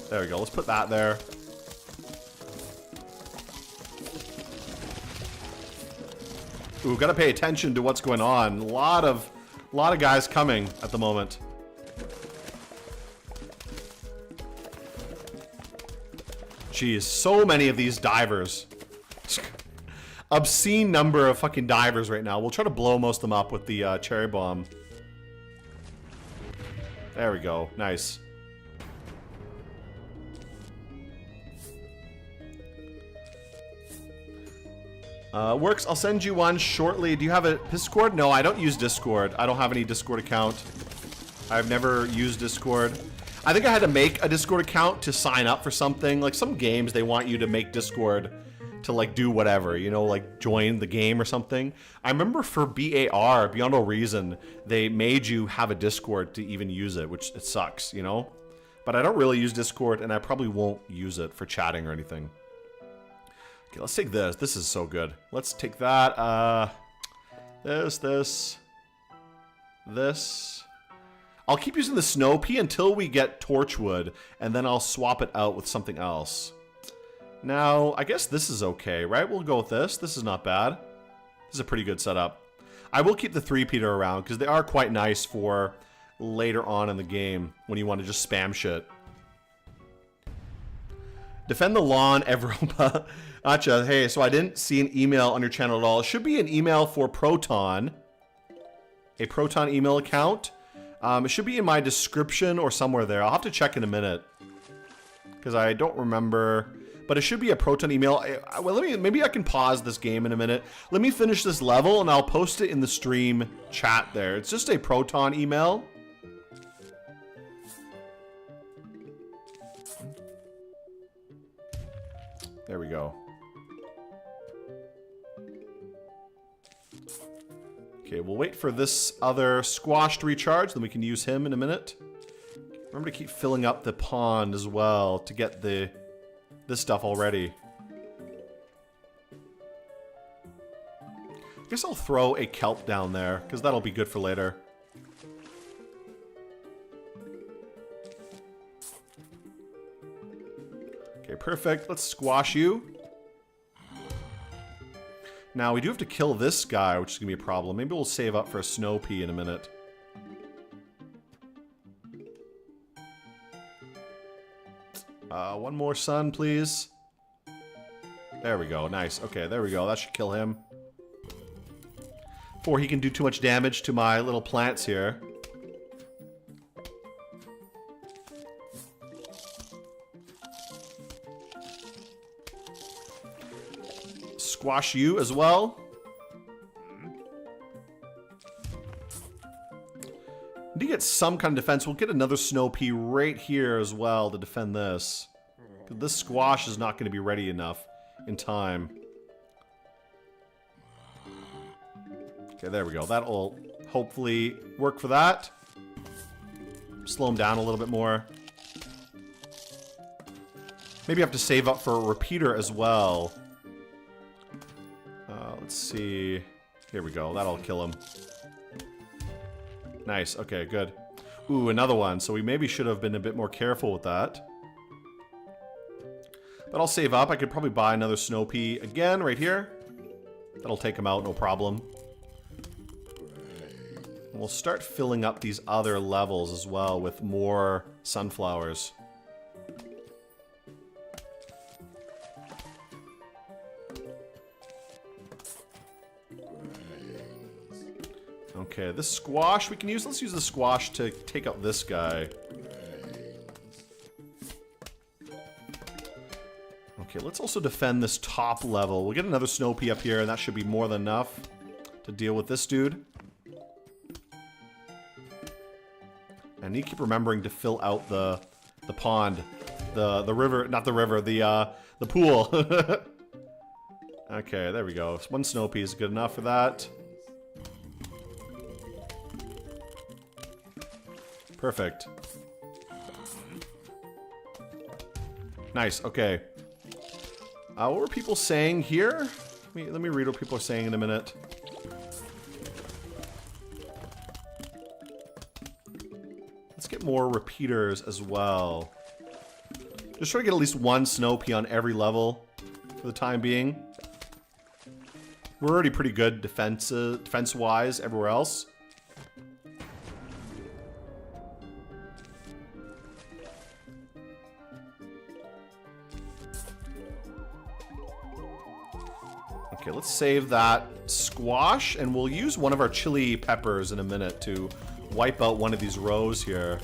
There we go. Let's put that there. Ooh, gotta pay attention to what's going on. A lot of guys coming at the moment. Jeez, so many of these divers. Obscene number of fucking divers right now. We'll try to blow most of them up with the cherry bomb. There we go. Nice. Works, I'll send you one shortly. Do you have a Discord? No, I don't use Discord. I don't have any Discord account. I've never used Discord. I think I had to make a Discord account to sign up for something. Like some games, they want you to make Discord to like do whatever, you know, like join the game or something. I remember for BAR, Beyond All Reason, they made you have a Discord to even use it, which it sucks, you know? But I don't really use Discord, and I probably won't use it for chatting or anything. Okay, let's take this. This is so good. Let's take that. This. I'll keep using the snow pea until we get torchwood, and then I'll swap it out with something else. Now, I guess this is okay, right? We'll go with this. This is not bad. This is a pretty good setup. I will keep the 3-peater around, because they are quite nice for later on in the game, when you want to just spam shit. Defend the lawn, Evropa. Gotcha. Hey, so I didn't see an email on your channel at all. It should be an email for Proton. A Proton email account. It should be in my description or somewhere there. I'll have to check in a minute. Because I don't remember. But it should be a Proton email. Well, maybe I can pause this game in a minute. Let me finish this level and I'll post it in the stream chat there. It's just a Proton email. There we go. Okay, we'll wait for this other squash to recharge, then we can use him in a minute. Remember to keep filling up the pond as well to get this stuff already. I guess I'll throw a kelp down there, because that'll be good for later. Okay, perfect. Let's squash you. Now, we do have to kill this guy, which is going to be a problem. Maybe we'll save up for a snow pea in a minute. One more sun, please. There we go. Nice. Okay, there we go. That should kill him. Before he can do too much damage to my little plants here. Squash you as well. Need to get some kind of defense. We'll get another snow pea right here as well to defend this. This squash is not going to be ready enough in time. Okay, there we go. That'll hopefully work for that. Slow him down a little bit more. Maybe I have to save up for a repeater as well. Let's see. Here we go. That'll kill him. Nice. Okay, good. Ooh, another one. So we maybe should have been a bit more careful with that. But I'll save up. I could probably buy another snow pea again right here. That'll take him out, no problem. And we'll start filling up these other levels as well with more sunflowers. Okay, this squash we can use. Let's use the squash to take out this guy. Okay, let's also defend this top level. We'll get another snow pea up here, and that should be more than enough to deal with this dude. I need to keep remembering to fill out the pond, the river, not the river, the pool. Okay, there we go. One snow pea is good enough for that. Perfect. Nice, okay. What were people saying here? Let me read what people are saying in a minute. Let's get more repeaters as well. Just try to get at least one snow pea on every level for the time being. We're already pretty good defense-wise everywhere else. Okay, let's save that squash, and we'll use one of our chili peppers in a minute to wipe out one of these rows here.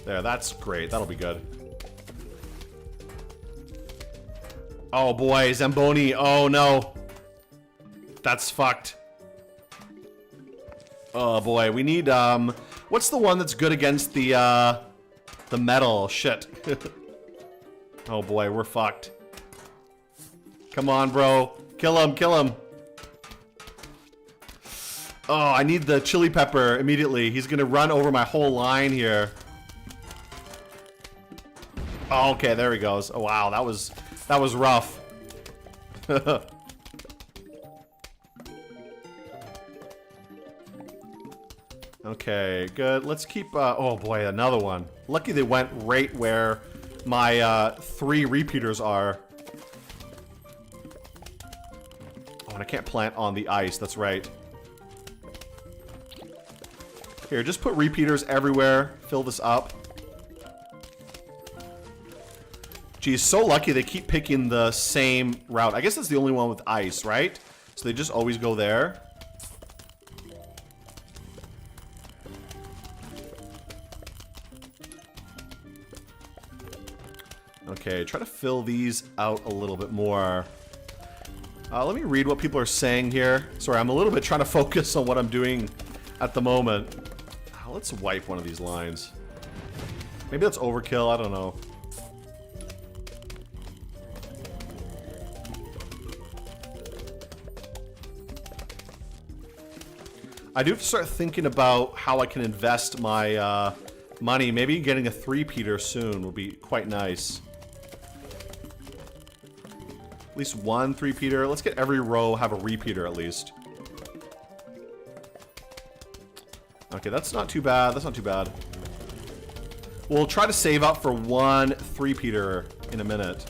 There, that's great. That'll be good. Oh boy, Zamboni. Oh no. That's fucked. Oh boy, we need, what's the one that's good against the metal? Shit. Oh boy, we're fucked. Come on, bro. Kill him, kill him. Oh, I need the chili pepper immediately. He's gonna run over my whole line here. Oh, okay, there he goes. Oh wow, that was rough. Okay, good. Let's keep, oh boy, another one. Lucky they went right where my 3 repeaters are. Oh, and I can't plant on the ice, that's right. Here, just put repeaters everywhere. Fill this up. Geez, so lucky they keep picking the same route. I guess that's the only one with ice, right? So they just always go there. Okay, try to fill these out a little bit more. Let me read what people are saying here. Sorry, I'm a little bit trying to focus on what I'm doing at the moment. Let's wipe one of these lines. Maybe that's overkill, I don't know. I do have to start thinking about how I can invest my money. Maybe getting a 3-peater soon will be quite nice. At least one 3-peater. Let's get every row have a repeater at least. Okay, that's not too bad. That's not too bad. We'll try to save up for one 3-peater in a minute.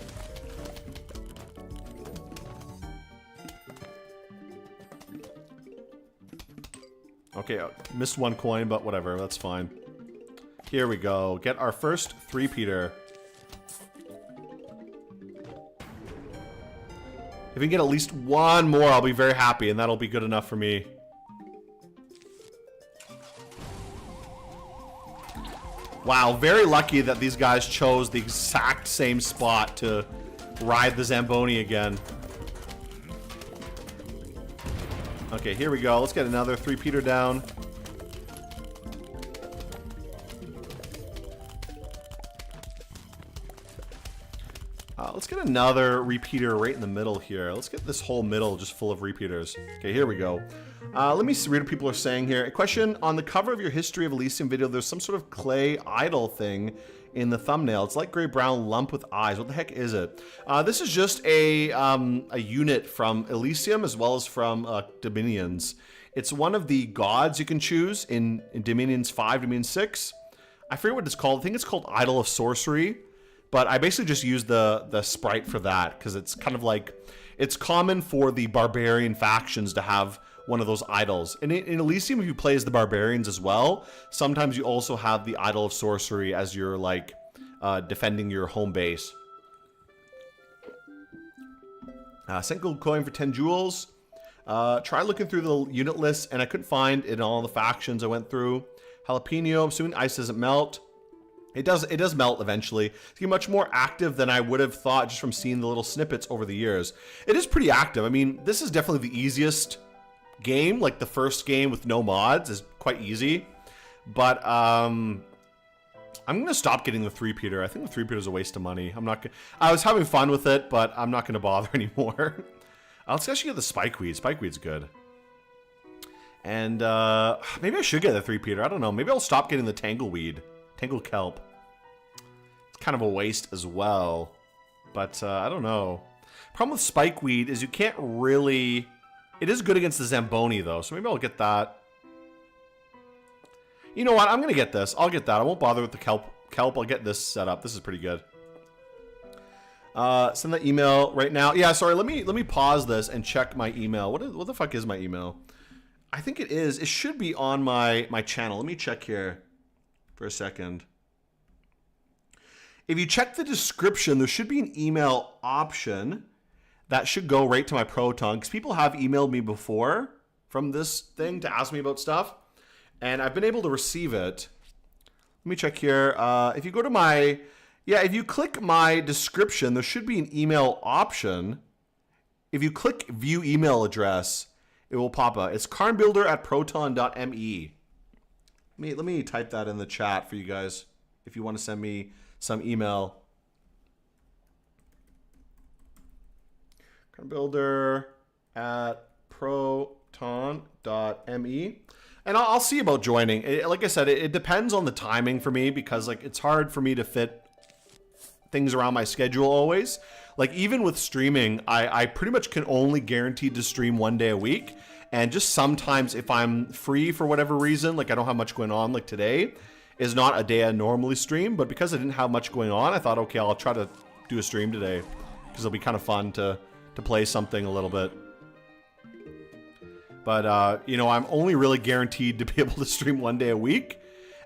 Okay, missed one coin, but whatever, that's fine. Here we go. Get our first 3-peater. If we can get at least one more, I'll be very happy, and that'll be good enough for me. Wow, very lucky that these guys chose the exact same spot to ride the Zamboni again. Okay, here we go. Let's get another 3-peater down. Let's get another repeater right in the middle here. Let's get this whole middle just full of repeaters. Okay, here we go. Let me read what people are saying here. A question: on the cover of your History of Elysium video, there's some sort of clay idol thing in the thumbnail. It's like gray-brown lump with eyes. What the heck is it? This is just a unit from Elysium as well as from Dominions. It's one of the gods you can choose in Dominions 5, Dominions 6. I forget what it's called. I think it's called Idol of Sorcery. But I basically just used the sprite for that because it's kind of like, it's common for the barbarian factions to have one of those idols. And in Elysium, if you play as the barbarians as well, sometimes you also have the Idol of Sorcery as you're like defending your home base. Sent gold coin for 10 jewels. Tried looking through the unit list and I couldn't find it in all the factions I went through. Jalapeno, assuming ice doesn't melt. It does melt eventually. It's much more active than I would have thought just from seeing the little snippets over the years. It is pretty active. I mean, this is definitely the easiest game. Like the first game with no mods is quite easy. But I'm gonna stop getting the 3-peater. I think the 3-peater is a waste of money. I was having fun with it, but I'm not gonna bother anymore. Let's actually get the spikeweed. Spikeweed's good. And maybe I should get the 3-peater. I don't know. Maybe I'll stop getting the tangleweed. Tangled kelp. It's kind of a waste as well. But I don't know. Problem with spikeweed is you can't really... It is good against the Zamboni, though, so maybe I'll get that. You know what? I'm going to get this. I'll get that. I won't bother with the kelp. I'll get this set up. This is pretty good. Send that email right now. Yeah, sorry. Let me pause this and check my email. What the fuck is my email? I think it is. It should be on my channel. Let me check here for a second. If you check the description, there should be an email option that should go right to my Proton, because people have emailed me before from this thing to ask me about stuff, and I've been able to receive it. Let me check here. If you go to my... Yeah, if you click my description, there should be an email option. If you click view email address, it will pop up. It's carnbuilder@proton.me. Let me type that in the chat for you guys if you want to send me some email. carnbuilder@proton.me. And I'll see about joining. Like I said, it depends on the timing for me, because like it's hard for me to fit things around my schedule always. Like even with streaming, I pretty much can only guaranteed to stream 1 day a week. And just sometimes if I'm free for whatever reason, like I don't have much going on, like today is not a day I normally stream, but because I didn't have much going on, I thought, okay, I'll try to do a stream today because it'll be kind of fun to play something a little bit. But, you know, I'm only really guaranteed to be able to stream 1 day a week.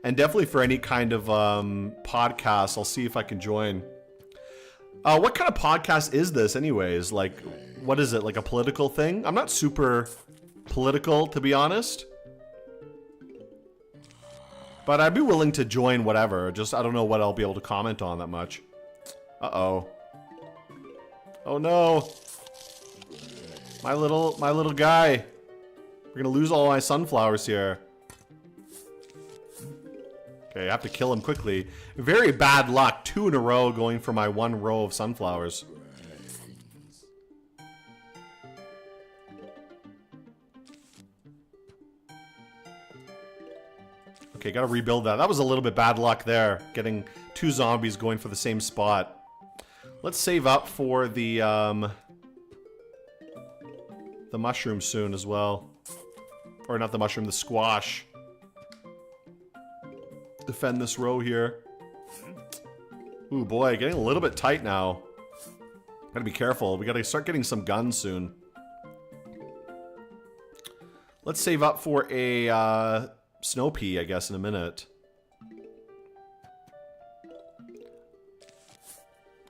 And definitely for any kind of podcast, I'll see if I can join. What kind of podcast is this anyways? Like, what is it? Like a political thing? I'm not super political, to be honest. But I'd be willing to join whatever. Just, I don't know what I'll be able to comment on that much. Uh-oh. Oh no. My little guy. We're gonna lose all my sunflowers here. Okay, I have to kill him quickly. Very bad luck. 2 in a row going for my 1 row of sunflowers. Okay, gotta rebuild that. That was a little bit bad luck there. Getting 2 zombies going for the same spot. Let's save up for the mushroom soon as well. Or not the mushroom, the squash. Defend this row here. Ooh boy, getting a little bit tight now. Gotta be careful. We gotta start getting some guns soon. Let's save up for a snow pea, I guess, in a minute.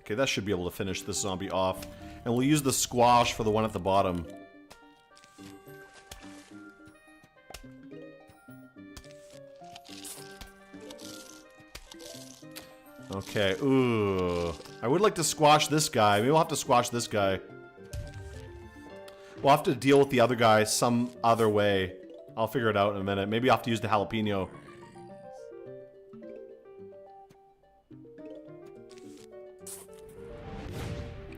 Okay, that should be able to finish this zombie off. And we'll use the squash for the one at the bottom. Okay, ooh. I would like to squash this guy. Maybe we'll have to squash this guy. We'll have to deal with the other guy some other way. I'll figure it out in a minute. Maybe I'll have to use the jalapeno.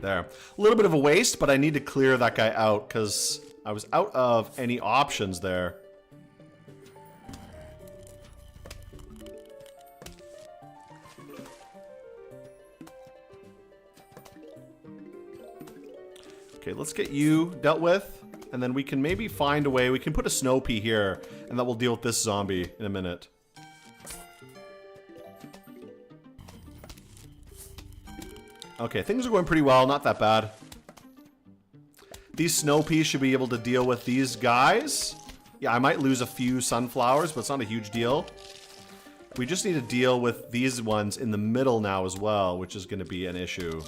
There. A little bit of a waste, but I need to clear that guy out because I was out of any options there. Okay, let's get you dealt with, and then we can maybe find a way. We can put a snow pea here, and that will deal with this zombie in a minute. Okay, things are going pretty well, not that bad. These snow peas should be able to deal with these guys. Yeah, I might lose a few sunflowers, but it's not a huge deal. We just need to deal with these ones in the middle now as well, which is going to be an issue.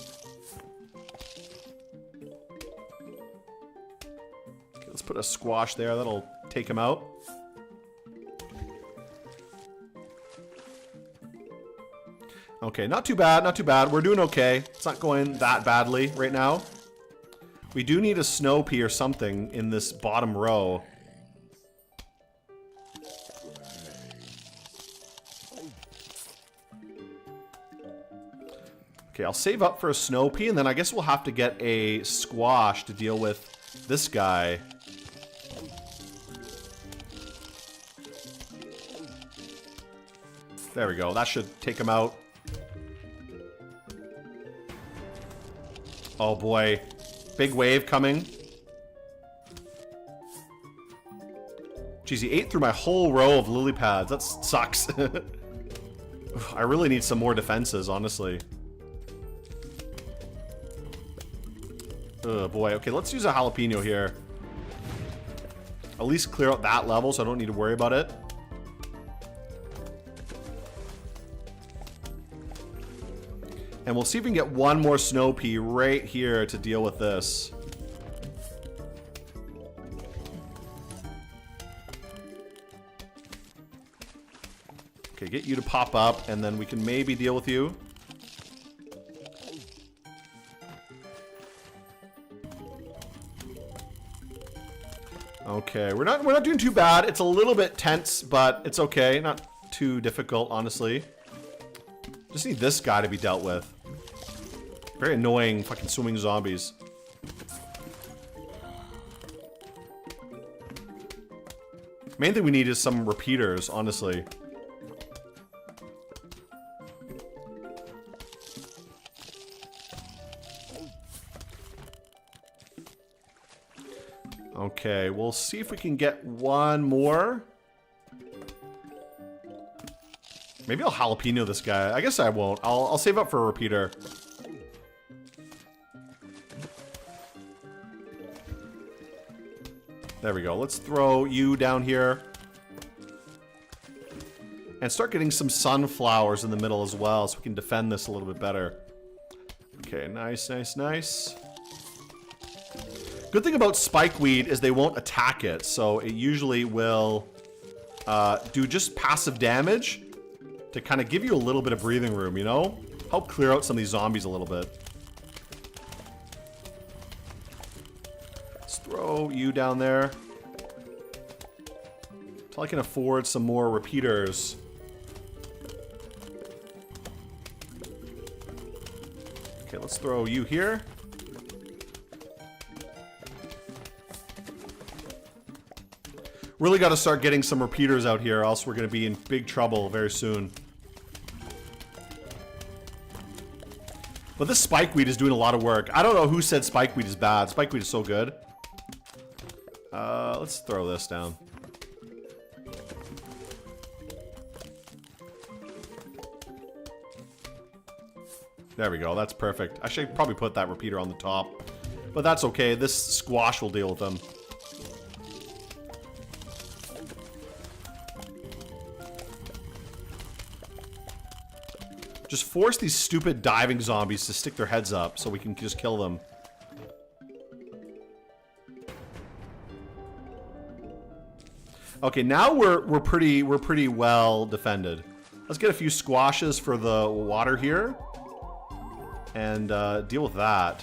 Let's put a squash there. That'll take him out. Okay, not too bad, not too bad. We're doing okay. It's not going that badly right now. We do need a snow pea or something in this bottom row. Okay, I'll save up for a snow pea, and then I guess we'll have to get a squash to deal with this guy. There we go. That should take him out. Oh boy. Big wave coming. Jeez, he ate through my whole row of lily pads. That sucks. I really need some more defenses, honestly. Oh boy. Okay, let's use a jalapeno here. At least clear out that level so I don't need to worry about it. And we'll see if we can get one more snow pea right here to deal with this. Okay, get you to pop up, and then we can maybe deal with you. Okay, we're not doing too bad. It's a little bit tense, but it's okay. Not too difficult, honestly. Just need this guy to be dealt with. Very annoying fucking swimming zombies. Main thing we need is some repeaters, honestly. Okay, we'll see if we can get one more. Maybe I'll jalapeno this guy. I guess I won't. I'll save up for a repeater. There we go. Let's throw you down here. And start getting some sunflowers in the middle as well so we can defend this a little bit better. Okay, nice, nice, nice. Good thing about spikeweed is they won't attack it, so it usually will do just passive damage to kind of give you a little bit of breathing room, you know? Help clear out some of these zombies a little bit. Let's throw you down there. Until I can afford some more repeaters. Okay, let's throw you here. Really got to start getting some repeaters out here, else we're going to be in big trouble very soon. But this spikeweed is doing a lot of work. I don't know who said spikeweed is bad. Spikeweed is so good. Let's throw this down. There we go. That's perfect. I should probably put that repeater on the top. But that's okay. This squash will deal with them. Just force these stupid diving zombies to stick their heads up so we can just kill them. Okay, now we're pretty well defended. Let's get a few squashes for the water here and deal with that.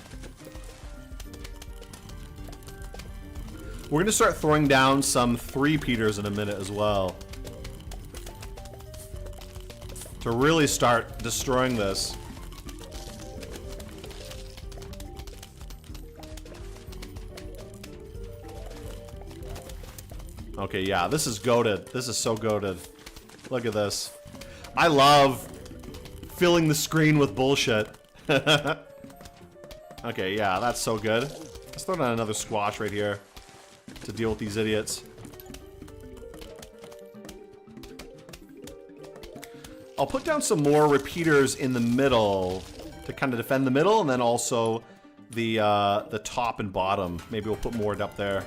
We're gonna start throwing down some 3-peaters in a minute as well. To really start destroying this. Okay, yeah, this is goated. This is so goated. Look at this. I love filling the screen with bullshit. Okay, yeah, that's so good. Let's throw down another squash right here to deal with these idiots. I'll put down some more repeaters in the middle to kind of defend the middle, and then also the top and bottom. Maybe we'll put more up there.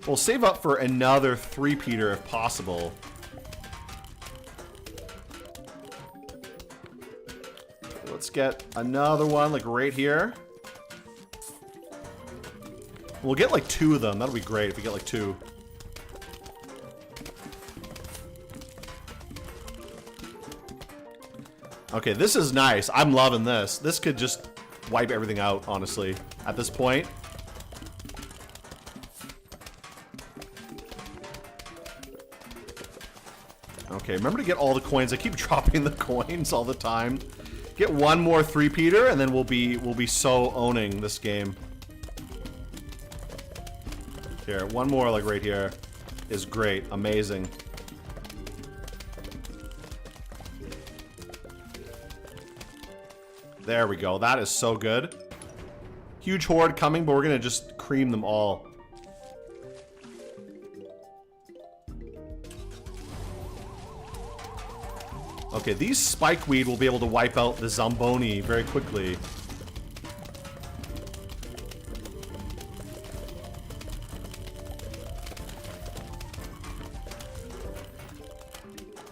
We'll save up for another 3-peater if possible. Let's get another one like right here. We'll get like 2 of them. That'll be great if we get like 2. Okay, this is nice. I'm loving this. This could just wipe everything out, honestly, at this point. Okay, remember to get all the coins. I keep dropping the coins all the time. Get one more 3-peater, and then we'll be so owning this game. Here, one more like right here is great, amazing. There we go. That is so good. Huge horde coming, but we're gonna just cream them all. Okay, these spikeweed will be able to wipe out the Zomboni very quickly.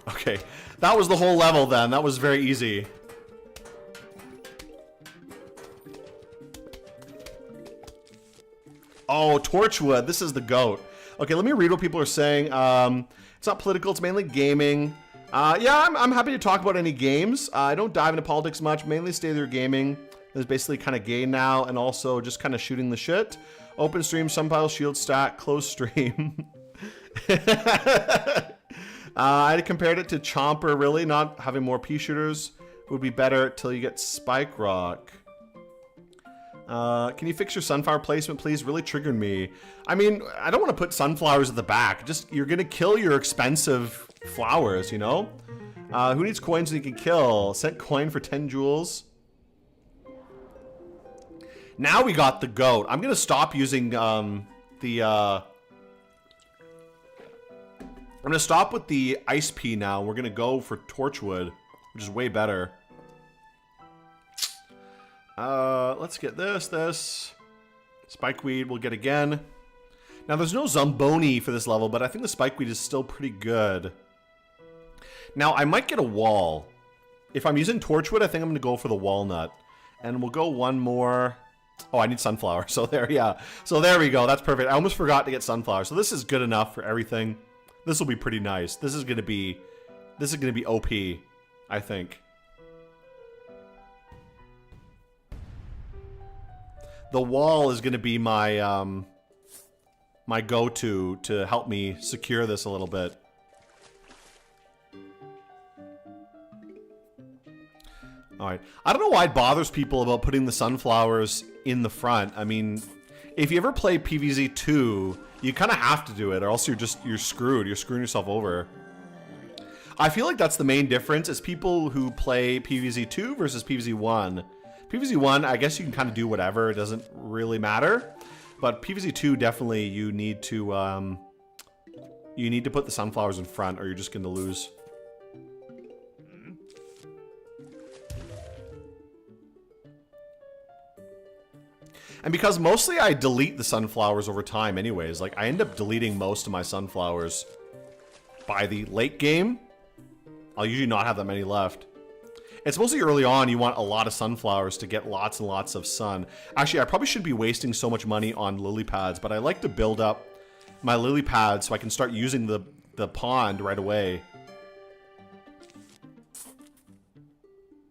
Okay, that was the whole level then. That was very easy. Oh, Torchwood. This is the GOAT. Okay, let me read what people are saying. It's not political. It's mainly gaming. Yeah, I'm happy to talk about any games. I don't dive into politics much. Mainly stay there gaming. It's basically kind of gay now, and also just kind of shooting the shit. Open stream, sunpile, shield stack, close stream. I compared it to Chomper, really. Not having more pea shooters would be better till you get Spike Rock. Can you fix your sunflower placement, please? Really triggered me. I mean, I don't want to put sunflowers at the back. Just, you're gonna kill your expensive flowers, you know? Who needs coins that you can kill? Sent coin for 10 jewels. Now we got the GOAT. I'm gonna stop using, I'm gonna stop with the ice pea now. We're gonna go for Torchwood, which is way better. Let's get this. Spikeweed we'll get again. Now there's no Zomboni for this level, but I think the Spikeweed is still pretty good. Now I might get a wall. If I'm using Torchwood, I think I'm gonna go for the walnut. And we'll go one more. Oh, I need sunflower. So there, yeah. So there we go. That's perfect. I almost forgot to get sunflower. So this is good enough for everything. This will be pretty nice. This is gonna be OP, I think. The wall is going to be my my go-to to help me secure this a little bit. Alright. I don't know why it bothers people about putting the sunflowers in the front. I mean, if you ever play PvZ 2, you kind of have to do it, or else you're screwed. You're screwing yourself over. I feel like that's the main difference, is people who play PvZ 2 versus PvZ 1. PvZ 1, I guess you can kind of do whatever. It doesn't really matter. But PvZ 2, definitely you need to put the sunflowers in front, or you're just going to lose. And because mostly I delete the sunflowers over time anyways. Like, I end up deleting most of my sunflowers by the late game. I'll usually not have that many left. It's mostly early on, you want a lot of sunflowers to get lots and lots of sun. Actually, I probably shouldn't be wasting so much money on lily pads, but I like to build up my lily pads so I can start using the pond right away.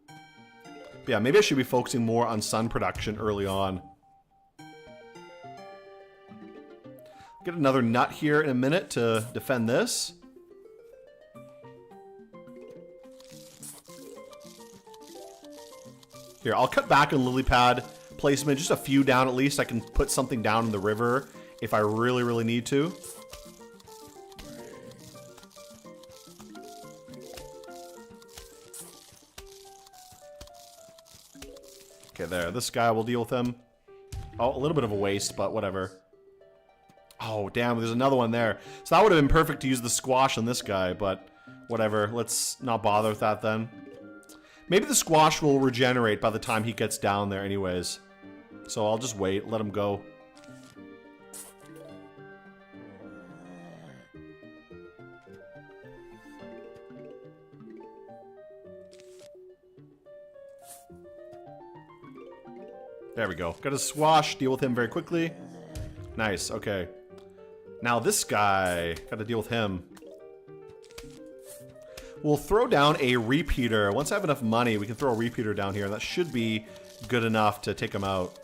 But yeah, maybe I should be focusing more on sun production early on. Get another nut here in a minute to defend this. Here, I'll cut back on lily pad placement, just a few down at least. I can put something down in the river if I really, really need to. Okay, there. This guy, will deal with him. Oh, a little bit of a waste, but whatever. Oh, damn, there's another one there. So that would have been perfect to use the squash on this guy, but whatever. Let's not bother with that then. Maybe the squash will regenerate by the time he gets down there anyways. So I'll just wait, let him go. There we go. Got a squash, deal with him very quickly. Nice, okay. Now this guy, gotta deal with him. We'll throw down a repeater. Once I have enough money, we can throw a repeater down here. That should be good enough to take him out.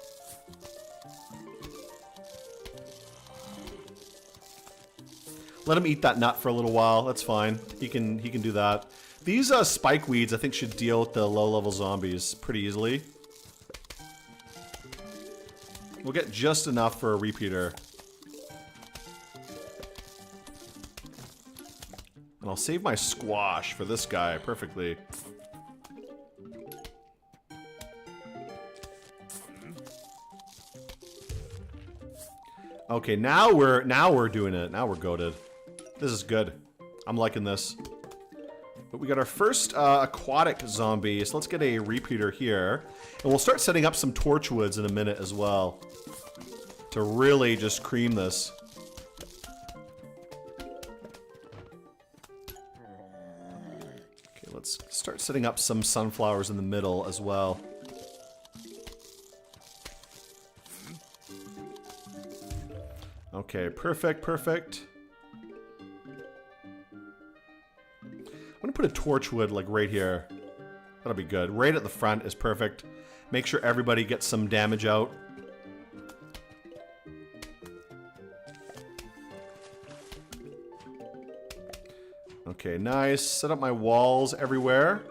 Let him eat that nut for a little while. That's fine. He can do that. These spike weeds, I think, should deal with the low-level zombies pretty easily. We'll get just enough for a repeater. And I'll save my squash for this guy perfectly. Okay, now we're doing it. Now we're goated. This is good. I'm liking this. But we got our first aquatic zombie, so let's get a repeater here. And we'll start setting up some torchwoods in a minute as well. To really just cream this. Okay, let's start setting up some sunflowers in the middle as well. Okay, perfect, perfect. I'm gonna put a torchwood like right here. That'll be good. Right at the front is perfect. Make sure everybody gets some damage out. Okay, nice. Set up my walls everywhere.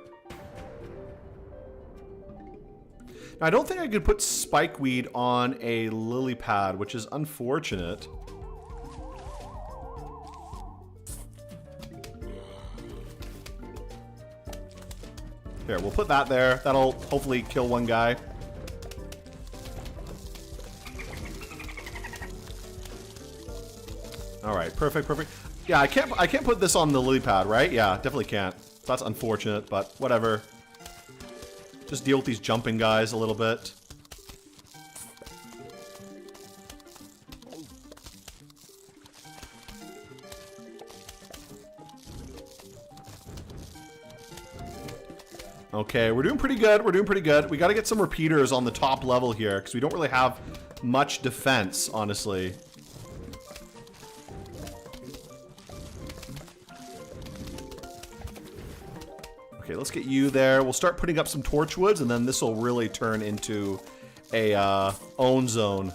Now, I don't think I could put spikeweed on a lily pad, which is unfortunate. Here, we'll put that there. That'll hopefully kill one guy. All right, perfect, perfect. Yeah, I can't put this on the lily pad, right? Yeah, definitely can't. That's unfortunate, but whatever. Just deal with these jumping guys a little bit. Okay, we're doing pretty good. We're doing pretty good. We got to get some repeaters on the top level here because we don't really have much defense, honestly. Okay, let's get you there. We'll start putting up some torchwoods, and then this will really turn into a own zone.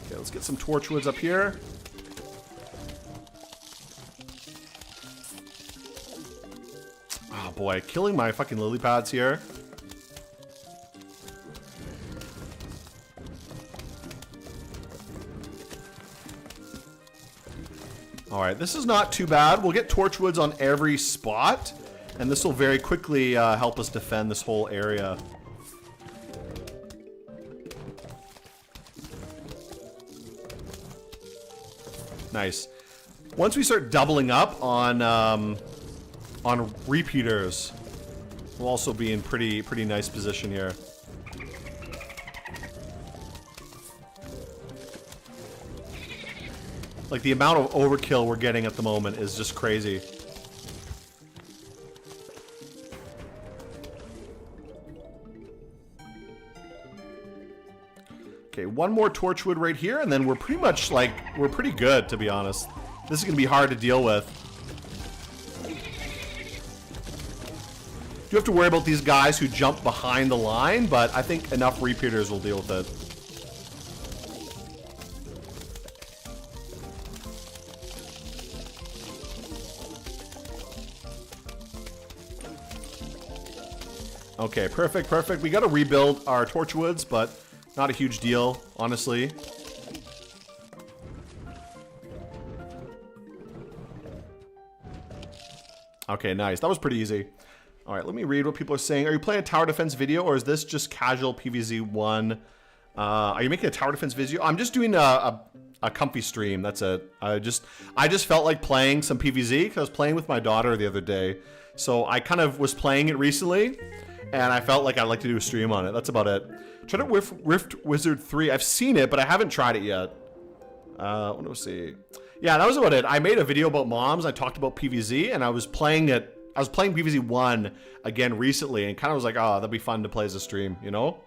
Okay, let's get some torchwoods up here. Oh boy, killing my fucking lily pads here. Alright, this is not too bad. We'll get torchwoods on every spot, and this will very quickly help us defend this whole area. Nice. Once we start doubling up on repeaters, we'll also be in pretty nice position here. Like, the amount of overkill we're getting at the moment is just crazy. Okay, one more torchwood right here, and then we're pretty much, like, we're pretty good, to be honest. This is going to be hard to deal with. You have to worry about these guys who jump behind the line, but I think enough repeaters will deal with it. Okay, perfect, perfect. We got to rebuild our torchwoods, but not a huge deal, honestly. Okay, nice. That was pretty easy. All right, let me read what people are saying. Are you playing a tower defense video, or is this just casual PvZ1? Are you making a tower defense video? I'm just doing a comfy stream. That's it. I just felt like playing some PvZ because I was playing with my daughter the other day. So I kind of was playing it recently, and I felt like I'd like to do a stream on it. That's about it. Try to Rift Wizard 3. I've seen it, but I haven't tried it yet. Let me see. Yeah, that was about it. I made a video about moms. I talked about PvZ, and I was playing it. I was playing PvZ 1 again recently, and kind of was like, oh, that'd be fun to play as a stream, you know?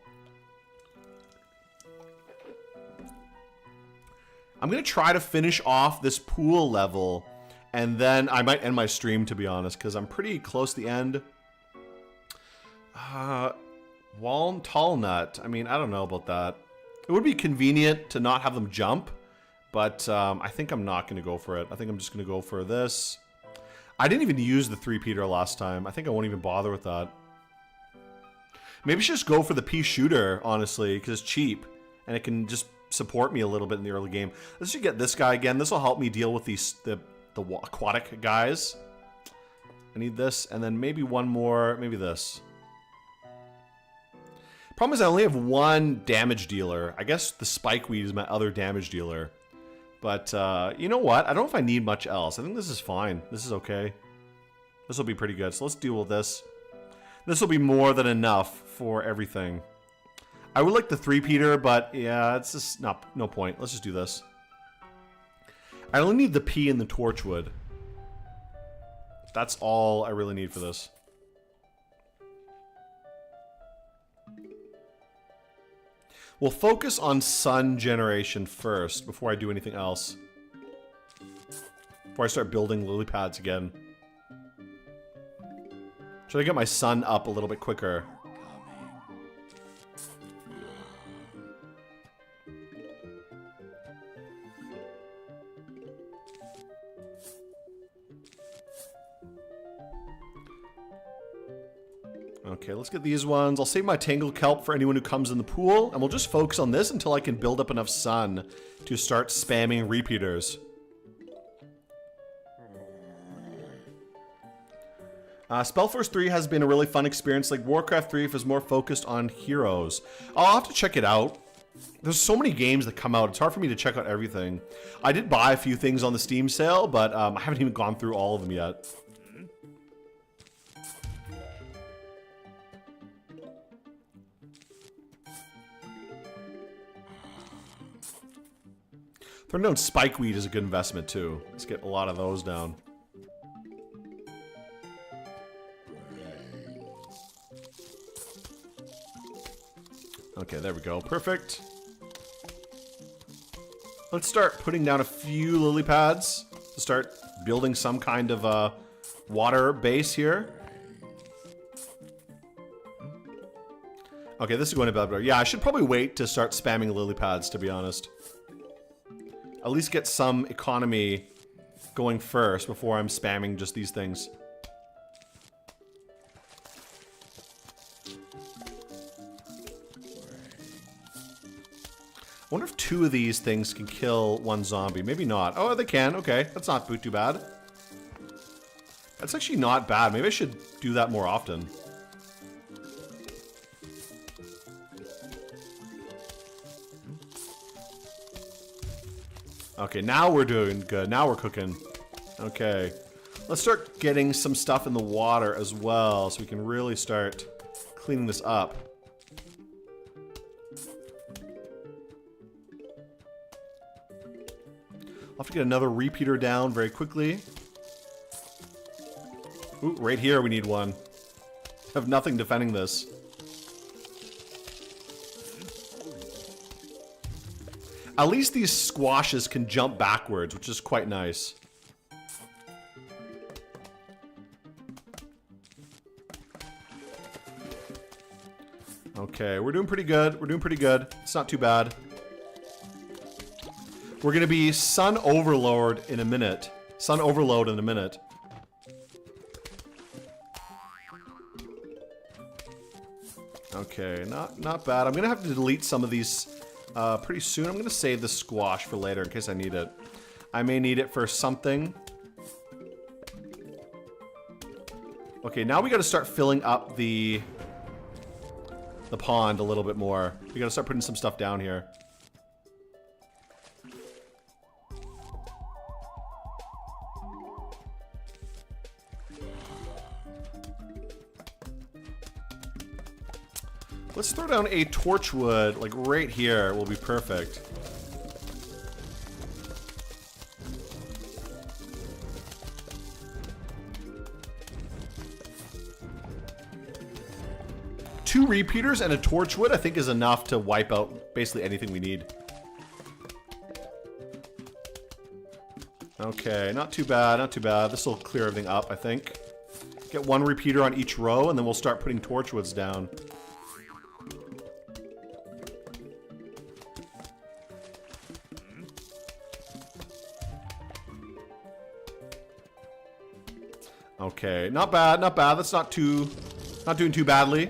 I'm going to try to finish off this pool level, and then I might end my stream, to be honest, because I'm pretty close to the end. Tall nut. I mean, I don't know about that. It would be convenient to not have them jump, but I think I'm not going to go for it. I think I'm just going to go for this. I didn't even use the 3-peater last time. I think I won't even bother with that. Maybe I should just go for the pea shooter, honestly, because it's cheap, and it can just support me a little bit in the early game. Let's just get this guy again. This will help me deal with the aquatic guys. I need this, and then maybe one more, maybe this. Problem is I only have one damage dealer. I guess the spikeweed is my other damage dealer. But, you know what? I don't know if I need much else. I think this is fine. This is okay. This will be pretty good. So let's deal with this. This will be more than enough for everything. I would like the 3-peater, but yeah, it's just no point. Let's just do this. I only need the P and the torchwood. That's all I really need for this. We'll focus on sun generation first before I do anything else. Before I start building lily pads again. Should I get my sun up a little bit quicker? Okay, let's get these ones. I'll save my tangled kelp for anyone who comes in the pool, and we'll just focus on this until I can build up enough sun to start spamming repeaters. Spellforce 3 has been a really fun experience. Like Warcraft 3 is more focused on heroes. I'll have to check it out. There's so many games that come out. It's hard for me to check out everything. I did buy a few things on the Steam sale, but I haven't even gone through all of them yet. Thorndown spikeweed is a good investment too. Let's get a lot of those down. Okay, there we go. Perfect. Let's start putting down a few lily pads to start building some kind of water base here. Okay, this is going to be better. Yeah, I should probably wait to start spamming lily pads, to be honest. At least get some economy going first before I'm spamming just these things. I wonder if 2 of these things can kill 1 zombie. Maybe not. Oh, they can. Okay, that's not too bad. That's actually not bad. Maybe I should do that more often. Okay, now we're doing good. Now we're cooking. Okay. Let's start getting some stuff in the water as well so we can really start cleaning this up. I'll have to get another repeater down very quickly. Ooh, right here we need one. I have nothing defending this. At least these squashes can jump backwards, which is quite nice. Okay, we're doing pretty good. We're doing pretty good. It's not too bad. We're gonna be sun overload in a minute. Sun overload in a minute. Okay, not bad. I'm gonna have to delete some of these pretty soon. I'm gonna save the squash for later in case I need it. I may need it for something. Okay, now we gotta start filling up the pond a little bit more. We gotta start putting some stuff down here. Let's throw down a torchwood, like right here, will be perfect. Two repeaters and a torchwood, I think, is enough to wipe out basically anything we need. Okay, not too bad, not too bad. This will clear everything up, I think. Get one repeater on each row, and then we'll start putting torchwoods down. Okay, not bad, not bad. That's not doing too badly.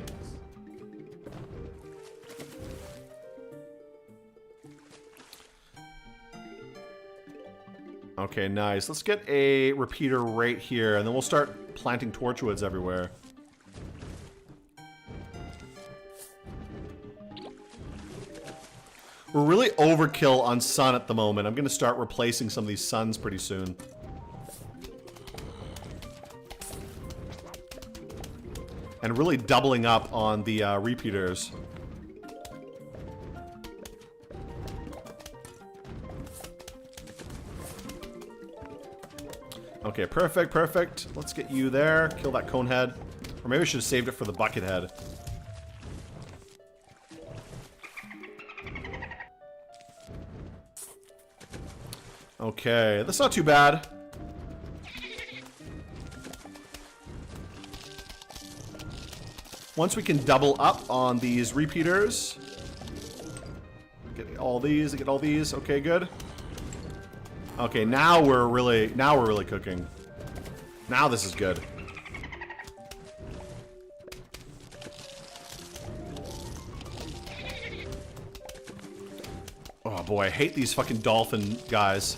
Okay, nice. Let's get a repeater right here, and then we'll start planting torchwoods everywhere. We're really overkill on sun at the moment. I'm going to start replacing some of these suns pretty soon. And really doubling up on the repeaters. Okay, perfect, perfect. Let's get you there. Kill that cone head. Or maybe I should have saved it for the bucket head. Okay, that's not too bad. Once we can double up on these repeaters. Get all these, get all these. Okay, good. Okay, now we're really cooking. Now this is good. Oh boy, I hate these fucking dolphin guys.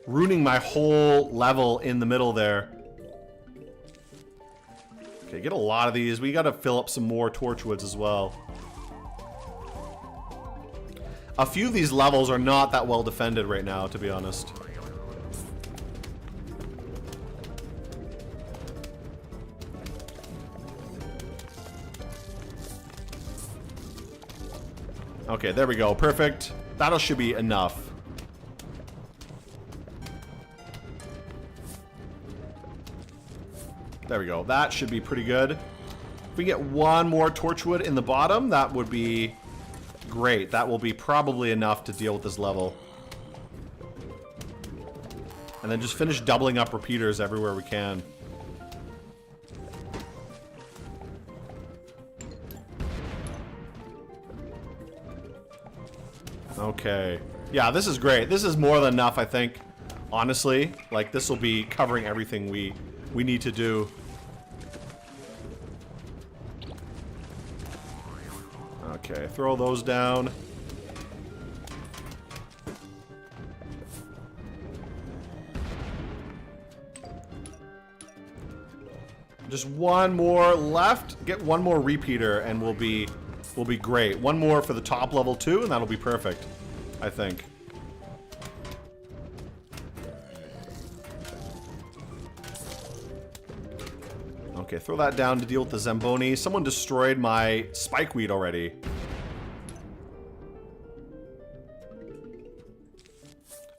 Ruining my whole level in the middle there. Okay, get a lot of these. We gotta fill up some more torchwoods as well. A few of these levels are not that well defended right now, to be honest. Okay, there we go. Perfect. That should be enough. There we go. That should be pretty good. If we get one more torchwood in the bottom, that would be great. That will be probably enough to deal with this level. And then just finish doubling up repeaters everywhere we can. Okay. Yeah, this is great. This is more than enough, I think. Honestly, like, this will be covering everything we need to do. Okay, throw those down. Just one more left. Get one more repeater and we'll be great. One more for the top level too, and that'll be perfect, I think. Okay, throw that down to deal with the Zamboni. Someone destroyed my spikeweed already.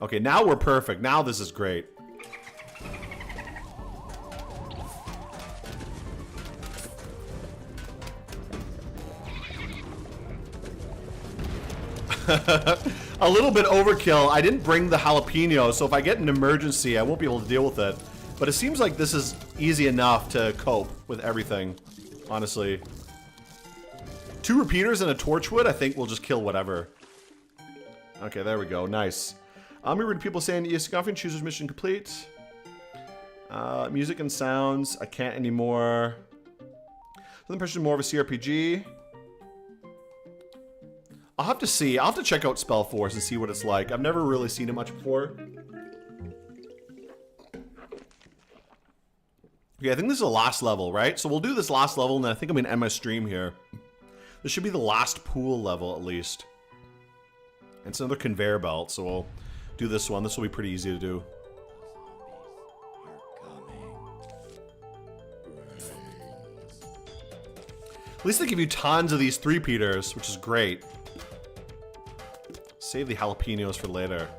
Okay, now we're perfect. Now this is great. A little bit overkill. I didn't bring the jalapeno, so if I get an emergency, I won't be able to deal with it. But it seems like this is easy enough to cope with everything, honestly. 2 repeaters and a torchwood, I think we'll just kill whatever. Okay, there we go. Nice. We read people saying, yes, confident choosers mission complete. Music and sounds, I can't anymore. The impression more of a CRPG. I'll have to see. I'll have to check out Spellforce and see what it's like. I've never really seen it much before. Okay, I think this is the last level, right? So we'll do this last level, and then I think I'm gonna end my stream here. This should be the last pool level, at least. It's another conveyor belt, so we'll do this one. This will be pretty easy to do. At least they give you tons of these 3-peaters, which is great. Save the jalapenos for later.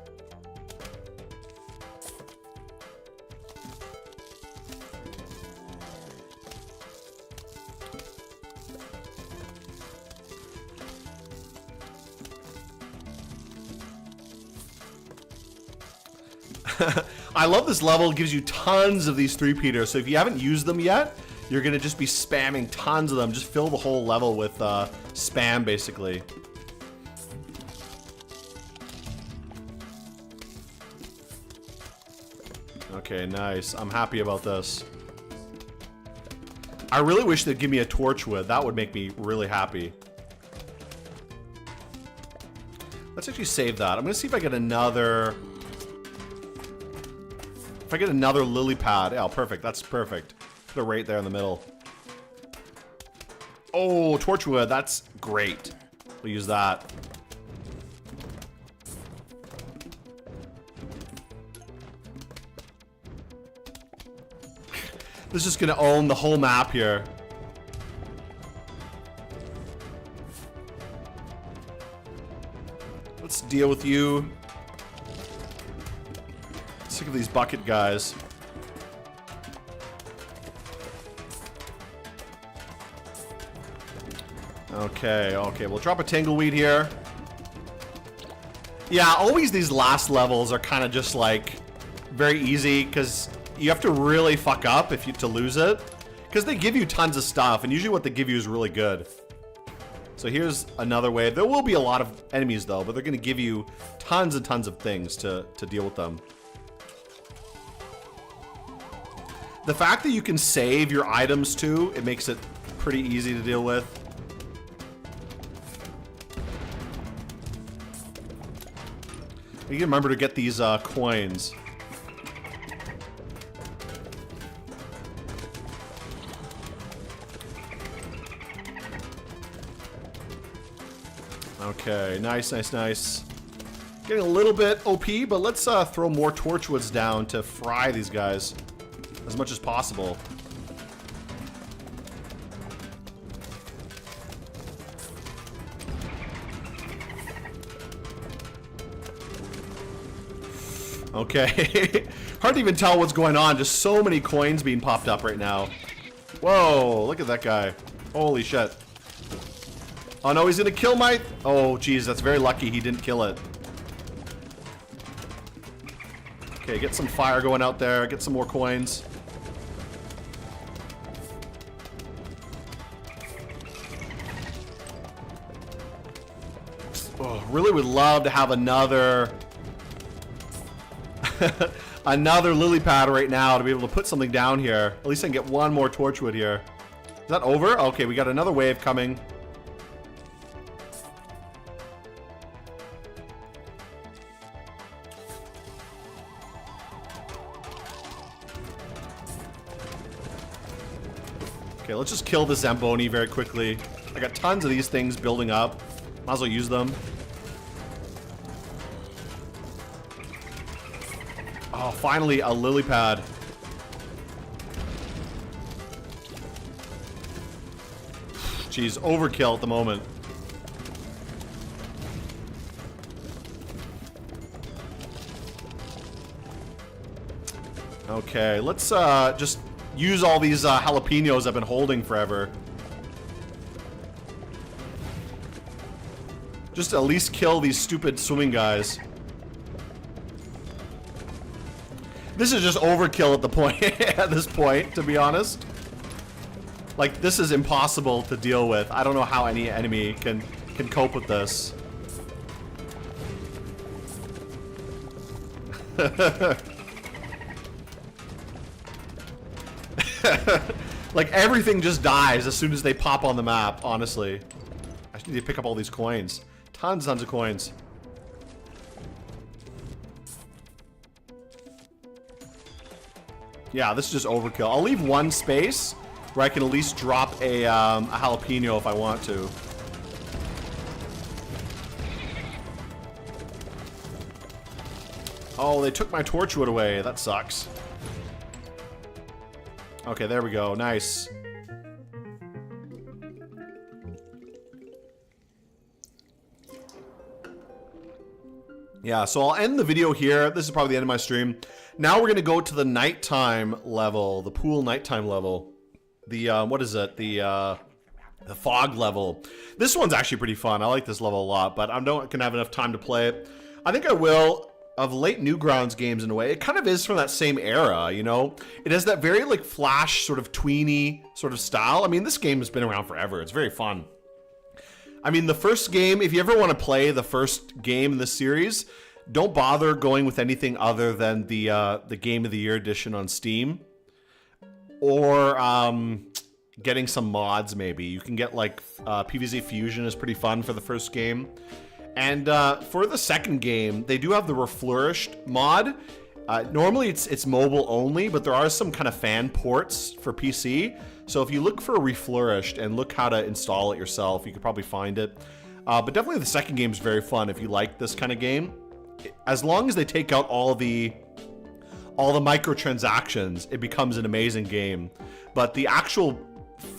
I love this level. It gives you tons of these 3-peaters, so if you haven't used them yet, you're gonna just be spamming tons of them. Just fill the whole level with spam, basically. Okay, nice. I'm happy about this. I really wish they'd give me a torchwood. That would make me really happy. Let's Let's actually save that. I'm gonna see if I get another... If I get another lily pad. Yeah, perfect. That's perfect. Put it right there in the middle. Oh, torchwood. That's great. We'll use that. This is just gonna own the whole map here. Let's deal with you. Sick of these bucket guys. Okay, okay, we'll drop a tangleweed here. Yeah, always these last levels are kind of just like very easy because you have to really fuck up if you to lose it, because they give you tons of stuff, and usually what they give you is really good. So here's another wave. There will be a lot of enemies though, but they're going to give you tons and tons of things to deal with them. The fact that you can save your items too, it makes it pretty easy to deal with. You can remember to get these coins. Okay, nice, nice, nice. Getting a little bit OP, but let's throw more torchwoods down to fry these guys as much as possible. Okay. Hard to even tell what's going on. Just so many coins being popped up right now. Whoa, look at that guy. Holy shit. Oh no, he's gonna kill my... Oh geez, that's very lucky he didn't kill it. Okay, get some fire going out there. Get some more coins. Oh, really would love to have another... another lily pad right now to be able to put something down here. At least I can get one more torchwood here. Is that over? Okay, we got another wave coming. Okay, let's just kill the Zamboni very quickly. I got tons of these things building up. Might as well use them. Oh, finally a lily pad. Jeez, overkill at the moment. Okay, let's just use all these jalapenos I've been holding forever. Just to at least kill these stupid swimming guys. This is just overkill at the point at this point, to be honest. Like, this is impossible to deal with. I don't know how any enemy can cope with this. Like, everything just dies as soon as they pop on the map, honestly. I just need to pick up all these coins. Tons of coins. Yeah, this is just overkill. I'll leave one space where I can at least drop a jalapeno if I want to. Oh, they took my torchwood away. That sucks. Okay, there we go. Nice. Yeah, so I'll end the video here. This is probably the end of my stream. Now we're gonna go to the nighttime level, the pool nighttime level. The what is it? The fog level. This one's actually pretty fun. I like this level a lot, but I don't gonna have enough time to play it. I think I will. Of late Newgrounds games in a way, it kind of is from that same era, you know? It has that very like Flash sort of tweeny sort of style. I mean, this game has been around forever. It's very fun. I mean, the first game, if you ever want to play the first game in this series, don't bother going with anything other than the Game of the Year edition on Steam. Or getting some mods maybe. You can get like PvZ Fusion is pretty fun for the first game. And for the second game, they do have the Reflourished mod. Normally it's mobile only, but there are some kind of fan ports for PC. So if you look for Reflourished and look how to install it yourself, you could probably find it. But definitely the second game is very fun if you like this kind of game. As long as they take out all the microtransactions, it becomes an amazing game. But the actual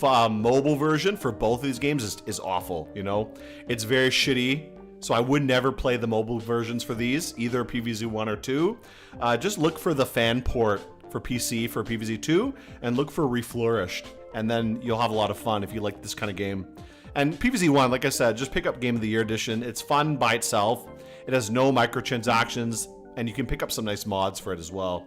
mobile version for both of these games is awful, you know? It's very shitty. So I would never play the mobile versions for these, either PvZ 1 or 2. Just look for the fan port for PC for PvZ 2, and look for Reflourished, and then you'll have a lot of fun if you like this kind of game. And PvZ 1, like I said, just pick up Game of the Year edition. It's fun by itself. It has no microtransactions, and you can pick up some nice mods for it as well.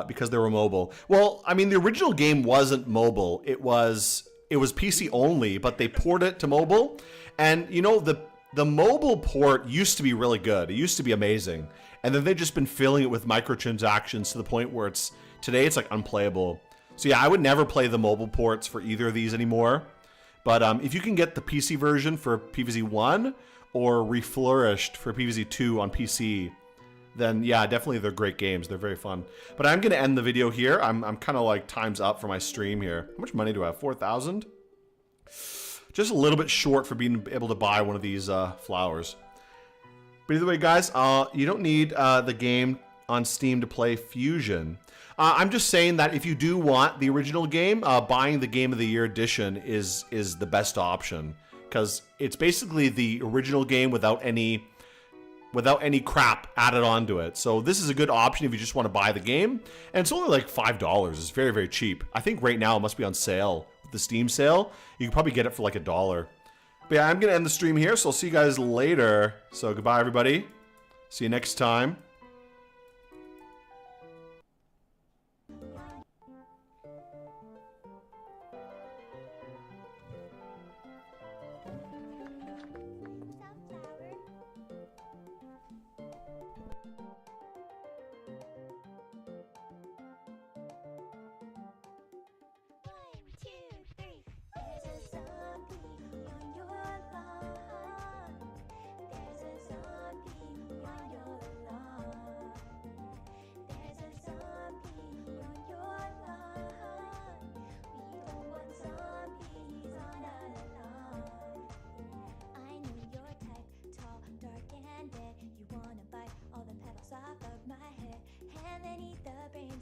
Because they were mobile. Well, I mean, the original game wasn't mobile. It was PC only, but they ported it to mobile. And you know, the mobile port used to be really good. It used to be amazing. And then they've just been filling it with microtransactions to the point where today it's like unplayable. So yeah, I would never play the mobile ports for either of these anymore. But if you can get the PC version for PvZ 1 or Reflourished for PvZ 2 on PC, then yeah, definitely they're great games. They're very fun. But I'm gonna end the video here. I'm kind of like time's up for my stream here. How much money do I have? 4,000? Just a little bit short for being able to buy one of these flowers. But either way, guys, you don't need the game on Steam to play Fusion. I'm just saying that if you do want the original game, buying the Game of the Year edition is the best option, because it's basically the original game without any crap added onto it. So this is a good option if you just want to buy the game, and it's only like $5. It's very, very cheap. I think right now it must be on sale. The Steam sale, you can probably get it for like $1. But yeah, I'm gonna end the stream here, so I'll see you guys later. So goodbye, everybody. See you next time.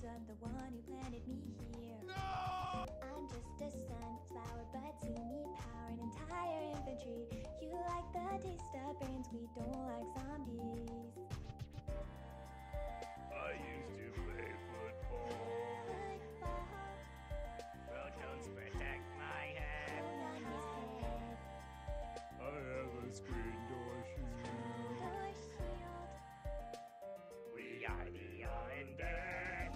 I'm the one who planted me here. No! I'm just a sunflower, but see me power an entire infantry. You like the taste of brains, we don't like zombies. I used to play football. Well, don't protect my head. I have a screen door shield. We are the undead.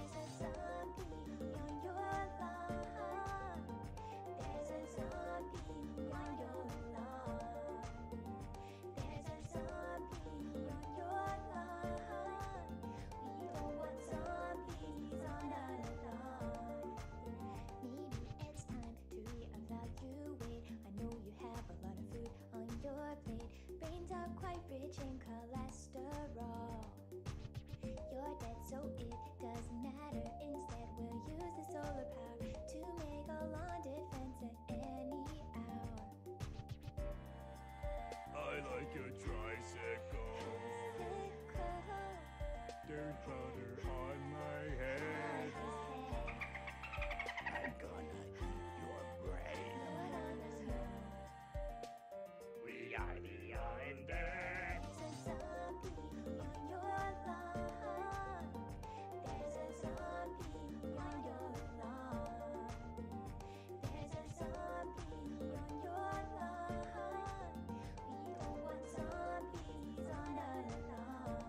Brains are quite rich in cholesterol. You're dead, so it doesn't matter. Instead, we'll use the solar power to make a lawn defense at any hour. I like a tricycle. Dirt powder on my head. I'm gonna eat your brain. We are the undead. There's a zombie on your lawn. There's a zombie on your lawn. There's a zombie on your lawn. We don't want zombies on our lawn.